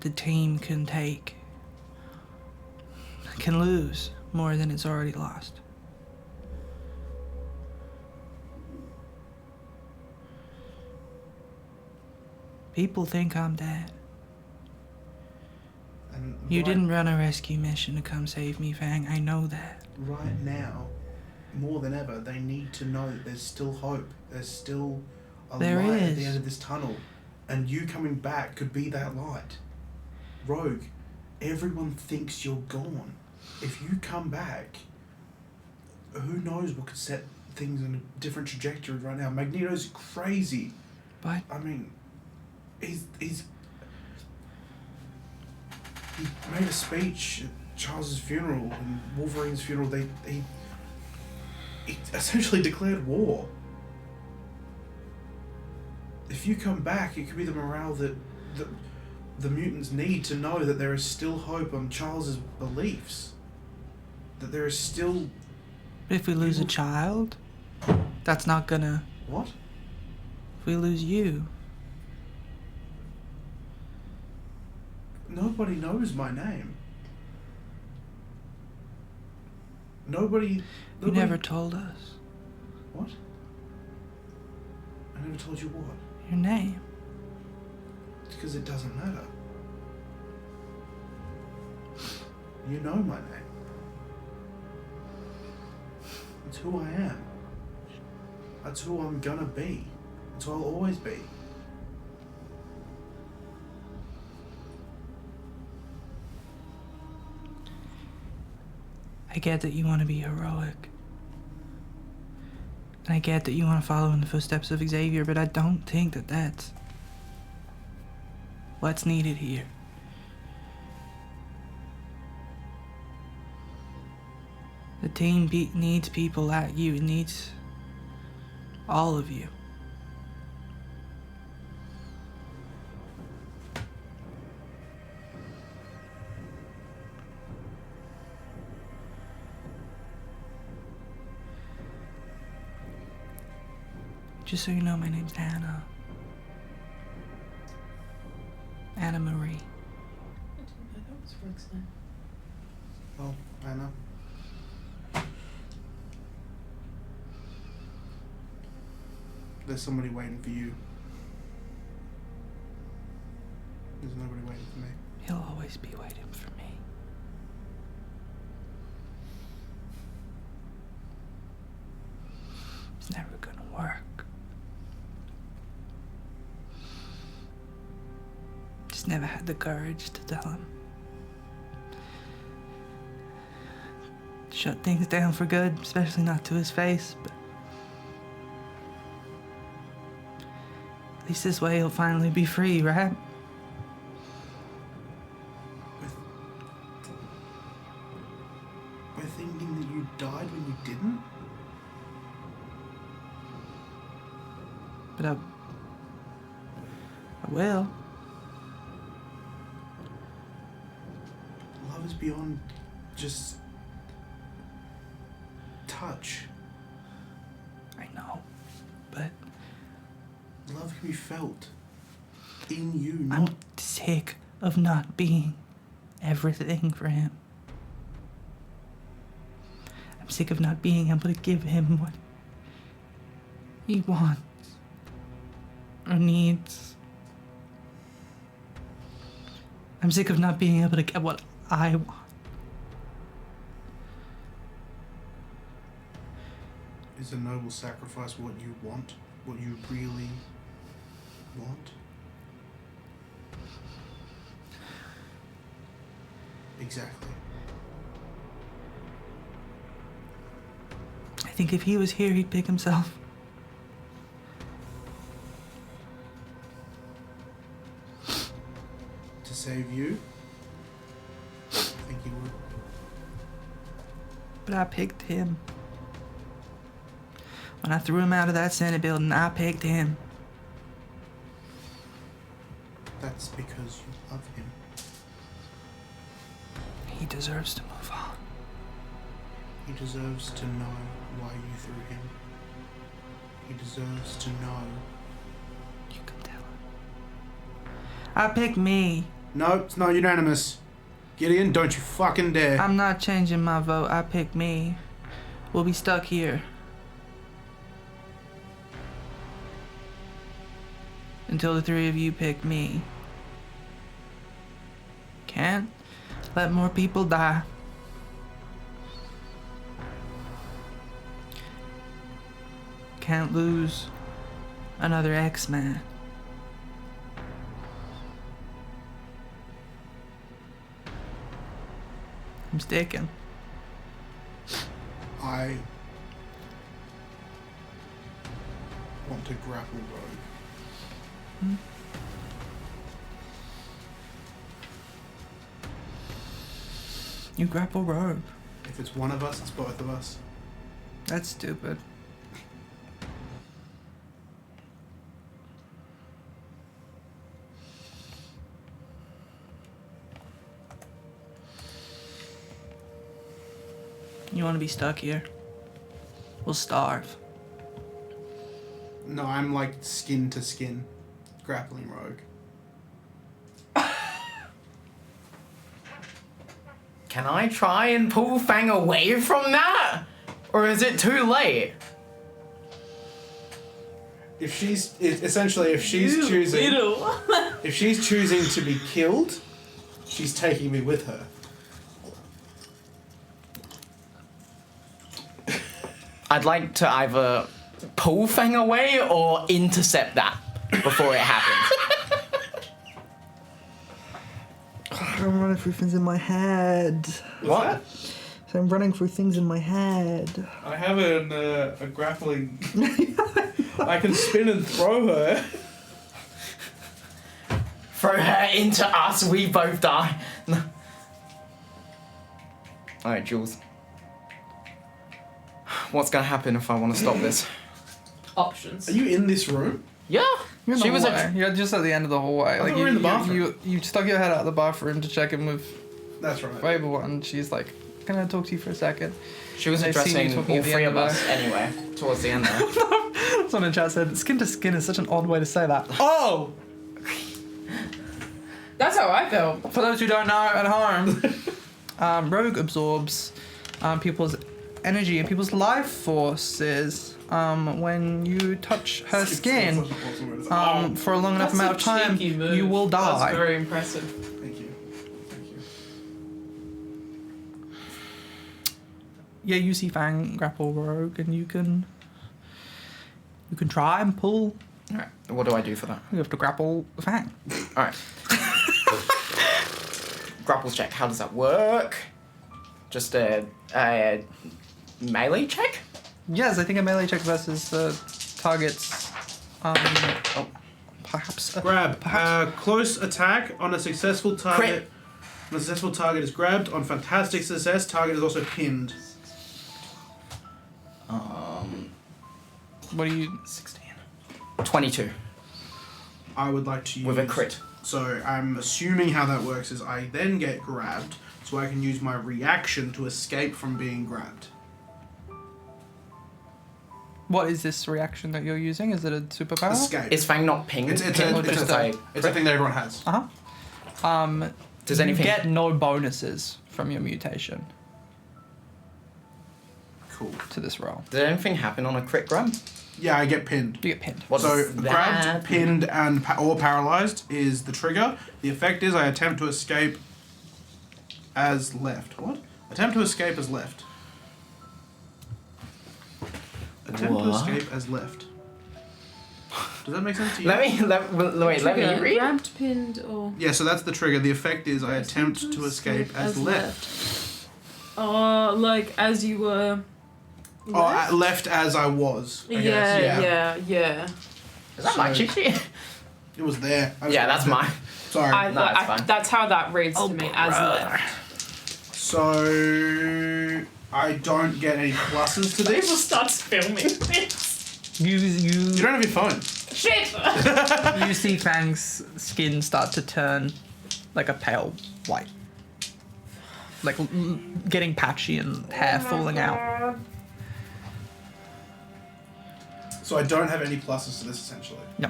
the team can lose more than it's already lost. People think I'm dead. And You right- didn't run a rescue mission to come save me, Fang. I know that. Right now, more than ever, they need to know that there's still hope. There's still a There light at the is. end of this tunnel. And you coming back could be that light. Rogue, everyone thinks you're gone. If you come back, who knows what could set things in a different trajectory right now. Magneto's crazy. But I mean, he made a speech at Charles's funeral and Wolverine's funeral. He essentially declared war. If you come back, it could be the morale that the mutants need to know that there is still hope on Charles's beliefs. That there is still if we lose a child, that's not gonna... what? If we lose you... Nobody knows my name. Nobody. You never told us What? I never told you what? your name. It's because it doesn't matter. You know my name. It's who I am. That's who I'm gonna be. That's who I'll always be. I get that you want to be heroic. And I get that you want to follow in the footsteps of Xavier, but I don't think that that's what's needed here. The team needs people like you. It needs all of you. Just so you know, my name's Anna. Anna Marie. I didn't know that was Rogue's name. Oh, I know. There's somebody waiting for you. There's nobody waiting for me. He'll always be waiting for me. It's never gonna work. Just never had the courage to tell him. Shut things down for good, especially not to his face, but at least this way he'll finally be free, right? We're thinking that you died when you didn't? But I will. Love is beyond just touch. I know, but Love can be felt in you, not... I'm sick of not being everything for him. I'm sick of not being able to give him what he wants or needs. I'm sick of not being able to get what I want. Is a noble sacrifice what you want? What you really want? Exactly. I think if he was here, he'd pick himself. To save you? I think he would. But I picked him. When I threw him out of that Senate building, I picked him. That's because you love him. He deserves to move on. He deserves to know why you threw him. He deserves to know. You can tell him. I picked me. No, it's not unanimous. Gideon, don't you fucking dare. I'm not changing my vote. I picked me. We'll be stuck here. Until the three of you pick me. Can't let more people die. Can't lose another X-Man. I'm sticking. I want to grapple Rogue. You grapple Rogue. If it's one of us, it's both of us. That's stupid. You want to be stuck here? We'll starve. No, I'm like skin to skin grappling Rogue. Can I try and pull Fang away from that? Or is it too late? If she's choosing if she's choosing to be killed, she's taking me with her. I'd like to either pull Fang away or intercept that before it happens. I'm running through things in my head. What? So I'm running through things in my head. I have a grappling. I can spin and throw her. Throw her into us, we both die. Alright, Jules. What's gonna happen if I want to stop this? Options. Are you in this room? Yeah. You're in She the was hallway. You're just at the end of the hallway. thought we were in the bathroom. You stuck your head out of the bathroom to check in with That's right. Fable, and she's like, "Can I talk to you for a second?" She was They see me addressing talking all at the three end of of us anyway, towards the end there. Someone in chat said, "Skin to skin" is such an odd way to say that. Oh! That's how I felt. For those who don't know at home, Rogue absorbs people's energy and people's life forces when you touch her skin for a long enough That's amount of time, cheeky move. you will die. That's very impressive. Thank you. Thank you. Yeah, you see Fang grapple Rogue, and you can try and pull. Alright, what do I do for that? You have to grapple Fang. Alright. Grapples check, how does that work? Just a melee check? Yes, I think a melee check versus the target's perhaps Grab. Close attack on a successful target. Crit. When a successful target is grabbed, on fantastic success, target is also pinned. What do you? 16. 22 I would like to use... with a crit. So I'm assuming how that works is I then get grabbed, so I can use my reaction to escape from being grabbed. What is this reaction that you're using? Is it a superpower? Escape. Is Fang not pinged? It's a because I it's a thing that everyone has. Does you anything get no bonuses from your mutation Cool. to this roll. Did anything happen on a crit grab? Yeah, I get pinned. You get pinned. What So does that grabbed, mean? pinned, and or paralyzed is the trigger. The effect is I attempt to escape as left. What? Attempt to escape as left. Attempt to What? escape as left. Does that make sense to you? Let me Trigger, read. grabbed, pinned, or Yeah, so that's the trigger. The effect is I attempt to escape as left. Like as you were. Oh, left as I was. I guess. Yeah. Is that my cheat sheet? It was there. I was Yeah, that's mine. Sorry. No, it's fine. That's how that reads to me, as left. So I don't get any pluses to People this. starts filming this. You You don't have your phone. Shit! you see Fang's skin start to turn like a pale white, like getting patchy and hair falling out. So I don't have any pluses to this essentially. No.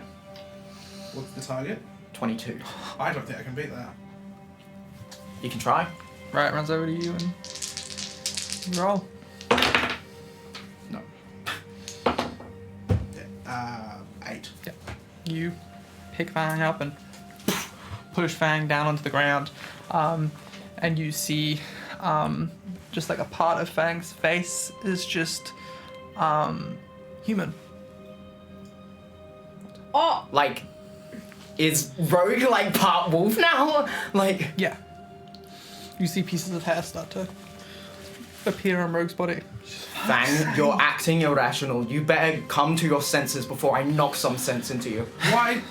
What's the target? 22. I don't think I can beat that. You can try. Right, runs over to you and you roll. No. Yeah. 8. Yeah. You pick Fang up and push Fang down onto the ground, and you see just like a part of Fang's face is just human. Oh! Like, is Rogue like part wolf now? Like, Yeah. You see pieces of hair start to appear on Rogue's body. Fang, you're acting irrational. You better come to your senses before I knock some sense into you. Why?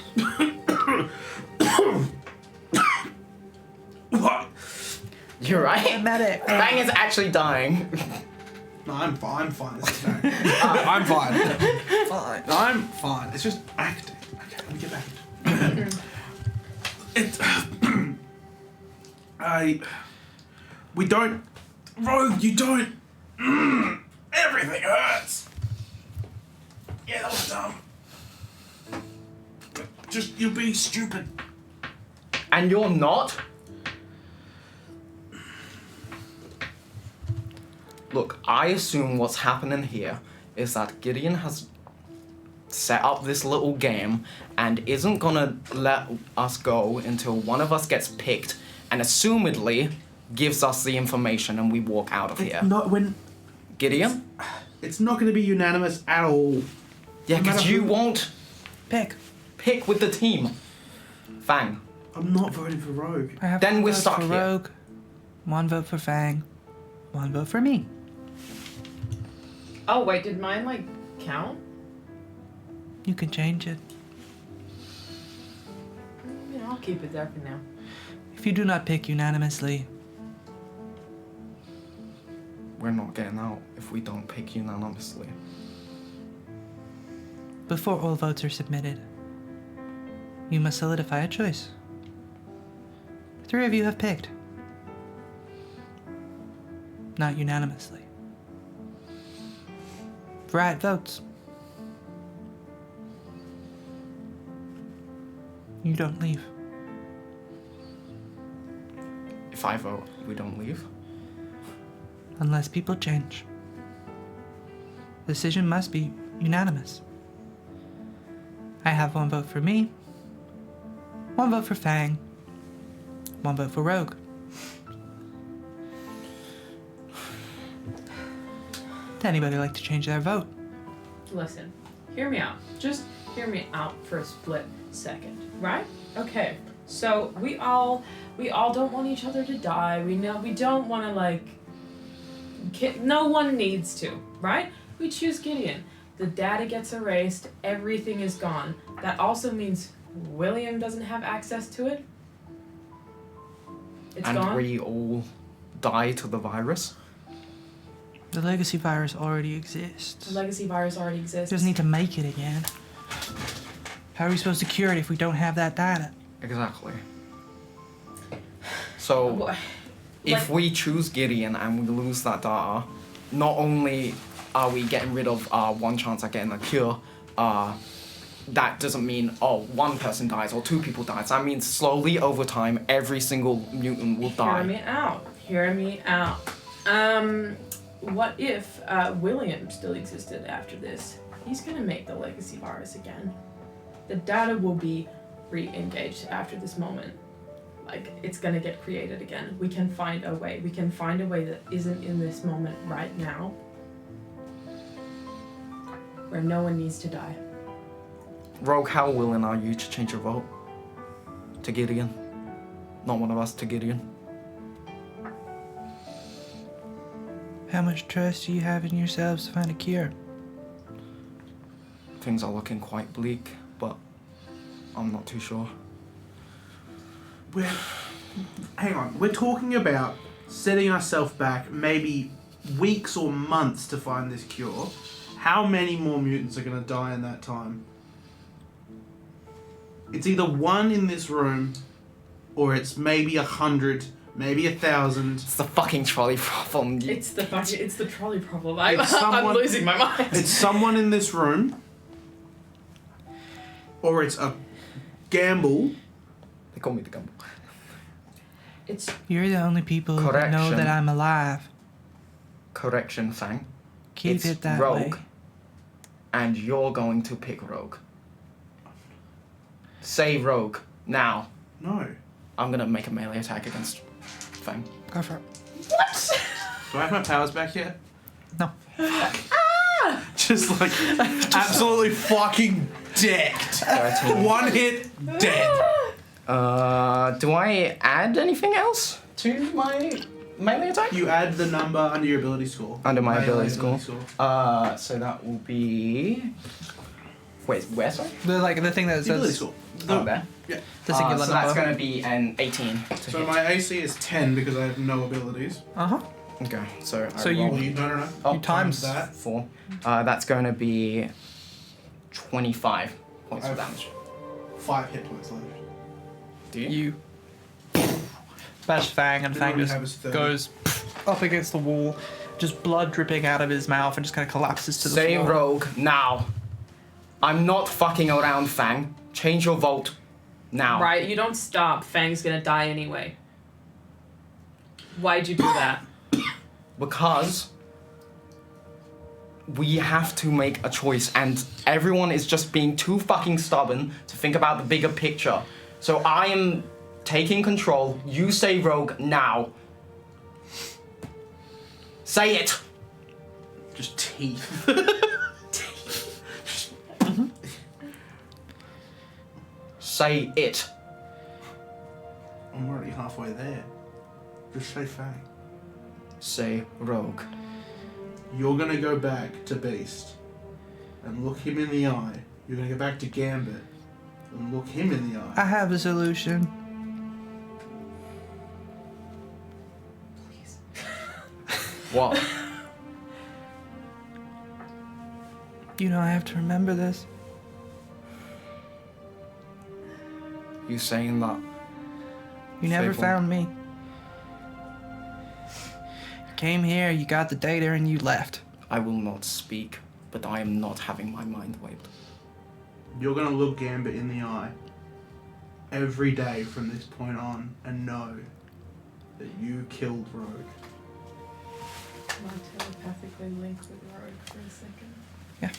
What? You're right. Medic. Fang is actually dying. No, I'm fine. I'm fine. This is no. I'm fine. Fine. I'm fine. It's just acting. Okay, let me get back into it. We don't. Rogue, you don't. Everything hurts. Yeah, that was dumb. Just, you're being stupid. And you're not? Look, I assume what's happening here is that Gideon has set up this little game and isn't gonna let us go until one of us gets picked and assumedly gives us the information and we walk out of here. Not when. Gideon? It's not going to be unanimous at all. Yeah, No because matter you who- won't pick with the team. Fang. I'm not voting for Rogue. I have Then one we're vote stuck for here. Rogue, one vote for Fang, one vote for me. Oh, wait, did mine, like, count? You can change it. Yeah, I'll keep it there for now. If you do not pick unanimously, We're not getting out if we don't pick unanimously. before all votes are submitted, you must solidify a choice. 3 of you have picked. Not unanimously. Right votes. You don't leave. If I vote, we don't leave. Unless people change. The decision must be unanimous. I have 1 vote for me, 1 vote for Fang, 1 vote for Rogue. Would anybody like to change their vote? Listen, hear me out. Just hear me out for a split second, right? Okay. So we all don't want each other to die. We don't want to like. No one needs to, right? We choose Gideon. The data gets erased. Everything is gone. That also means William doesn't have access to it. It's and gone. we all die to the virus. The legacy virus already exists. The legacy virus already exists. We just need to make it again. How are we supposed to cure it if we don't have that data? Exactly. So, if we choose Gideon and we lose that data, not only are we getting rid of our 1 chance at getting a cure, that doesn't mean, 1 person dies or 2 people dies. That means slowly over time, every single mutant will die. Hear me out. What if William still existed after this? He's gonna make the legacy virus again. The data will be re-engaged after this moment. Like, it's gonna get created again. We can find a way. We can find a way that isn't in this moment right now, where no one needs to die. Rogue, how willing are you to change your vote? To Gideon? Not one of us to Gideon. How much trust do you have in yourselves to find a cure? Things are looking quite bleak, but I'm not too sure. Hang on. We're talking about setting ourselves back maybe weeks or months to find this cure. How many more mutants are going to die in that time? It's either 1 in this room, or it's maybe 100, maybe 1,000. It's the fucking trolley problem. It's the trolley problem. I'm losing my mind. It's someone in this room, or it's a gamble. They call me the gamble. You're the only people who know Correction. that I'm alive. Correction, Fang. Keep It's it that Rogue, way. and you're going to pick Rogue. Say Rogue, now. No. I'm gonna make a melee attack against Fang. Go for it. What? Do I have my powers back yet? No. Just like absolutely fucking decked. 13. 1 hit, dead. Do I add anything else to my melee attack? You add the number under your ability score. Under my Melee ability score. So that will be... Wait, where, sorry? The thing that The ability says score. Oh, there. Yeah. the singular so number. that's going to be an 18 to So hit. my AC is 10 because I have no abilities. Uh-huh. Okay, so I So you- roll No. Oh, you times that. 4. That's going to be 25 points of I've- damage. 5 hit points left. Do you? bash Fang, and Then Fang all you just have is 30. goes up against the wall, just blood dripping out of his mouth, and just kind of collapses to the Say floor. Rogue now. I'm not fucking around, Fang. Change your vote now. Right, you don't stop. Fang's gonna die anyway. Why'd you do that? Because we have to make a choice, and everyone is just being too fucking stubborn to think about the bigger picture. So I am taking control. You say Rogue now. Say it. Just teeth. Say it. I'm already halfway there. Just say Fang. Say Rogue. You're gonna go back to Beast and look him in the eye. You're gonna go back to Gambit and look him in the eye. I have a solution. What? You know I have to remember this. You saying that? You never Faithful. found me. You came here, you got the data, and you left. I will not speak, but I am not having my mind wiped. You're gonna look Gambit in the eye every day from this point on and know that you killed Rogue. Can I telepathically link with Rogue for a second? Yeah.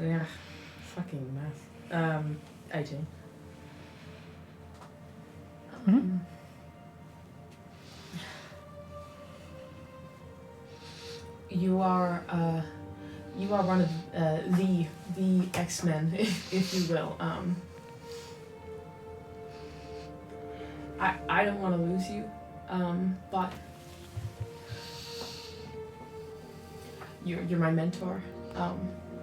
Yeah. Fucking math. 18. You are one of the X-Men, if you will. I don't want to lose you, but you're my mentor,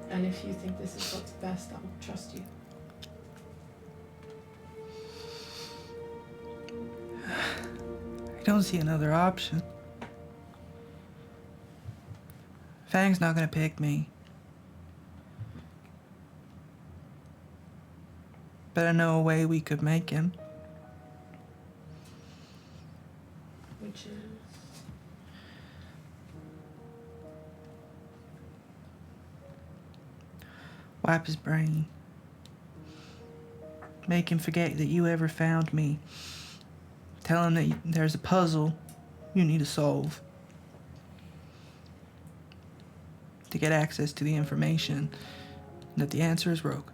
and if you think this is what's best, I'll trust you. I don't see another option. Fang's not gonna pick me. But I know a way we could make him. Which is... Wipe his brain. Make him forget that you ever found me. Tell him that there's a puzzle you need to solve. To get access to the information, and that the answer is Rogue.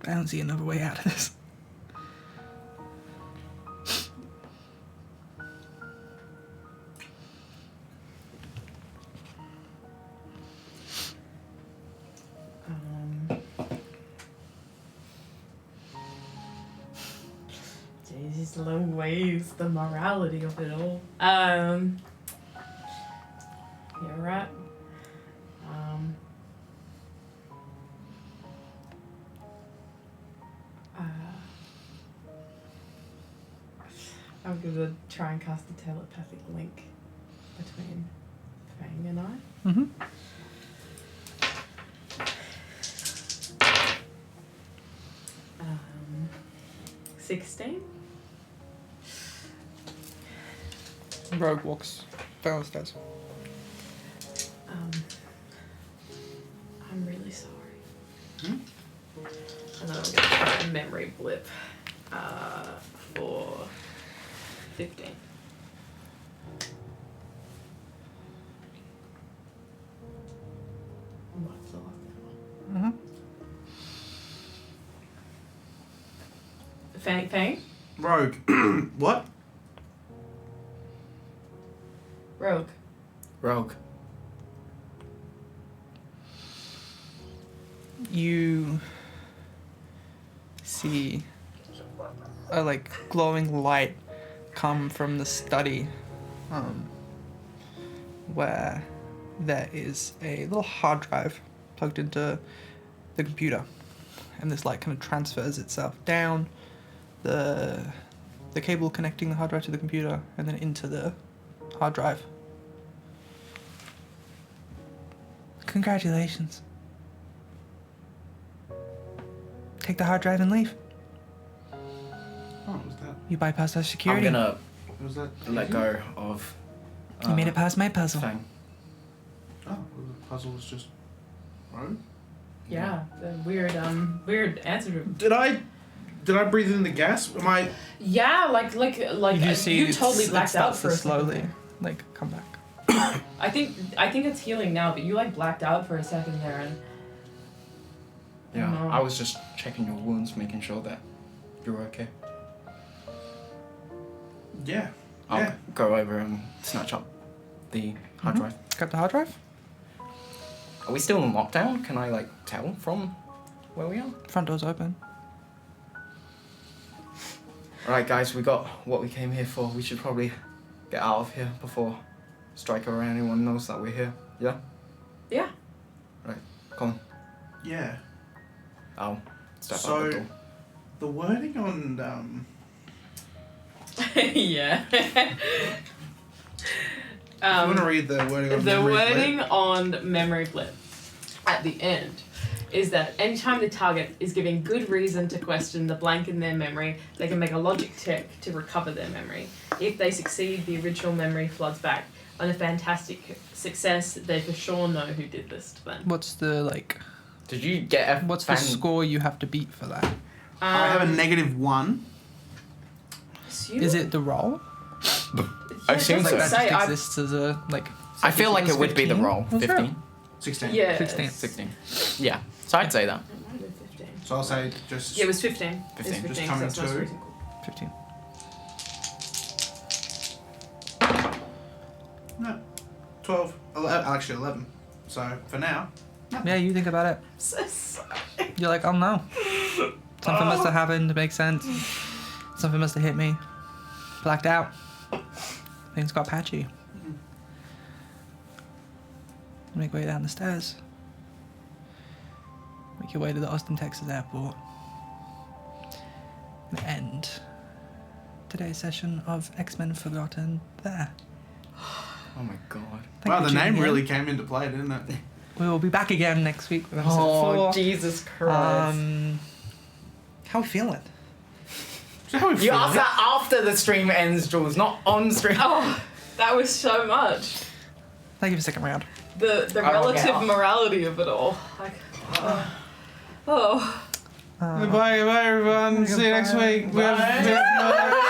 I don't see another way out of this. Jesus, long ways, the morality of it all. You're right. I'm gonna try and cast a telepathic link between Fang and I. Mm-hmm. 16. Rogue walks down the stairs. I'm really sorry. And then I'm gonna try a memory blip for 15. What's the last one? Fang? Rogue. What? Rogue. You see a glowing light come from the study, where there is a little hard drive plugged into the computer, and this light kind of transfers itself down the cable connecting the hard drive to the computer and then into the hard drive. Congratulations. Take the hard drive and leave. Oh, what was that? You bypassed our security. I'm gonna Was that let easy? go of. You made it past my puzzle. Fang. Oh, well, the puzzle was just Rogue? Yeah, the weird answer to. Did I breathe in the gas? Am I? Yeah, like You just see you totally it blacked out starts for to a second slowly there. come back. I think it's healing now, but you blacked out for a second there, and Yeah, No. I was just checking your wounds, making sure that you're okay. Yeah. I'll Yeah. go over and snatch up the hard drive. Got the hard drive? Are we still in lockdown? Can I tell from where we are? Front door's open. Alright guys, we got what we came here for. We should probably get out of here before Striker or anyone knows that we're here. Yeah? yeah. Right, come on. Yeah. I'll step out So- the door. The wording on Yeah. if you want to read the wording on The memory wording blip. on memory blip at the end is that anytime the target is given good reason to question the blank in their memory, they can make a logic check to recover their memory. If they succeed, the original memory floods back. on a fantastic success, they for sure know who did this to them. What's the Did you get a What's the score you have to beat for that? I have a -1. Is it the roll? I assume Like so. that Say, just I- exists as a I feel like it would be the 15? roll. Was it? 15? 16. Yeah. 16. 16. Yeah. So I'd say that. It might have been 15. So I'll say just. Yeah, it was 15. 15. It was Just 15 coming so it's most to. recent. 15. No. 12. Actually 11. So for now. Yeah, you think about it. So sorry. You're like, oh no. Something must have happened. It makes sense. Something must have hit me. Blacked out. Things got patchy. Make your way down the stairs. Make your way to the Austin, Texas airport. And end today's session of X-Men Forgotten there. Oh my god. Thank Wow, you the for tuning name in. really came into play, didn't it? We will be back again next week with episode Oh, 4. Jesus Christ. How are we feeling? You asked that after the stream ends, Jules, not on stream. Oh, that was so much. Thank you for sticking around. The I won't get relative off. morality of it all. Like, oh. Bye, everyone. See you next week. We have